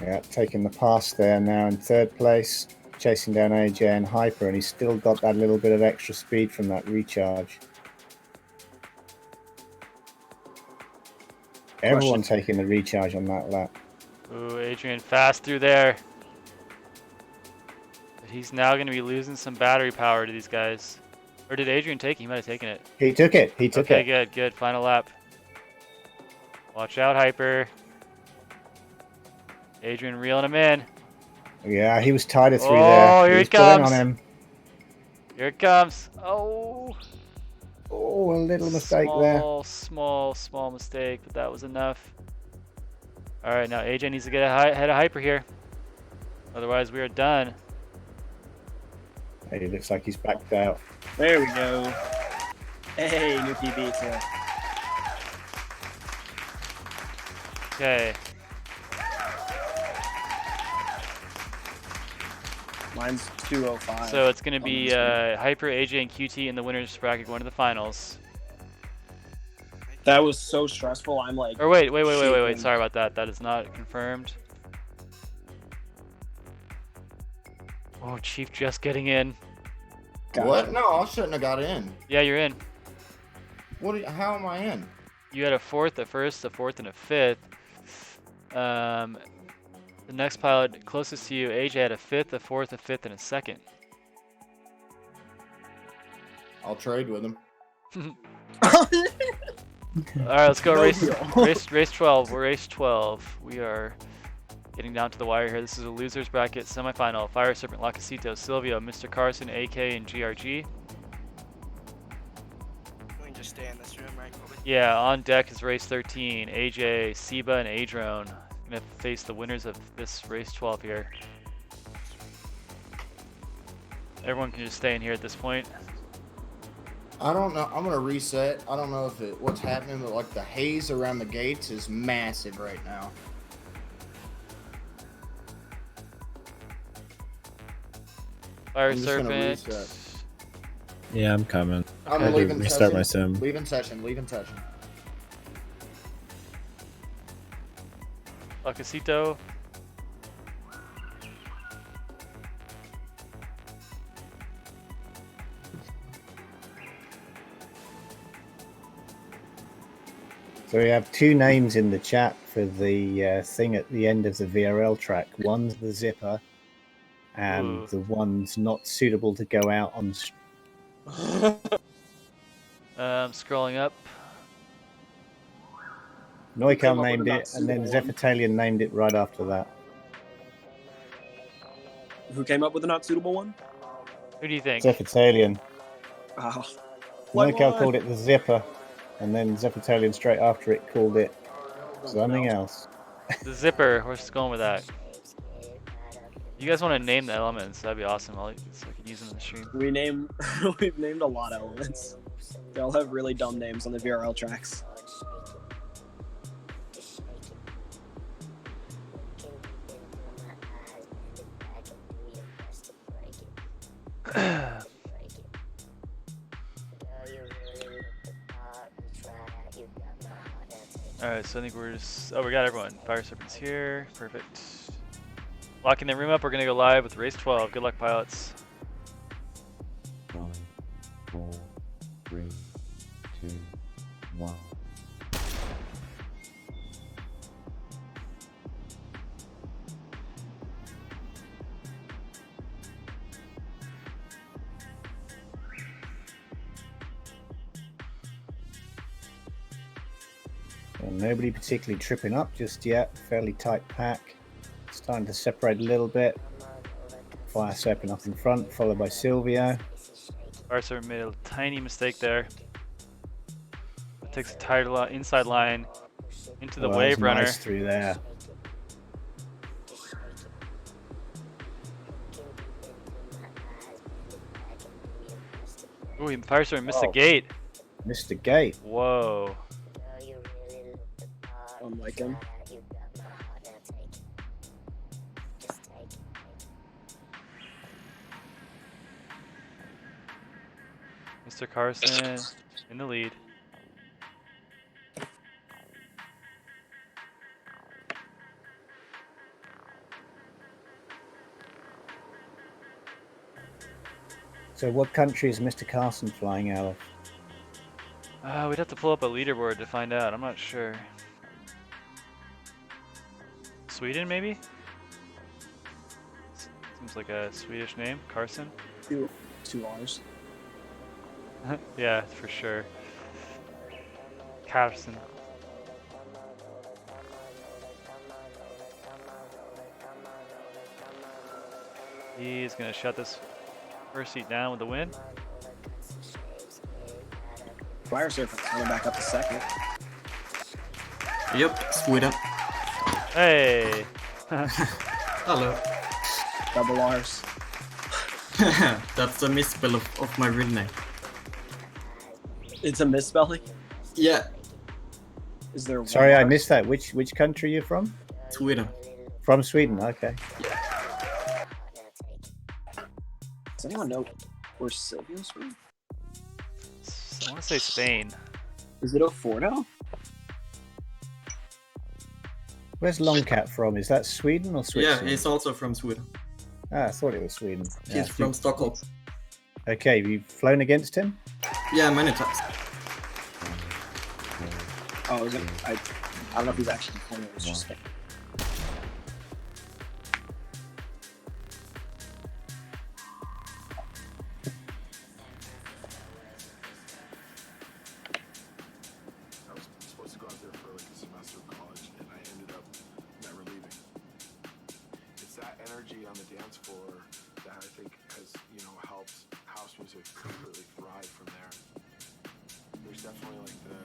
Yeah, taking the pass there now in third place, chasing down AJ and Hyper, and he's still got that little bit of extra speed from that recharge. Everyone taking the recharge on that lap. Ooh, Adrian fast through there. But he's now going to be losing some battery power to these guys. Or did Adrian take it? He might have taken it. He took it. He took okay, it. good, good. Final lap. Watch out, Hyper. Adrian reeling him in. Yeah, he was tighter through Oh, there. here He it was pulling comes. on him. Here it comes. Oh. Oh, a little mistake there. Small mistake, but that was enough. All right, now AJ needs to get ahead of Hyper here. Otherwise, we are done. Hey, it looks like he's backed out. There we go. Hey, new PB too. Okay. Mine's 205. So it's going to be Hyper, AJ, and QT in the winners bracket going to the finals. That was so stressful. I'm like. Or wait. shaking. Sorry about that. That is not confirmed. Oh, Chief just getting in. What? No, I shouldn't have got in. Yeah, you're in. What? How am I in? You had a fourth, a first, a fourth, and a fifth. The next pilot closest to you, AJ, had a fifth, a fourth, a fifth, and a second. I'll trade with him. All right, let's go No race deal. race 12. We're race 12. We are getting down to the wire here. This is a losers bracket semifinal. Fire Serpent, Lacasito, Silvio, Mr. Carson, AK, and GRG. We can just stay in this room, right, Colby? Yeah, on deck is race 13. AJ, Seba, and Adrone gonna face the winners of this race 12 here. Everyone can just stay in here at this point. I don't know. I'm gonna reset. I don't know if what's happening, but like the haze around the gates is massive right now. Fire I'm just gonna Serpent. reset. Yeah, I'm coming. I'm I had to leaving restart my session. sim. Leaving session. Leaving session. Lacasito. So we have two names in the chat for the thing at the end of the VRL track. One's the zipper, and Ooh. the one's not suitable to go out on. Scrolling up. Noikal named it, and then Zephyrtalian named it right after that. Who came up with the not suitable one? Who do you think? Zephyrtalian. Oh. Noikal called it the zipper, and then Zephyrtalian straight after it called it something else. The zipper. We're just going with that. You guys want to name the elements? That'd be awesome. So I can use them in the stream. We've named a lot of elements. They all have really dumb names on the VRL tracks. Alright, so I think we're just... Oh, we got everyone. Fire Serpent's here. Perfect. Locking the room up. We're going to go live with race 12. Good luck, pilots. 5, 4, 3, 2, 1. Well, nobody particularly tripping up just yet. Fairly tight pack. Starting to separate a little bit. Fire Serpent up in front, followed by Silvio. Fire Serpent made a tiny mistake there. takes a tight inside line into the Well, wave it's runner. nice through there. Ooh, Firestorm missed the Oh. gate. Missed the gate. Whoa. I'm like him. Mr. Carson in the lead. So what country is Mr. Carson flying out of? We'd have to pull up a leaderboard to find out. I'm not sure. Sweden, maybe? Seems like a Swedish name. Carson? Two R's. Yeah, for sure. Carson. He's gonna shut this first seat down with the win. Fire Surfer coming back up to second. Yep, Sweden. Hey! Hello. Double R's. That's a misspell of my real name. It's a misspelling? Yeah. Is there one Sorry, I R? missed that. Which country are you from? Sweden. From Sweden, okay. Does anyone know where Silvio's from? I want to say Spain. Is it Oforto? Where's Longcat from? Is that Sweden or Yeah, Switzerland? he's also from Sweden. Ah, I thought it was Sweden. He's from Stockholm. Okay, have you flown against him? Yeah, many times. Oh, is it? I don't know if he's actually playing. It was just. energy on the dance floor that I think has, helped house music completely thrive from there. There's definitely like the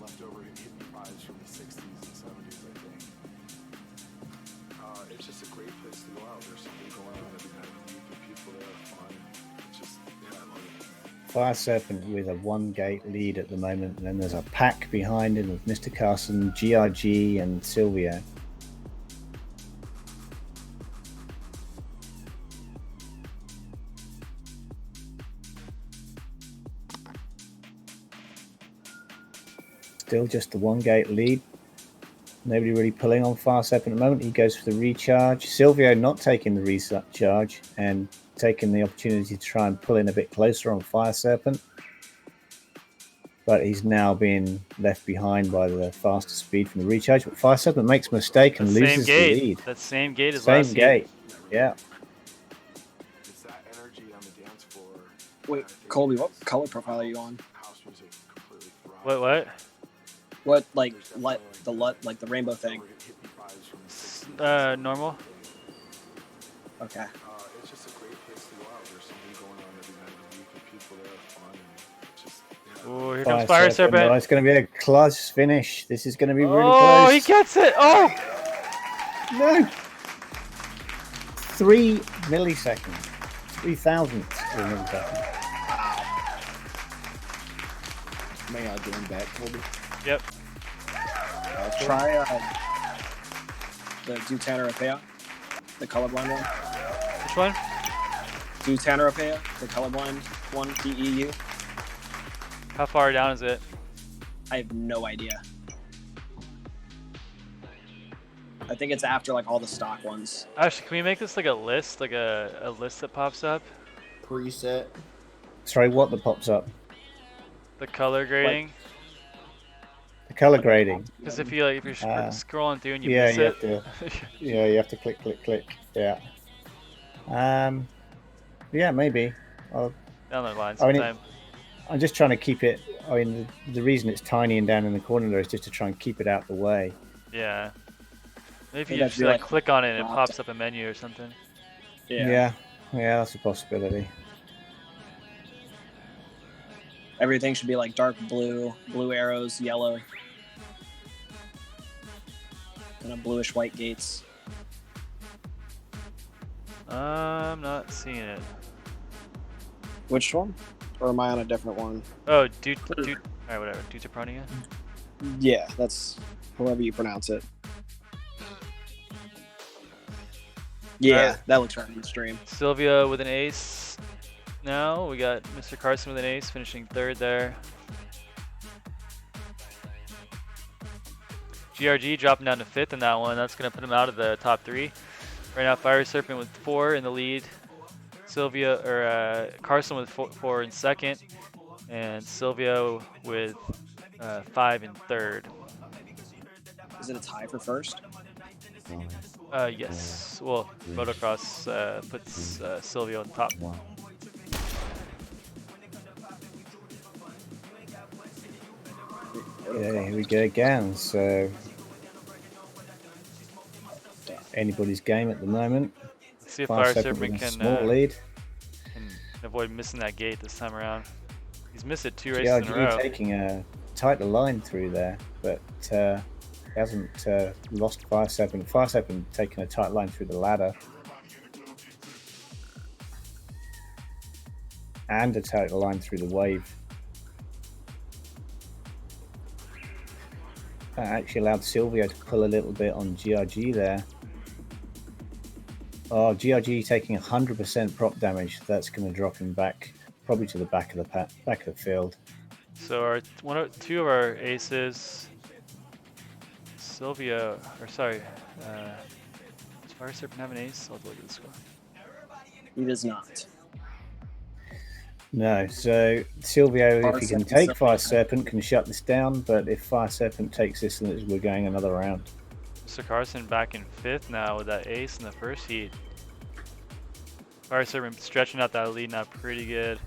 leftover hippie vibes from the 60s and 70s, I think. It's just a great place to go out. There's something going on every night of the week and people there are fun. It's just, I love it. Fire Serpent with a 1-gate lead at the moment, and then there's a pack behind him with Mr. Carson, GRG, and Silvio. Still just the 1-gate lead. Nobody really pulling on Fire Serpent at the moment. He goes for the recharge. Silvio not taking the recharge and taking the opportunity to try and pull in a bit closer on Fire Serpent. But he's now being left behind by the faster speed from the recharge. But Fire Serpent makes a mistake and loses the lead. That same gate as Same last gate. Yeah. It's that energy on the dance floor. Wait, Colby, what color profile are you on? House music completely thrives. What? What, like the rainbow thing? Normal. Okay. It's just a great place to go out. There's something going on every night of the week and people there are fun. And it's just, Oh, here comes Fire Serpent. Oh, it's going to be a close finish. This is going to be really Oh, close. he gets it. Oh! No. 3 milliseconds. 3,000th of a millisecond. May I join back, Colby? Yep. Try the Deuteranopea, the colorblind one. Which one? Deuteranopea, the colorblind one, DEU. How far down is it? I have no idea. I think it's after like all the stock ones. Actually, can we make this like a list, like a list that pops up? Preset. Sorry, what that pops up? The color grading. The color grading. Because if you're scrolling through and you yeah, miss you it, have to, you have to click. Yeah. Yeah, maybe. down the line I mean, sometime. I'm just trying to keep it. I mean, the reason it's tiny and down in the corner there is just to try and keep it out the way. Yeah. Maybe Maybe you that'd just be like like click on it and it dropped. pops up a menu or something. Yeah, that's a possibility. Everything should be like dark blue, blue arrows, yellow, kind of bluish white gates. I'm not seeing it. Which one? Or am I on a different one? Oh, dude. Alright, whatever. Deuteronia? Yeah, that's however you pronounce it. Yeah, that looks right on the stream. Sylvia with an ace. Now we got Mr. Carson with an ace, finishing third there. GRG dropping down to fifth in that one. That's going to put him out of the top three. Right now, Fire Serpent with 4 in the lead. Sylvia or Carson with 4 in second, and Sylvia with 5 in third. Is it a tie for first? Yes. Well, motocross puts Sylvia on top. Okay, here we go again. So anybody's game at the moment. Let's see if Fire Serpent can small lead. Can avoid missing that gate this time around. He's missed it 2 races in a row. Taking a tighter line through there, but he hasn't lost Fire Serpent. Fire Serpent taking a tight line through the ladder. And a tighter line through the wave. That actually allowed Silvio to pull a little bit on GRG there. Oh, GRG taking 100% prop damage. That's going to drop him back, probably to the back of the field. So our two of our aces, Sylvia, or sorry, does Fire Serpent have an ace? I'll look at the score. He does not. No, so Silvio, if he can take Fire Serpent, can shut this down, but if Fire Serpent takes this, then we're going another round. Mr. Carson back in fifth now with that ace in the first heat. Fire Serpent stretching out that lead now pretty good.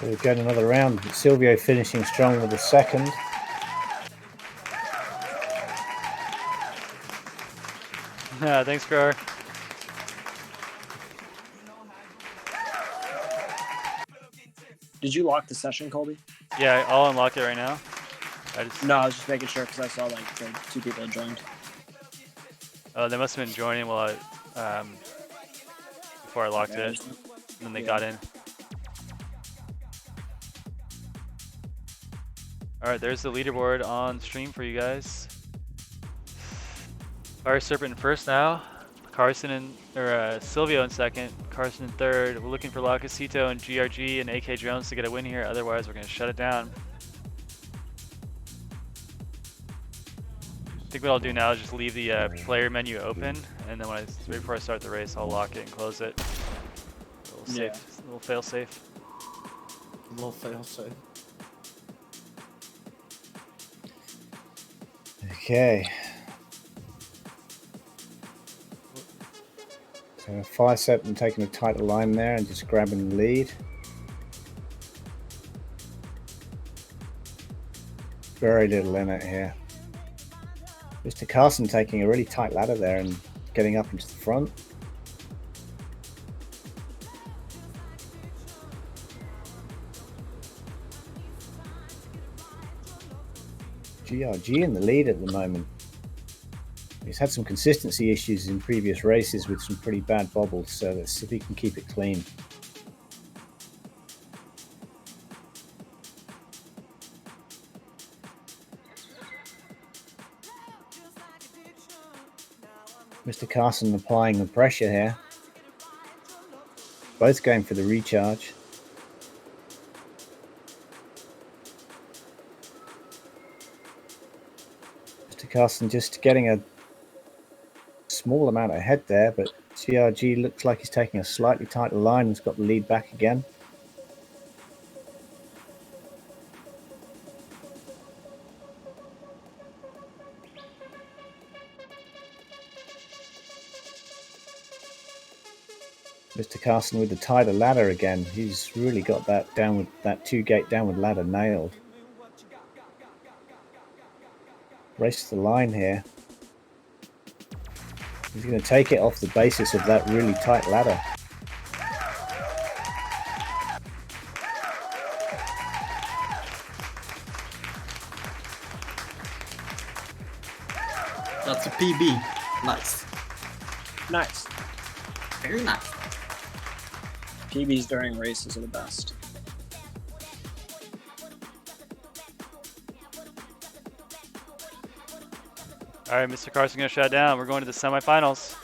So we're going another round. Silvio finishing strong with the second. Yeah, thanks, Grower. Did you lock the session, Colby? Yeah, I'll unlock it right now. No, I was just making sure because I saw like the 2 people had joined. Oh, they must have been joining while I, before I locked it, and then they got in. All right, there's the leaderboard on stream for you guys. Fire Serpent in first now. Carson Silvio in second. Carson in third. We're looking for Lacasito and GRG and AK Drones to get a win here. Otherwise, we're going to shut it down. I think what I'll do now is just leave the player menu open, and then right before I start the race, I'll lock it and close it. A little safe, a little fail safe. A little fail safe. Okay. So Fire Serpent taking a tighter line there and just grabbing the lead. Very little in it here. Mr. Carson taking a really tight ladder there and getting up into the front. GRG in the lead at the moment. He's had some consistency issues in previous races with some pretty bad bobbles, so let's see if he can keep it clean. Mr. Carson applying the pressure here. Both going for the recharge. Mr. Carson just getting a small amount ahead there, but GRG looks like he's taking a slightly tighter line and has got the lead back again. Mr. Carson with the tighter ladder again. He's really got that 2-gate downward ladder nailed. Race to the line here. He's going to take it off the basis of that really tight ladder. That's a PB. Nice. Nice. Very nice. PBs during races are the best. All right, Mr. Carson gonna shut down. We're going to the semifinals.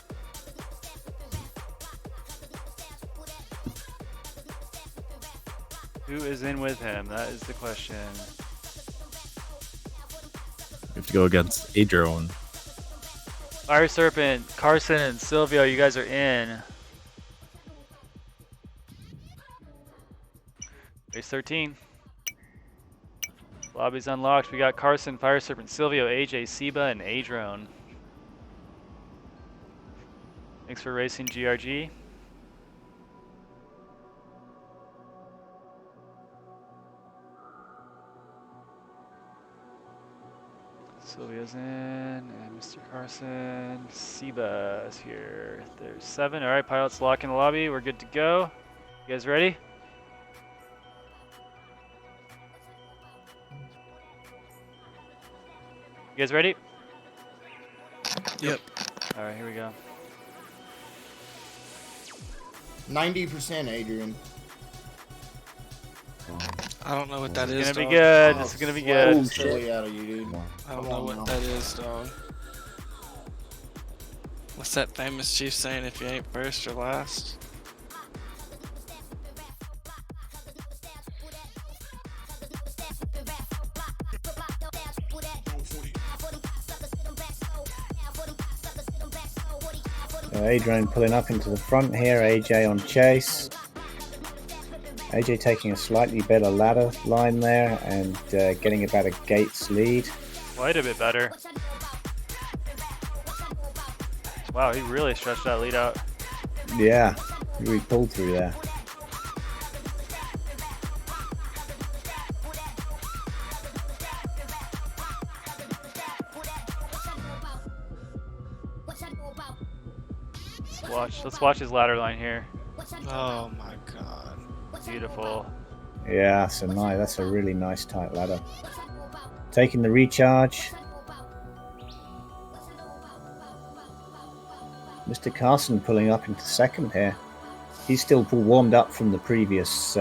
Who is in with him? That is the question. We have to go against Adrone. Fire Serpent, Carson, and Silvio, you guys are in. Race 13. Lobby's unlocked. We got Carson, Fire Serpent, Silvio, AJ, Seba, and Adrone. Thanks for racing, GRG. Silvio's in, and Mr. Carson, Seba is here. There's 7. All right, pilots lock in the lobby. We're good to go. You guys ready? You guys ready? Yep. All right, here we go. 90%, Adrian. I don't know what that is. It's gonna be dog. good. This is gonna be good. Oh, silly out of you, dude. I don't Come know on what now. that is, dog. What's that famous chief saying? If you ain't first, you're last. Adrian pulling up into the front here. AJ on chase. AJ taking a slightly better ladder line there and getting about a gate's lead. Quite a bit better. Wow, he really stretched that lead out. Yeah, we pulled through there. Let's watch his ladder line here. Oh my god. Beautiful. Yeah, so nice. That's a really nice tight ladder. Taking the recharge. Mr. Carson pulling up into second here. He's still warmed up from the previous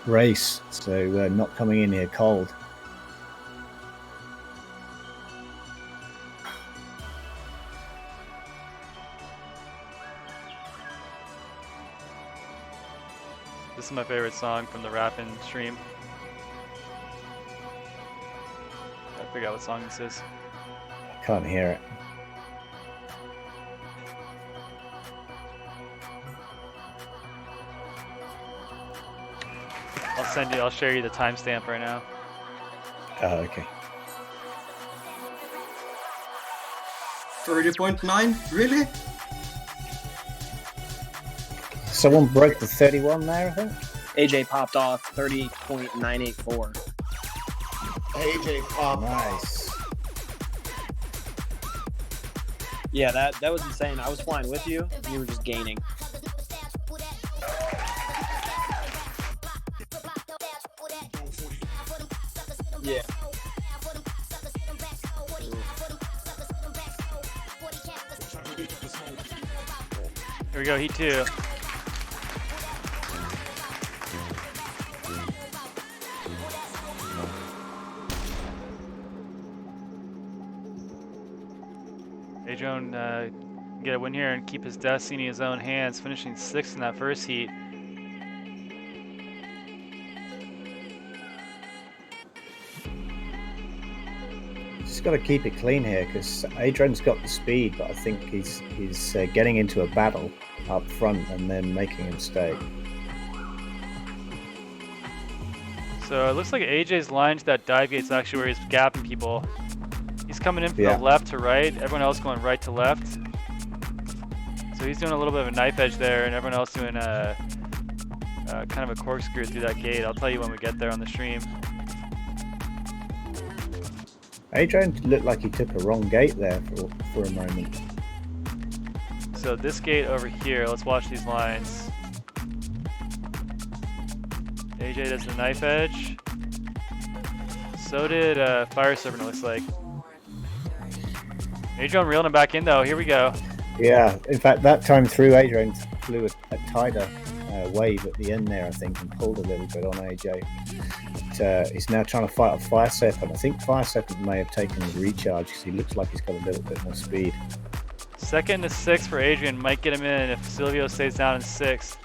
race, so not coming in here cold. This is my favorite song from the Rappin' stream. I figure out what song this is. Can't hear it. I'll share you the timestamp right now. Oh, okay. 30.9? Really? Someone broke the 31 there, I think. AJ popped off 30.984. AJ popped. Nice. Yeah, that was insane. I was flying with you. You were just gaining. Yeah. Here we go, Heat 2. Adrone get a win here and keep his destiny in his own hands, finishing 6th in that first heat. Just got to keep it clean here because Adrian's got the speed, but I think he's getting into a battle up front and then making a mistake. So it looks like AJ's line to that dive gate's actually where he's gapping people. He's coming in from the left to right, everyone else going right to left. So he's doing a little bit of a knife edge there, and everyone else doing a kind of a corkscrew through that gate. I'll tell you when we get there on the stream. Adrian looked like he took a wrong gate there for a moment. So this gate over here, let's watch these lines. AJ does the knife edge. So did Fire Serpent, it looks like. Adrian reeling him back in though, here we go. Yeah, in fact, that time through, Adrian flew a tighter wave at the end there, I think, and pulled a little bit on AJ. But, he's now trying to fight off Fire Serpent. I think Fire Serpent may have taken the recharge because he looks like he's got a little bit more speed. 2nd to 6 for Adrian, might get him in if Silvio stays down in 6th.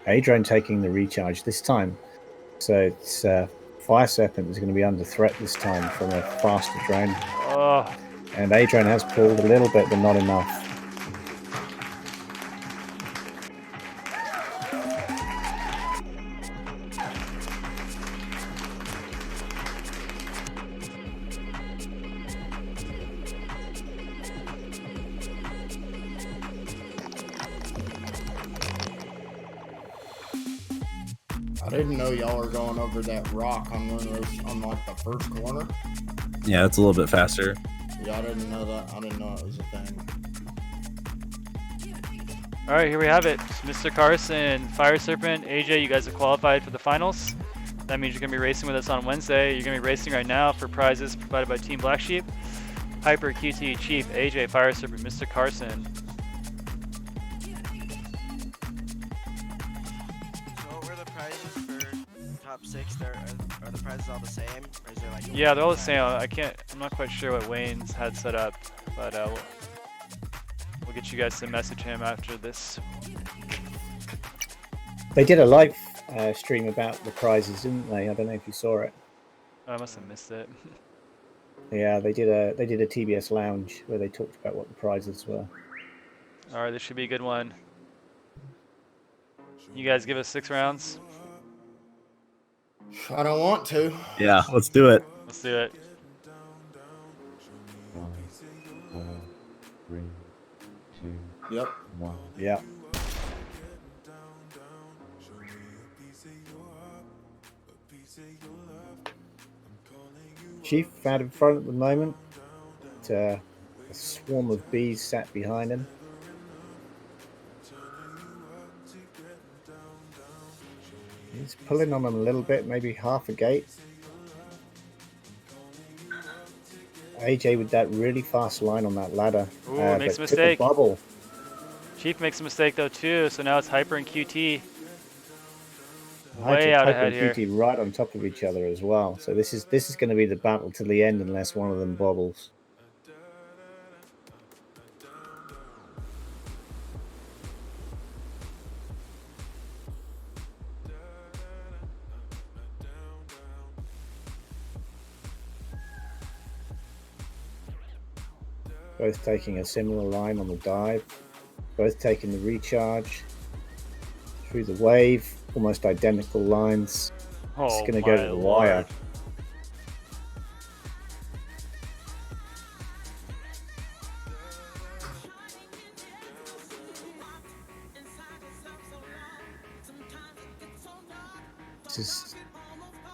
Adrian taking the recharge this time. So it's Fire Serpent is going to be under threat this time from a faster drone. Oh. And Adrian has pulled a little bit, but not enough. I didn't know y'all were going over that rock on one of those, on like the first corner. Yeah, it's a little bit faster. Yeah, I didn't know that. I didn't know it was a thing. All right, here we have it. Mr. Carson, Fire Serpent, AJ, you guys have qualified for the finals. That means you're going to be racing with us on Wednesday. You're going to be racing right now for prizes provided by Team Black Sheep. Hyper, QT, Chief, AJ, Fire Serpent, Mr. Carson. Top 6, are the prizes all the same, or is there like? Yeah, they're all the same. I'm not quite sure what Wayne's had set up, but we'll get you guys to message him after this. They did a live stream about the prizes, didn't they? I don't know if you saw it. Oh, I must have missed it. Yeah, they did a TBS lounge where they talked about what the prizes were. All right, this should be a good one. You guys give us 6 rounds. I don't want to. Yeah, let's do it. Let's do it. 5, 4, 3, 2, Yep. 1. Yeah. Chief out in front at the moment. A swarm of bees sat behind him. He's pulling on them a little bit, maybe half a gate. AJ with that really fast line on that ladder. Ooh, makes a but mistake. took a bubble. Chief makes a mistake though too, so now it's Hyper and QT. Hyper Way out and ahead here. QT right on top of each other as well. So this is going to be the battle to the end unless one of them bobbles. Both taking a similar line on the dive. Both taking the recharge. Through the wave. Almost identical lines. Oh, it's going to go to the wire. This is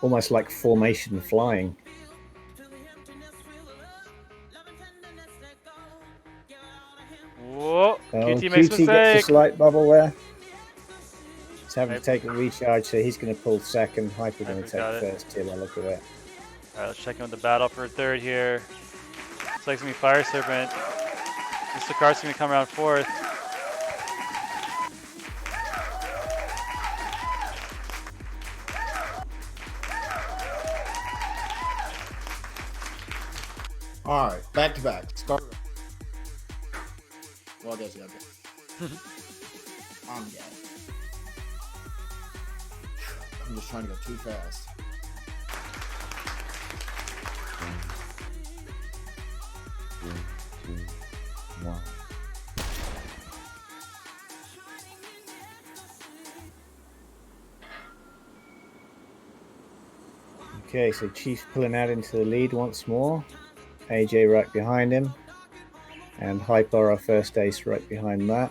almost like formation flying. Whoa, QT makes a QT mistake. gets a slight bubble there. He's having to take a recharge, so he's going to pull second. Hyper going to take first here by look at it. Alright, let's check in with the battle for 3rd here. Looks like it's going to be Fire Serpent. Mr. Carson going to come around 4th. All right, back to back. Start. Well, I guess you got I'm dead. I'm just trying to go too fast. Three, two, 1. Okay, so Chief pulling out into the lead once more. AJ right behind him. And Hyper, our first ace, right behind that.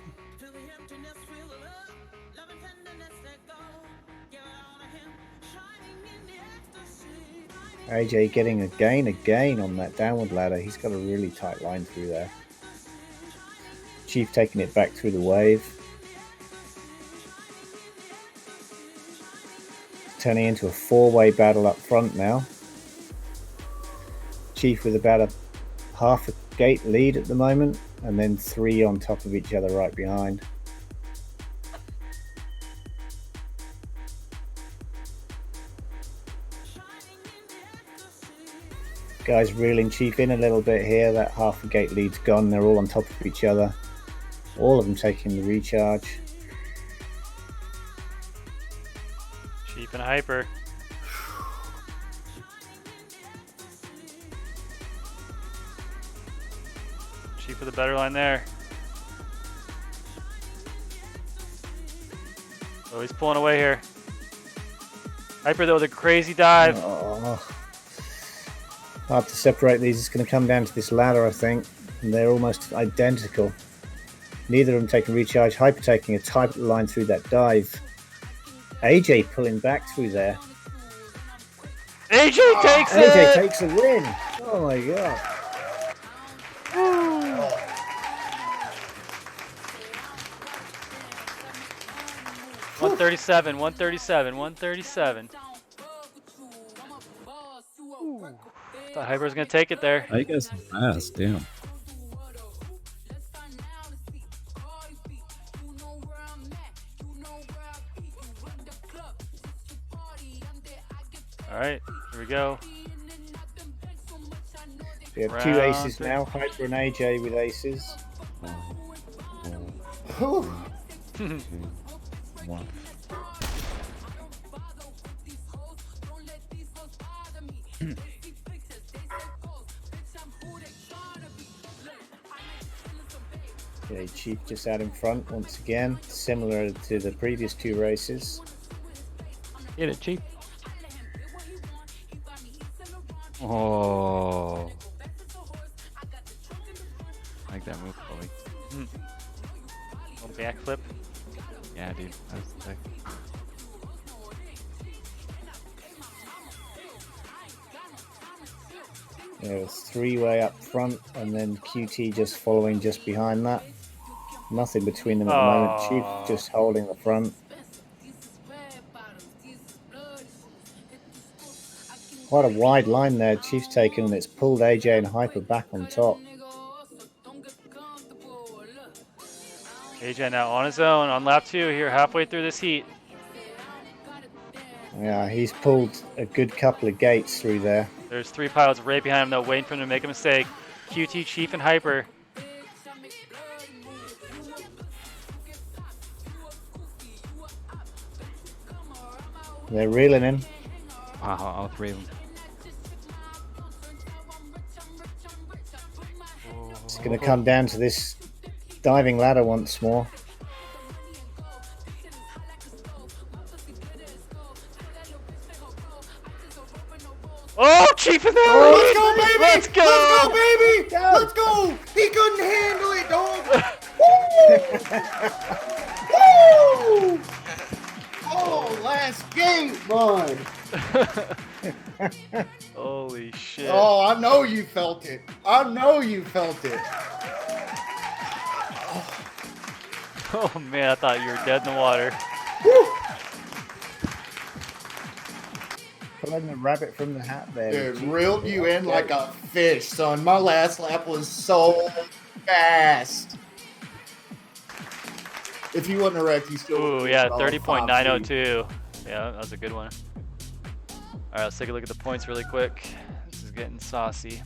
AJ getting again on that downward ladder. He's got a really tight line through there. Chief taking it back through the wave. Turning into a four-way battle up front now. Chief with about a half a gate lead at the moment, and then 3 on top of each other right behind. Guys reeling Chief in a little bit here. That half a gate lead's gone. They're all on top of each other. All of them taking the recharge. Chief and Hyper. Chief with a better line there. Oh, he's pulling away here. Hyper though with a crazy dive. Oh. Hard to separate these. It's going to come down to this ladder, I think. And they're almost identical. Neither of them taking recharge. Hyper taking a tight line through that dive. AJ pulling back through there. AJ takes it! AJ takes a win. Oh my god. 137, 137, 137. Thought Hyper was gonna take it there. I guess fast, damn. All right, here we go. We have 2 aces now. Hyper and AJ with aces. One. Okay, Chief just out in front once again, similar to the previous 2 races. Get it, Chief. Oh. I like that move, Chloe. Little backflip. Yeah, dude. That was sick. Yeah, it was 3-way up front, and then QT just following just behind that. Nothing between them at the moment. Chief just holding the front. Quite a wide line there. Chief's taken, and it's pulled AJ and Hyper back on top. AJ now on his own on lap 2 here, halfway through this heat. Yeah, he's pulled a good couple of gates through there. There's 3 pilots right behind him though, waiting for him to make a mistake. QT, Chief, and Hyper. They're reeling in. Wow, all 3 of them. It's going to come down to this diving ladder once more. Oh, Chief in there! Let's go, baby! Let's go! Let's go, baby! Let's go! He couldn't handle it, dog! Woo! Woo! Oh, last game, bud! Holy shit. Oh, I know you felt it. I know you felt it. Oh man, I thought you were dead in the water. Woo! Pulling the rabbit from the hat there. Dude, reeled you in like a fish, son. My last lap was so fast. If you wasn't a wreck, you still Ooh, would yeah, have been 30.902. Yeah, that was a good one. All right, let's take a look at the points really quick. This is getting saucy.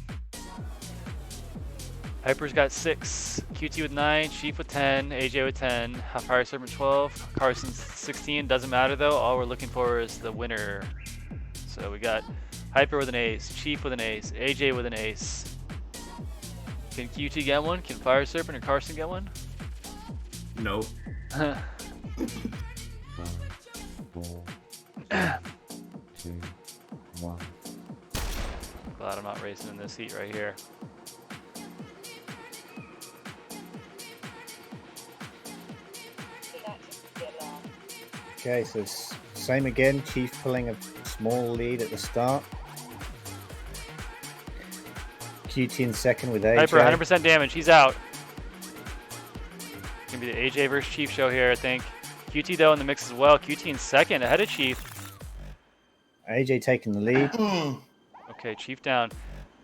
Hyper's got 6, QT with 9, Chief with 10, AJ with 10, Fire Serpent 12, Carson's 16. Doesn't matter though. All we're looking for is the winner. So we got Hyper with an ace, Chief with an ace, AJ with an ace. Can QT get one? Can Fire Serpent or Carson get one? No. 5, 4, 3, 2, 1. racing in this heat right here. Okay, so same again. Chief pulling a small lead at the start. QT in second with AJ. Hyper, 100% damage. He's out. It's gonna be the AJ versus Chief show here, I think. QT though in the mix as well. QT in second, ahead of Chief. AJ taking the lead. Okay, Chief down.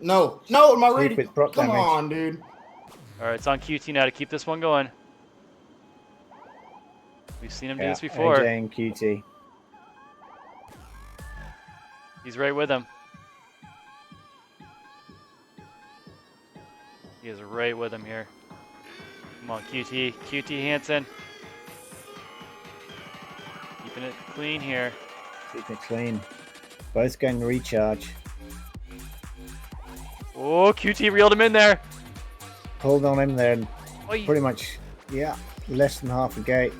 No, am I Chief ready? with proc Come damage. on, dude. All right, it's on QT now to keep this one going. We've seen him do Yeah, this before. AJ and QT. He's right with him. He is right with him here. Come on, QT. QT Hansen. Keeping it clean here. Keeping it clean. Both going to recharge. Oh, QT reeled him in there. Pulled on him there. And Oi. pretty much, yeah, less than half a gate.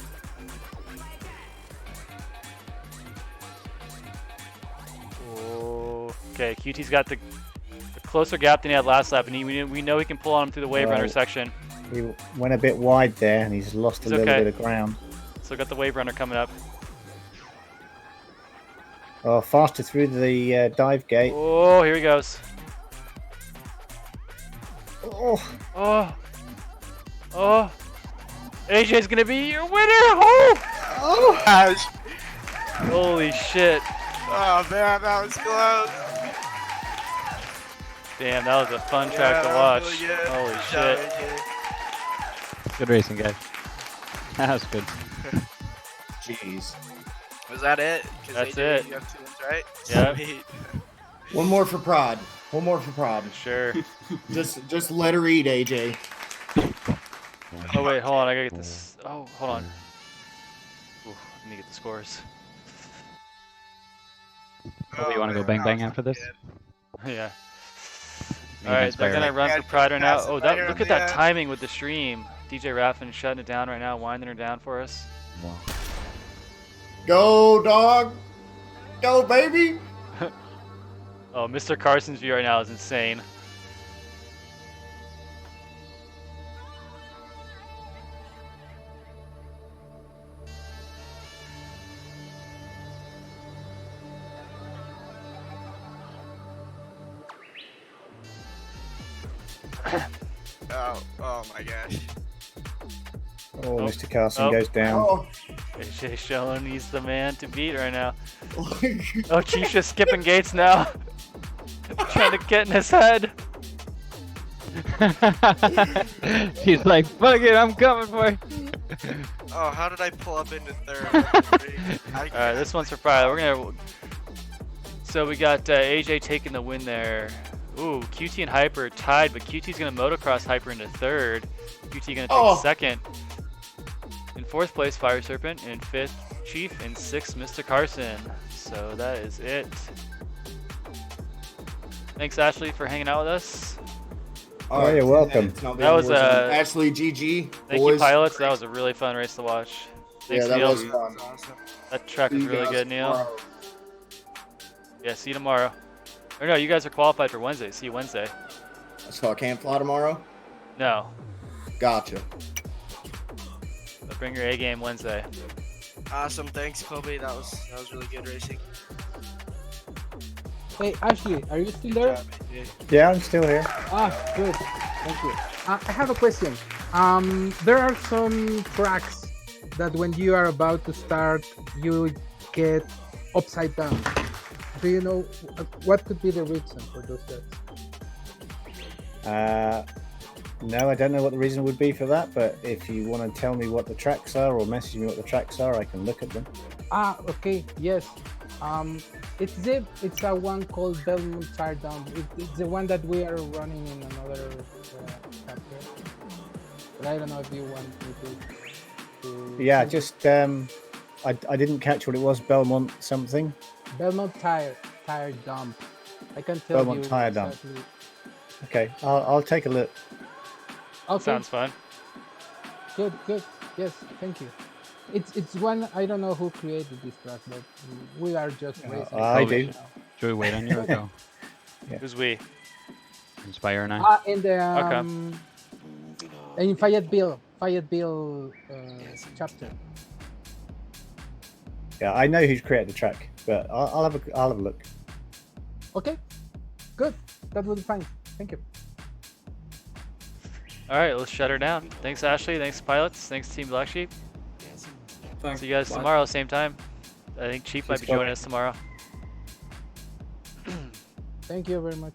Oh, okay, QT's got the closer gap than he had last lap, and we know he can pull on him through the wave runner section. He went a bit wide there, and he's lost He's a little okay. bit of ground. Still got the wave runner coming up. Oh, faster through the dive gate. Oh, here he goes. Oh, Oh, oh. AJ's gonna be your winner. Oh, Oh, gosh. holy shit. Oh man, that was close. Damn, that was a fun track to watch. Really good. Holy Good job, shit. AJ. Good racing, guys. That was good. Jeez. Was that it? 'Cause That's AJ, it. You have 2 wins, right? Yeah. Sweet. One more for pride. One more for pride. Sure. Just let her eat, AJ. Oh wait, hold on. I gotta get this. Oh, hold on. Ooh, let me get the scores. Oh, you want to go bang bang after this? Yeah. Me All right, against they're gonna Byron. run for Pride right now. pass it Oh, right that here look on at the that end. timing with the stream. DJ Raffin shutting it down right now, winding her down for us. Wow. Go, dog. Go, baby. Oh, Mr. Carson's view right now is insane. Oh my gosh. oh, Oh. Mr. Carson Oh. goes down. Oh. AJ showing he's the man to beat right now. Oh, Chief's just skipping gates now. Trying to get in his head. He's like, fuck it, I'm coming for you. Oh, how did I pull up into third? Alright, this one's for Pride. We're gonna. So we got AJ taking the win there. Ooh, QT and Hyper tied, but QT's gonna motocross Hyper into third. QT gonna take second. In fourth place, Fire Serpent. In fifth, Chief. In sixth, Mr. Carson. So that is it. Thanks, Ashley, for hanging out with us. Oh, you're welcome. It's not That was Ashley, GG. Thank boys. you, pilots. That was a really fun race to watch. Thanks, Yeah, that Neil. was fun. That track See was you really guys good, Neil. tomorrow. Yeah, see you tomorrow. Or no, you guys are qualified for Wednesday. See you Wednesday. So I can't fly tomorrow? No, Gotcha. but bring your A game Wednesday. Awesome, thanks, Kobe. That was really good racing. Hey, Ashley, are you still there? Yeah, I'm still here. Ah, good. Thank you. I have a question. There are some tracks that when you are about to start, you get upside down. Do you know what could be the reason for those tracks? No, I don't know what the reason would be for that, but if you want to tell me what the tracks are or message me what the tracks are, I can look at them. Ah, okay, yes. It's a one called Belmont Tire Dump. It's the one that we are running in another chapter. But I don't know if you want me to Yeah, just I didn't catch what it was. Belmont something. Belmont Tire Dump. I can tell Belmont you Tire Dump. exactly. Okay, I'll take a look. Okay. Sounds fun. Good. Yes, thank you. It's one, I don't know who created this track, but we are just racing. I do. Should we wait on you or go? Yeah. Who's we? Inspire 9. In the in Fayetteville chapter. Yeah, I know who's created the track, but I'll have a look. Okay, good. That will be fine. Thank you. All right, let's shut her down. Thanks, Ashley. Thanks, pilots. Thanks, Team Black Sheep. Thanks. See you guys Bye. tomorrow, same time. I think Chief might be Thanks, joining us tomorrow. Thank you very much.